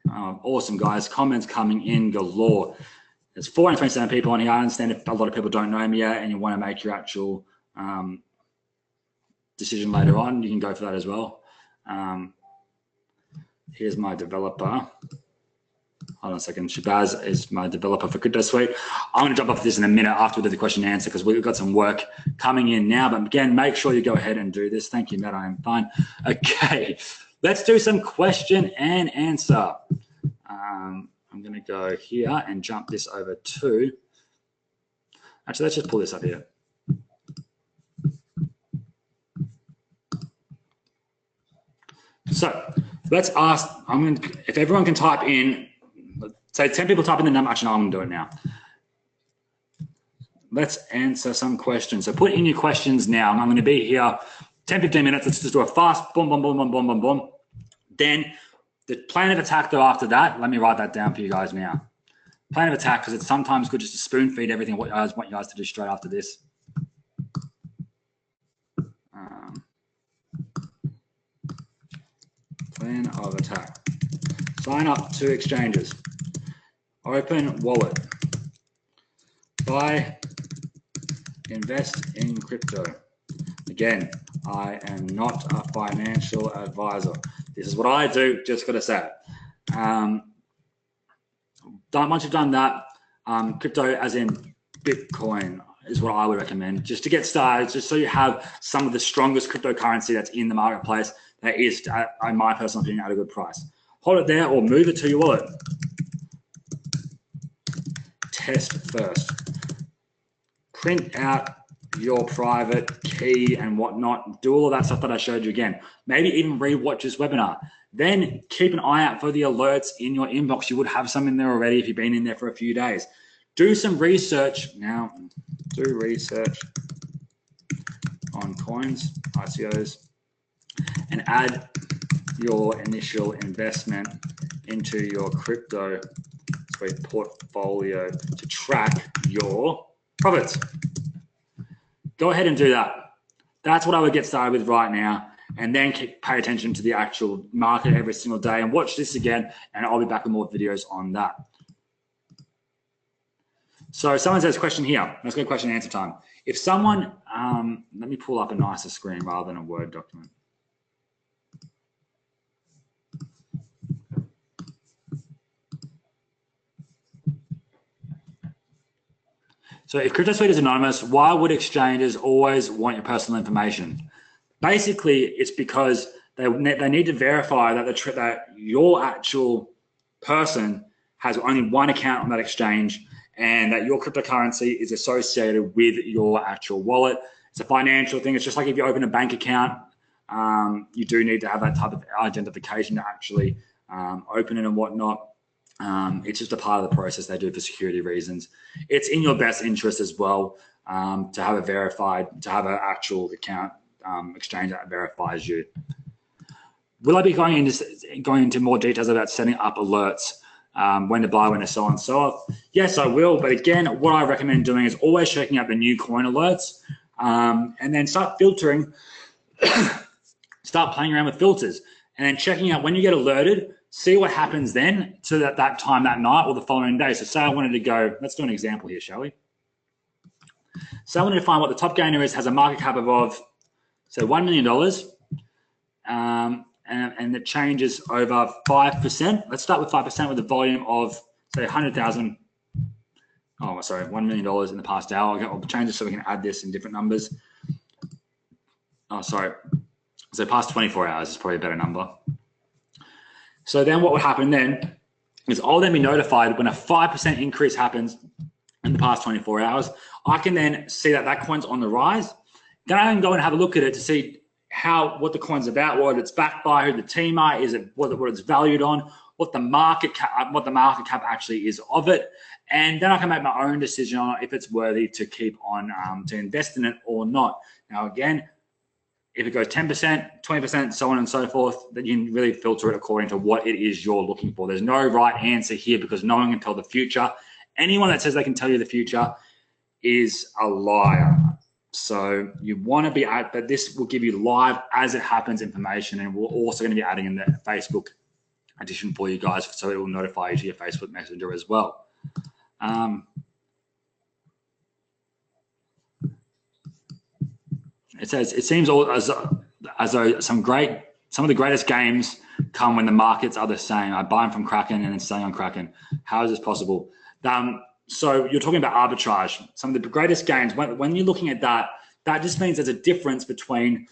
Awesome, guys. Comments coming in galore. There's 427 people on here. I understand if a lot of people don't know me yet and you want to make your actual decision later on, you can go for that as well. Here's my developer. Hold on a second. Shabazz is my developer for Cryptosuite. I'm going to jump off this in a minute after we do the question and answer because we've got some work coming in now. But again, make sure you go ahead and do this. Thank you, Matt. I am fine. Okay, let's do some question and answer. I'm going to go here and jump this over to. Actually, let's just pull this up here. So let's ask. If everyone can type in. Say 10 people type in the number. Actually, no, I'm going to do it now. Let's answer some questions. So put in your questions now. I'm going to be here 10, 15 minutes. Let's just do a fast boom, boom, boom, boom, boom, boom, boom. Then the plan of attack though after that, let me write that down for you guys now. Plan of attack, because it's sometimes good just to spoon feed everything what I want you guys to do straight after this. Plan of attack. Sign up to exchanges. Open wallet. Buy, invest in crypto. Again, I am not a financial advisor. This is what I do, just got to say it. Once you've done that, crypto as in Bitcoin is what I would recommend. Just to get started, just so you have some of the strongest cryptocurrency that's in the marketplace that is, in my personal opinion, at a good price. Hold it there or move it to your wallet. Test first. Print out your private key and whatnot. Do all of that stuff that I showed you again. Maybe even re-watch this webinar. Then keep an eye out for the alerts in your inbox. You would have some in there already if you've been in there for a few days. Do some research. Now, do research on coins, ICOs, and add your initial investment into your crypto portfolio to track your profits. Go ahead and do that. That's what I would get started with right now, and then pay attention to the actual market every single day and watch this again, and I'll be back with more videos on that. So someone says question here. Let's go question and answer time. If someone, let me pull up a nicer screen rather than a Word document. So if Cryptosuite is anonymous, why would exchanges always want your personal information? Basically, it's because they need to verify that that your actual person has only one account on that exchange and that your cryptocurrency is associated with your actual wallet. It's a financial thing. It's just like if you open a bank account, you do need to have that type of identification to actually open it and whatnot. It's just a part of the process they do for security reasons. It's in your best interest as well to have a verified, to have an actual account exchange that verifies you. Will I be going into more details about setting up alerts, when to buy, when to sell, and so on? Yes, I will. But again, what I recommend doing is always checking out the new coin alerts and then start filtering, start playing around with filters and then checking out when you get alerted. See what happens then to that time that night or the following day. So say I wanted to go, let's do an example here, shall we? So I wanted to find what the top gainer is, has a market cap of, say, $1 million, and it changes over 5%. Let's start with 5% with a volume of, say, 100,000. Oh, sorry, $1 million in the past hour. I'll change it so we can add this in different numbers. Oh, sorry. So past 24 hours is probably a better number. So then what would happen then is I'll then be notified when a 5% increase happens in the past 24 hours. I can then see that that coin's on the rise. Then I can go and have a look at it to see what the coin's about, what it's backed by, who the team are, is it what it's valued on, what the market cap actually is of it, and then I can make my own decision on if it's worthy to keep on to invest in it or not. Now again, if it goes 10%, 20%, so on and so forth, then you can really filter it according to what it is you're looking for. There's no right answer here because no one can tell the future. Anyone that says they can tell you the future is a liar. So you want to be at, but this will give you live as it happens information, and we're also going to be adding in the Facebook edition for you guys, so it will notify you to your Facebook Messenger as well. It says it seems all as though some of the greatest games come when the markets are the same. I buy them from Kraken and then selling on Kraken. How is this possible? So you're talking about arbitrage. Some of the greatest games, when you're looking at that, that just means there's a difference between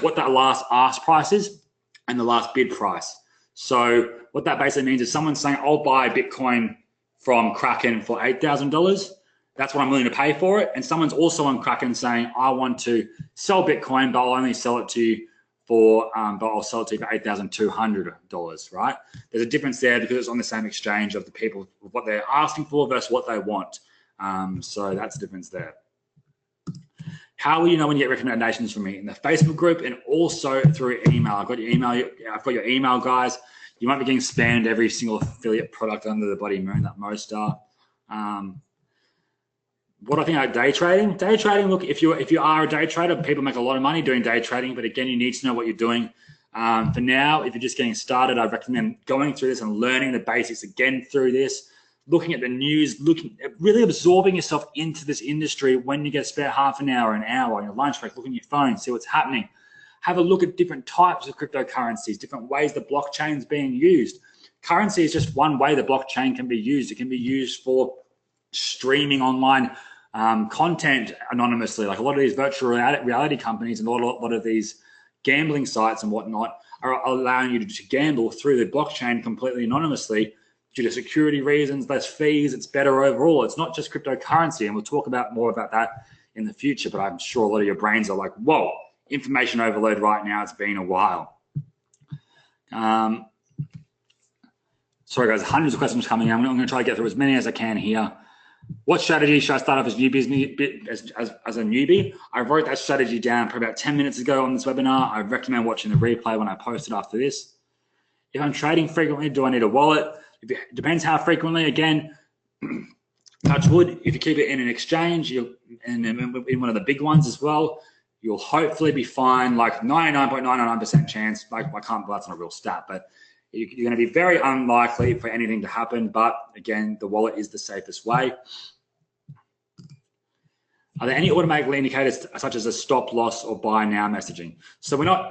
what that last ask price is and the last bid price. So what that basically means is someone's saying, I'll buy Bitcoin from Kraken for $8,000. That's what I'm willing to pay for it. And someone's also on Kraken saying, I want to sell Bitcoin, but I'll only sell it to you for $8,200, right? There's a difference there because it's on the same exchange of the people, what they're asking for versus what they want. So that's the difference there. How will you know when you get recommendations from me? In the Facebook group and also through email. I've got your email, guys. You might be getting spammed every single affiliate product under the bloody moon that most are. What I think about day trading? Day trading, look, if you are a day trader, people make a lot of money doing day trading, but again, you need to know what you're doing. For now, if you're just getting started, I recommend going through this and learning the basics again through this, looking at the news, really absorbing yourself into this industry. When you get spare half an hour, on your lunch break, look at your phone, see what's happening. Have a look at different types of cryptocurrencies, different ways the blockchain is being used. Currency is just one way the blockchain can be used. It can be used for streaming online content anonymously, like a lot of these virtual reality companies and a lot of these gambling sites and whatnot are allowing you to gamble through the blockchain completely anonymously due to security reasons, less fees. It's better overall. It's not just cryptocurrency, and we'll talk about more about that in the future, but I'm sure a lot of your brains are like, whoa, information overload right now. It's been a while. Sorry, guys, hundreds of questions coming in. I'm going to try to get through as many as I can here. What strategy should I start off as a newbie? I wrote that strategy down probably about 10 minutes ago on this webinar. I recommend watching the replay when I post it after this. If I'm trading frequently, do I need a wallet? It depends how frequently. Again, touch wood, if you keep it in an exchange and in one of the big ones as well, you'll hopefully be fine. Like 99.99% chance, that's not a real stat, but you're going to be very unlikely for anything to happen. But again, the wallet is the safest way. Are there any automatic indicators such as a stop loss or buy now messaging? So we're not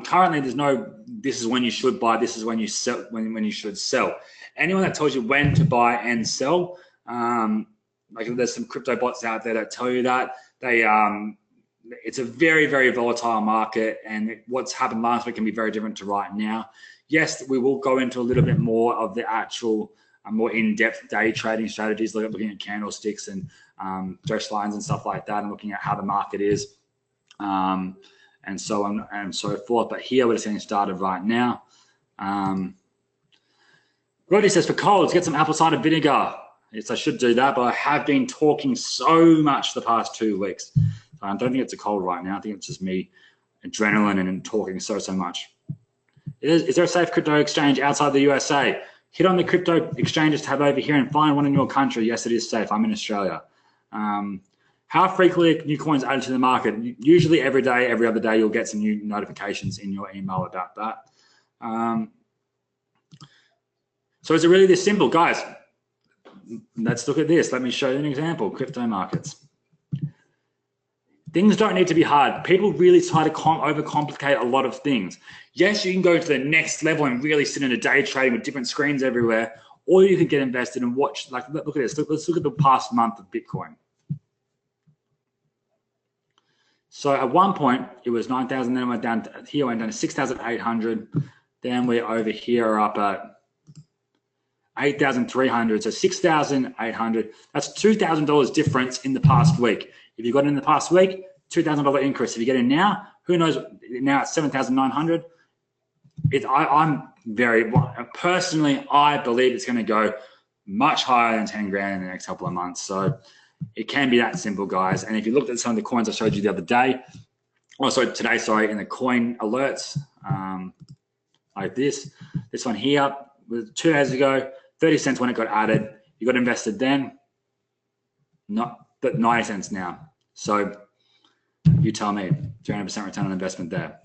currently. There's no. This is when you should buy. This is when you sell. When you should sell. Anyone that tells you when to buy and sell, like there's some crypto bots out there that tell you that it's a very, very volatile market, and what's happened last week can be very different to right now. Yes, we will go into a little bit more of the actual more in-depth day trading strategies, looking at candlesticks and direct lines and stuff like that, and looking at how the market is, and so on and so forth. But here we're just getting started right now. Roddy says, for colds, get some apple cider vinegar. Yes, I should do that, but I have been talking so much the past 2 weeks. I don't think it's a cold right now. I think it's just me, adrenaline, and talking so much. Is there a safe crypto exchange outside the USA? Hit on the crypto exchanges tab over here and find one in your country. Yes, it is safe. I'm in Australia. How frequently are new coins added to the market? Usually every day, every other day, you'll get some new notifications in your email about that. So is it really this simple? Guys, let's look at this. Let me show you an example. Crypto markets. Things don't need to be hard. People really try to overcomplicate a lot of things. Yes, you can go to the next level and really sit in a day trading with different screens everywhere, or you can get invested and watch. Like, look at this. Let's look at the past month of Bitcoin. So at one point it was 9,000, then it went down to, here went down to 6,800. Then we're over here up at 8,300. So 6,800. That's $2,000 difference in the past week. If you got in the past week, $2,000 increase. If you get in now, who knows? Now it's 7,900. I'm very personally, I believe it's going to go much higher than 10 grand in the next couple of months. So it can be that simple, guys. And if you looked at some of the coins I showed you the other day, today, in the coin alerts, like this one here was 2 days ago, 30 cents when it got added. You got invested then, not but 90 cents now. So You tell me. 300% return on investment there.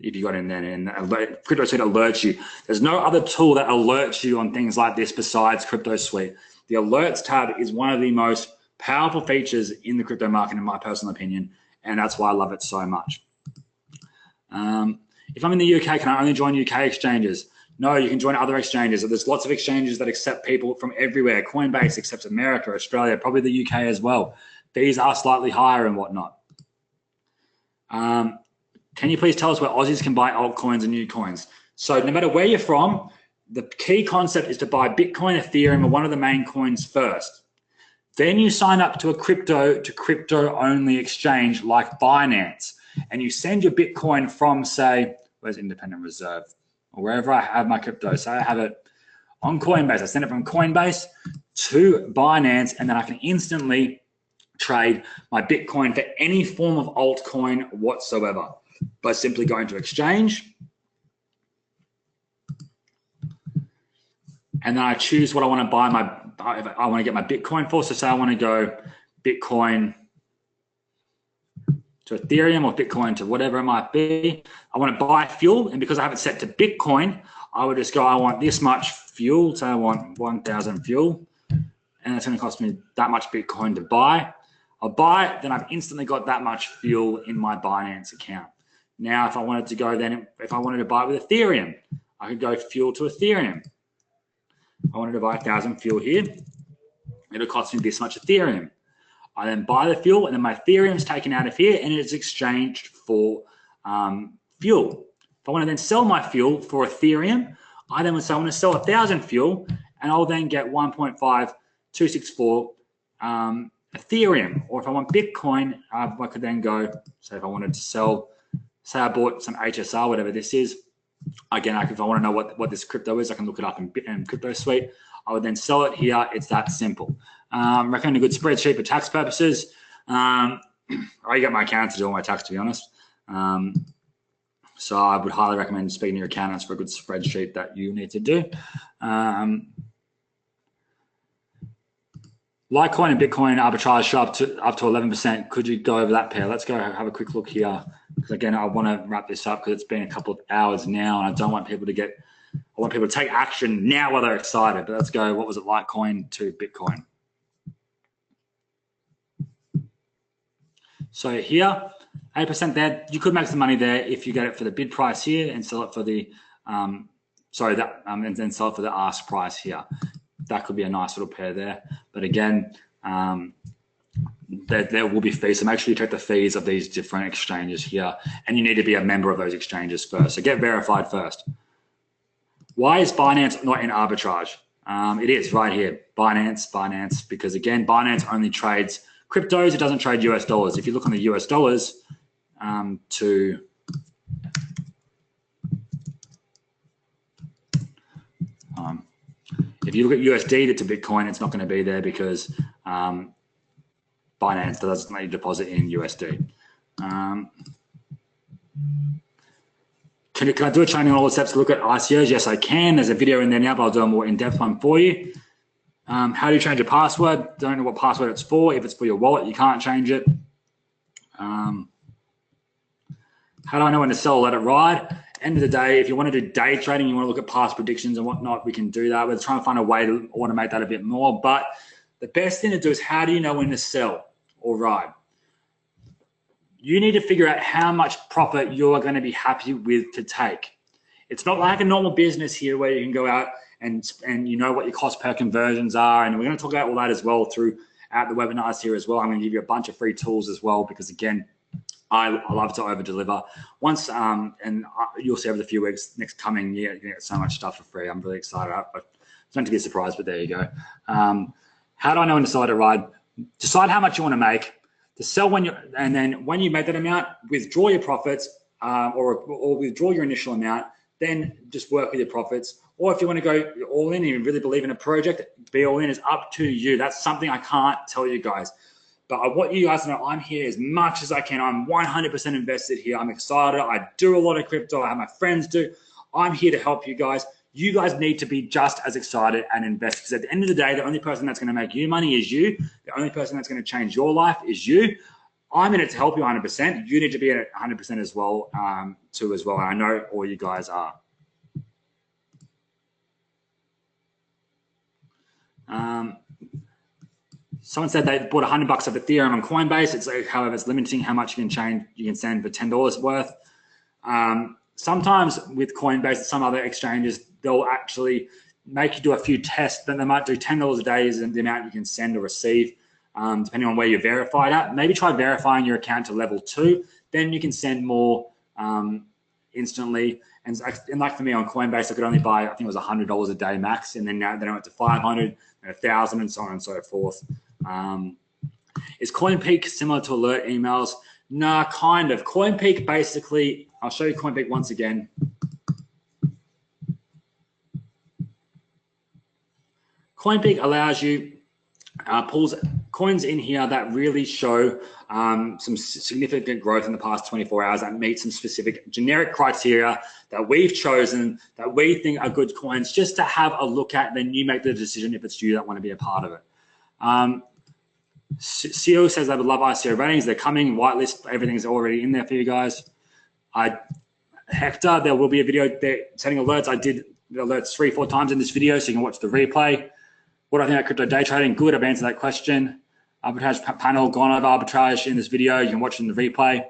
If you got in there, and Cryptosuite alerts you. There's no other tool that alerts you on things like this besides Cryptosuite. The alerts tab is one of the most powerful features in the crypto market, in my personal opinion, and that's why I love it so much. If I'm in the UK, can I only join UK exchanges? No, you can join other exchanges. There's lots of exchanges that accept people from everywhere. Coinbase accepts America, Australia, probably the UK as well. Fees are slightly higher and whatnot. Can you please tell us where Aussies can buy altcoins and new coins? So no matter where you're from, the key concept is to buy Bitcoin, Ethereum, or one of the main coins first. Then you sign up to a crypto-only exchange like Binance, and you send your Bitcoin from, say, where's Independent Reserve? Or wherever I have my crypto. So I have it on Coinbase. I send it from Coinbase to Binance, and then I can instantly trade my Bitcoin for any form of altcoin whatsoever by simply going to exchange. And then I choose what I want to buy I want to get my Bitcoin for. So say I want to go Bitcoin to Ethereum or Bitcoin to whatever it might be. I want to buy fuel, and because I have it set to Bitcoin, I would just go, I want this much fuel. So I want 1,000 fuel, and it's going to cost me that much Bitcoin to buy. I'll buy it, then I've instantly got that much fuel in my Binance account. Now, if I wanted to go then, if I wanted to buy it with Ethereum, I could go fuel to Ethereum. I wanted to buy 1,000 fuel here. It'll cost me this much Ethereum. I then buy the fuel, and then my Ethereum is taken out of here, and it's exchanged for fuel. If I want to then sell my fuel for Ethereum, I then would say I want to sell 1,000 fuel, and I'll then get 1.5264 Ethereum. Or if I want Bitcoin, I could then go, say if I wanted to sell, say I bought some HSR, whatever this is. Again, if I want to know what this crypto is, I can look it up in Cryptosuite. I would then sell it here. It's that simple. Recommend a good spreadsheet for tax purposes. I get my accountant to do all my tax, to be honest. So I would highly recommend speaking to your accountants for a good spreadsheet that you need to do. Litecoin and Bitcoin arbitrage show up to 11%. Could you go over that pair? Let's go have a quick look here. Because again, I want to wrap this up because it's been a couple of hours now, and I don't want people to I want people to take action now while they're excited. But let's go, what was it, Litecoin to Bitcoin? So here, 8% there. You could make some money there if you get it for the bid price here and sell it for the, and then sell it for the ask price here. That could be a nice little pair there. But again, there will be fees. So make sure you check the fees of these different exchanges here. And you need to be a member of those exchanges first. So get verified first. Why is Binance not in arbitrage? It is right here. Binance, because again, Binance only trades cryptos. It doesn't trade US dollars. If you look on the US dollars if you look at USD to Bitcoin, it's not going to be there because Binance doesn't let you deposit in USD. Can I do a training on all the steps to look at ICOs? Yes, I can. There's a video in there now, but I'll do a more in-depth one for you. How do you change your password? Don't know what password it's for. If it's for your wallet, you can't change it. How do I know when to sell or let it ride? End of the day, if you want to do day trading, you want to look at past predictions and whatnot, we can do that. We're trying to find a way to automate that a bit more. But the best thing to do is, how do you know when to sell or ride? You need to figure out how much profit you're going to be happy with to take. It's not like a normal business here where you can go out and you know what your cost per conversions are. And we're going to talk about all that as well throughout the webinars here as well. I'm going to give you a bunch of free tools as well, because again, I love to over deliver. Once, and you'll see over the few weeks next coming year, you're going to get so much stuff for free. I'm really excited. It's meant to be a surprise, but there you go. How do I know when to decide to ride? Decide how much you want to make. To sell and then when you make that amount, withdraw your profits or withdraw your initial amount, then just work with your profits. Or if you want to go all in and you really believe in a project, be all in. Is up to you. That's something I can't tell you guys. But I want you guys to know I'm here as much as I can. I'm 100% invested here. I'm excited. I do a lot of crypto. I have my friends do. I'm here to help you guys. You guys need to be just as excited and invest, because at the end of the day, the only person that's going to make you money is you. The only person that's going to change your life is you. I'm in it to help you 100%. You need to be in it 100% as well, too, as well. And I know all you guys are. Someone said they bought $100 of Ethereum on Coinbase. It's like, however, it's limiting how much you can send for $10 worth. Sometimes with Coinbase and some other exchanges, they'll actually make you do a few tests. Then they might do $10 a day is the amount you can send or receive, depending on where you're verified at. Maybe try verifying your account to level 2. Then you can send more instantly. And like for me on Coinbase, I could only buy, I think it was $100 a day max. And then now they went to 500 and 1,000 and so on and so forth. Is CoinPeak similar to alert emails? Nah, kind of. CoinPeak basically, I'll show you CoinPeak once again. CoinPeak allows you, pulls coins in here that really show some significant growth in the past 24 hours that meet some specific generic criteria that we've chosen that we think are good coins just to have a look at. Then you make the decision if it's you that want to be a part of it. CEO says they would love ICO ratings. They're coming. Whitelist, everything's already in there for you guys. Hector, there will be a video there setting alerts. I did alerts 3-4 times in this video, so you can watch the replay. What do I think about crypto day trading? Good, I've answered that question. Arbitrage panel, gone over arbitrage in this video. You can watch it in the replay.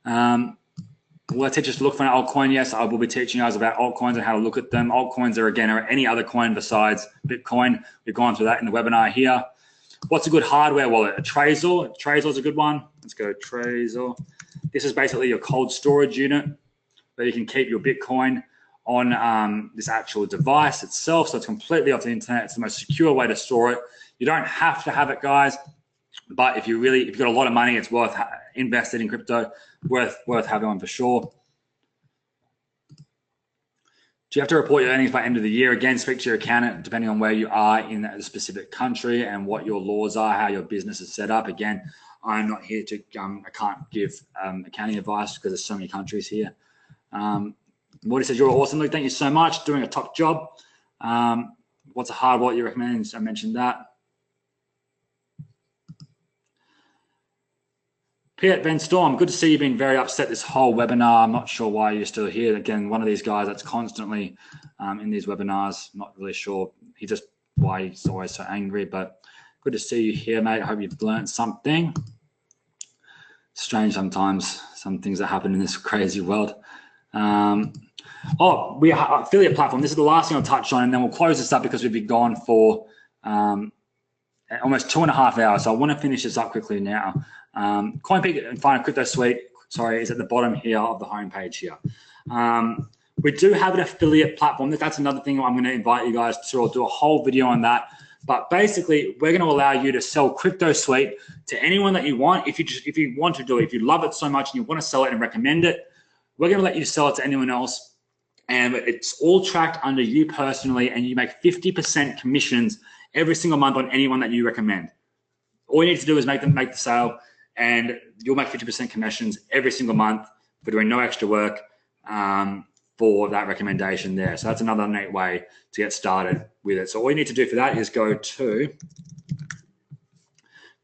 Will I teach us to look for an altcoin? Yes, I will be teaching you guys about altcoins and how to look at them. Altcoins are, again, any other coin besides Bitcoin. We've gone through that in the webinar here. What's a good hardware wallet? A Trezor. Trezor is a good one. Let's go Trezor. This is basically your cold storage unit where you can keep your Bitcoin on this actual device itself. So it's completely off the internet. It's the most secure way to store it. You don't have to have it, guys. But if you've got a lot of money, it's worth invested in crypto. Worth having one for sure. Do you have to report your earnings by end of the year? Again, speak to your accountant depending on where you are in a specific country and what your laws are, how your business is set up. Again, I'm not here to, I can't give accounting advice because there's so many countries here. Morty says, you're awesome, Luke. Thank you so much. Doing a top job. What's a hard wallet you recommend? I mentioned that. Piet Ben Storm, good to see you being very upset this whole webinar. I'm not sure why you're still here. Again, one of these guys that's constantly in these webinars. Not really sure why he's always so angry, but good to see you here, mate. I hope you've learned something. Strange sometimes, some things that happen in this crazy world. We are affiliate platform. This is the last thing I'll touch on, and then we'll close this up because we've been gone for almost 2.5 hours. So I want to finish this up quickly now. CoinPeak and find a Cryptosuite, is at the bottom here of the homepage here. We do have an affiliate platform. That's another thing I'm going to invite you guys to. I'll do a whole video on that. But basically, we're going to allow you to sell Cryptosuite to anyone that you want. If you want to do it, if you love it so much and you want to sell it and recommend it, we're going to let you sell it to anyone else. And it's all tracked under you personally, and you make 50% commissions every single month on anyone that you recommend. All you need to do is make the sale, and you'll make 50% commissions every single month for doing no extra work for that recommendation there. So that's another neat way to get started with it. So all you need to do for that is go to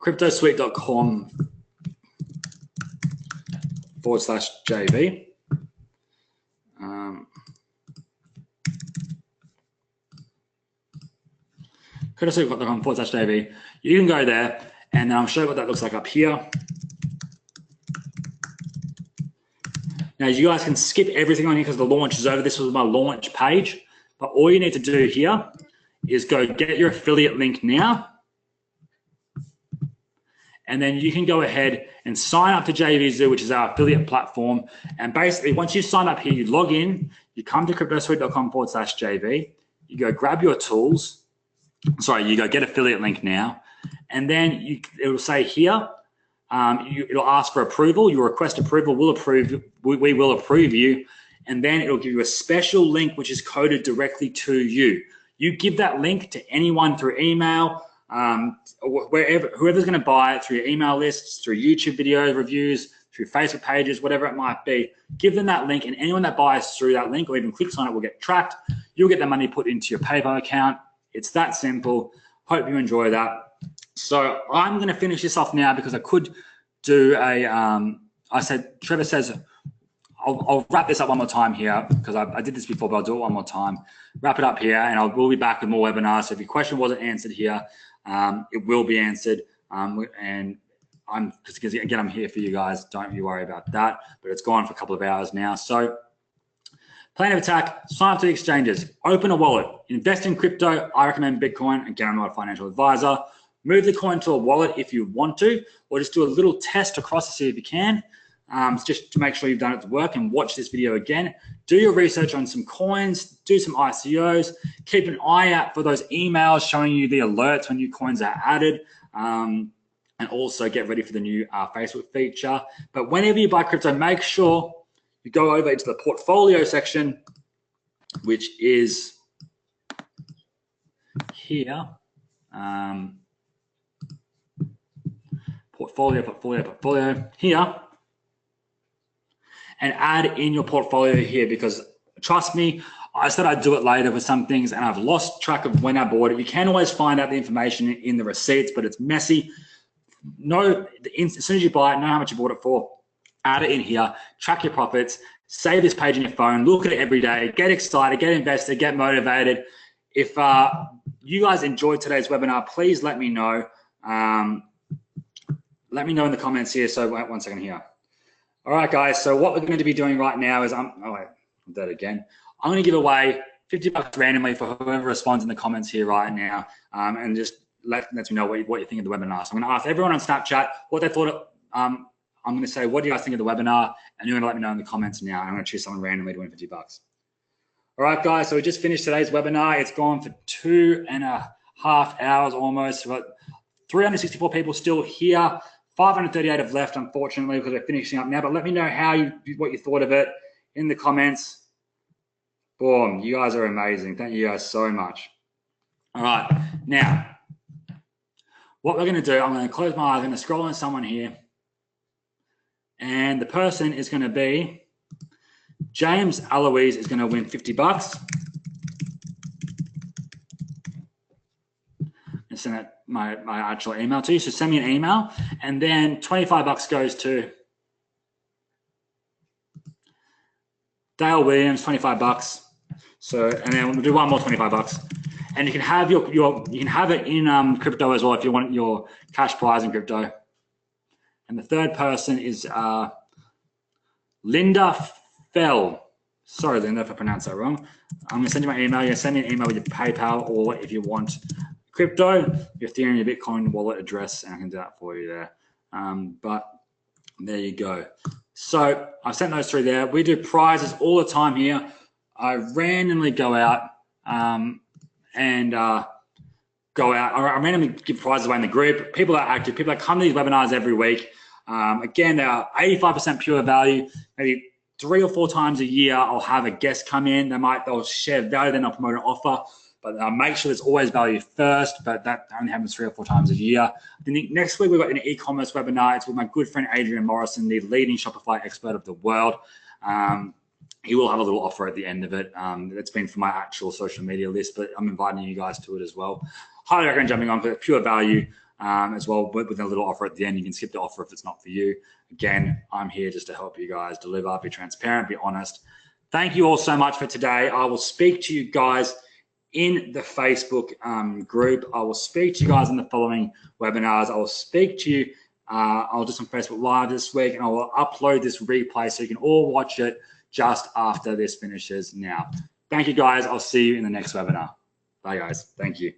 cryptosuite.com/JV. cryptosuite.com/JV. You can go there, and then I'll show you what that looks like up here. Now, you guys can skip everything on here because the launch is over. This was my launch page. But all you need to do here is go get your affiliate link now. And then you can go ahead and sign up to JVZoo, which is our affiliate platform. And basically, once you sign up here, you log in, you come to cryptosuite.com/JV, you go grab your tools. You go get affiliate link now. And then it'll say here, it'll ask for approval. You request approval, we will approve you. And then it'll give you a special link, which is coded directly to you. You give that link to anyone through email, whoever's going to buy it through your email lists, through YouTube video reviews, through Facebook pages, whatever it might be. Give them that link, and anyone that buys through that link or even clicks on it will get tracked. You'll get the money put into your PayPal account. It's that simple. Hope you enjoy that. So I'm going to finish this off now because I could do a, Trevor says, I'll wrap this up one more time here because I did this before, but I'll do it one more time. Wrap it up here, and we'll be back with more webinars. So if your question wasn't answered here, it will be answered. And because again, I'm here for you guys. Don't you worry about that. But it's gone for a couple of hours now. So plan of attack, sign up to the exchanges, open a wallet, invest in crypto. I recommend Bitcoin. Again, I'm not a financial advisor. Move the coin to a wallet if you want to, or just do a little test across to see if you can. Just to make sure you've done it to work, and watch this video again. Do your research on some coins, do some ICOs, keep an eye out for those emails showing you the alerts when new coins are added, and also get ready for the new Facebook feature. But whenever you buy crypto, make sure you go over into the portfolio section, which is here. Portfolio here. And add in your portfolio here, because trust me, I said I'd do it later with some things and I've lost track of when I bought it. You can always find out the information in the receipts, but it's messy. As soon as you buy it, know how much you bought it for, add it in here, track your profits, save this page on your phone, look at it every day, get excited, get invested, get motivated. If you guys enjoyed today's webinar, please let me know. Let me know in the comments here. So wait 1 second here. All right, guys, so what we're going to be doing right now is, I'm going to give away $50 randomly for whoever responds in the comments here right now, and just lets me know what you think of the webinar. So I'm going to ask everyone on Snapchat what they thought. I'm going to say, what do you guys think of the webinar? And you're going to let me know in the comments now. I'm going to choose someone randomly to win $50. All right, guys, so we just finished today's webinar. It's gone for 2.5 hours almost. We've got 364 people still here. 538 have left, unfortunately, because we're finishing up now. But let me know what you thought of it in the comments. Boom, you guys are amazing. Thank you guys so much. All right, now, what we're going to do, I'm going to close my eyes. I'm going to scroll on someone here. And the person is going to be James Eloise is going to win $50. And send that my actual email to you. So send me an email, and then $25 goes to Dale Williams, $25. So, and then we'll do one more $25. And you can have you can have it in crypto as well if you want your cash prize in crypto. And the third person is Linda Fell. Sorry, Linda, if I pronounced that wrong. I'm going to send you my email. You're going to send me an email with your PayPal, or if you want crypto, your Ethereum, your Bitcoin wallet address, and I can do that for you there. But there you go. So I've sent those through there. We do prizes all the time here. I randomly go out I randomly give prizes away in the group. People are active. People that come to these webinars every week. Again, they are 85% pure value. Maybe 3 or 4 times a year, I'll have a guest come in. They'll share value, then I'll promote an offer. But make sure there's always value first, but that only happens 3 or 4 times a year. Then next week, we've got an e-commerce webinar. It's with my good friend, Adrian Morrison, the leading Shopify expert of the world. He will have a little offer at the end of it. It's been for my actual social media list, but I'm inviting you guys to it as well. Highly recommend jumping on for pure value as well, but with a little offer at the end. You can skip the offer if it's not for you. Again, I'm here just to help you guys deliver, be transparent, be honest. Thank you all so much for today. I will speak to you guys in the Facebook group. I will speak to you guys in the following webinars. I will speak to you. I'll do some Facebook Live this week, and I will upload this replay so you can all watch it just after this finishes now. Thank you, guys. I'll see you in the next webinar. Bye, guys. Thank you.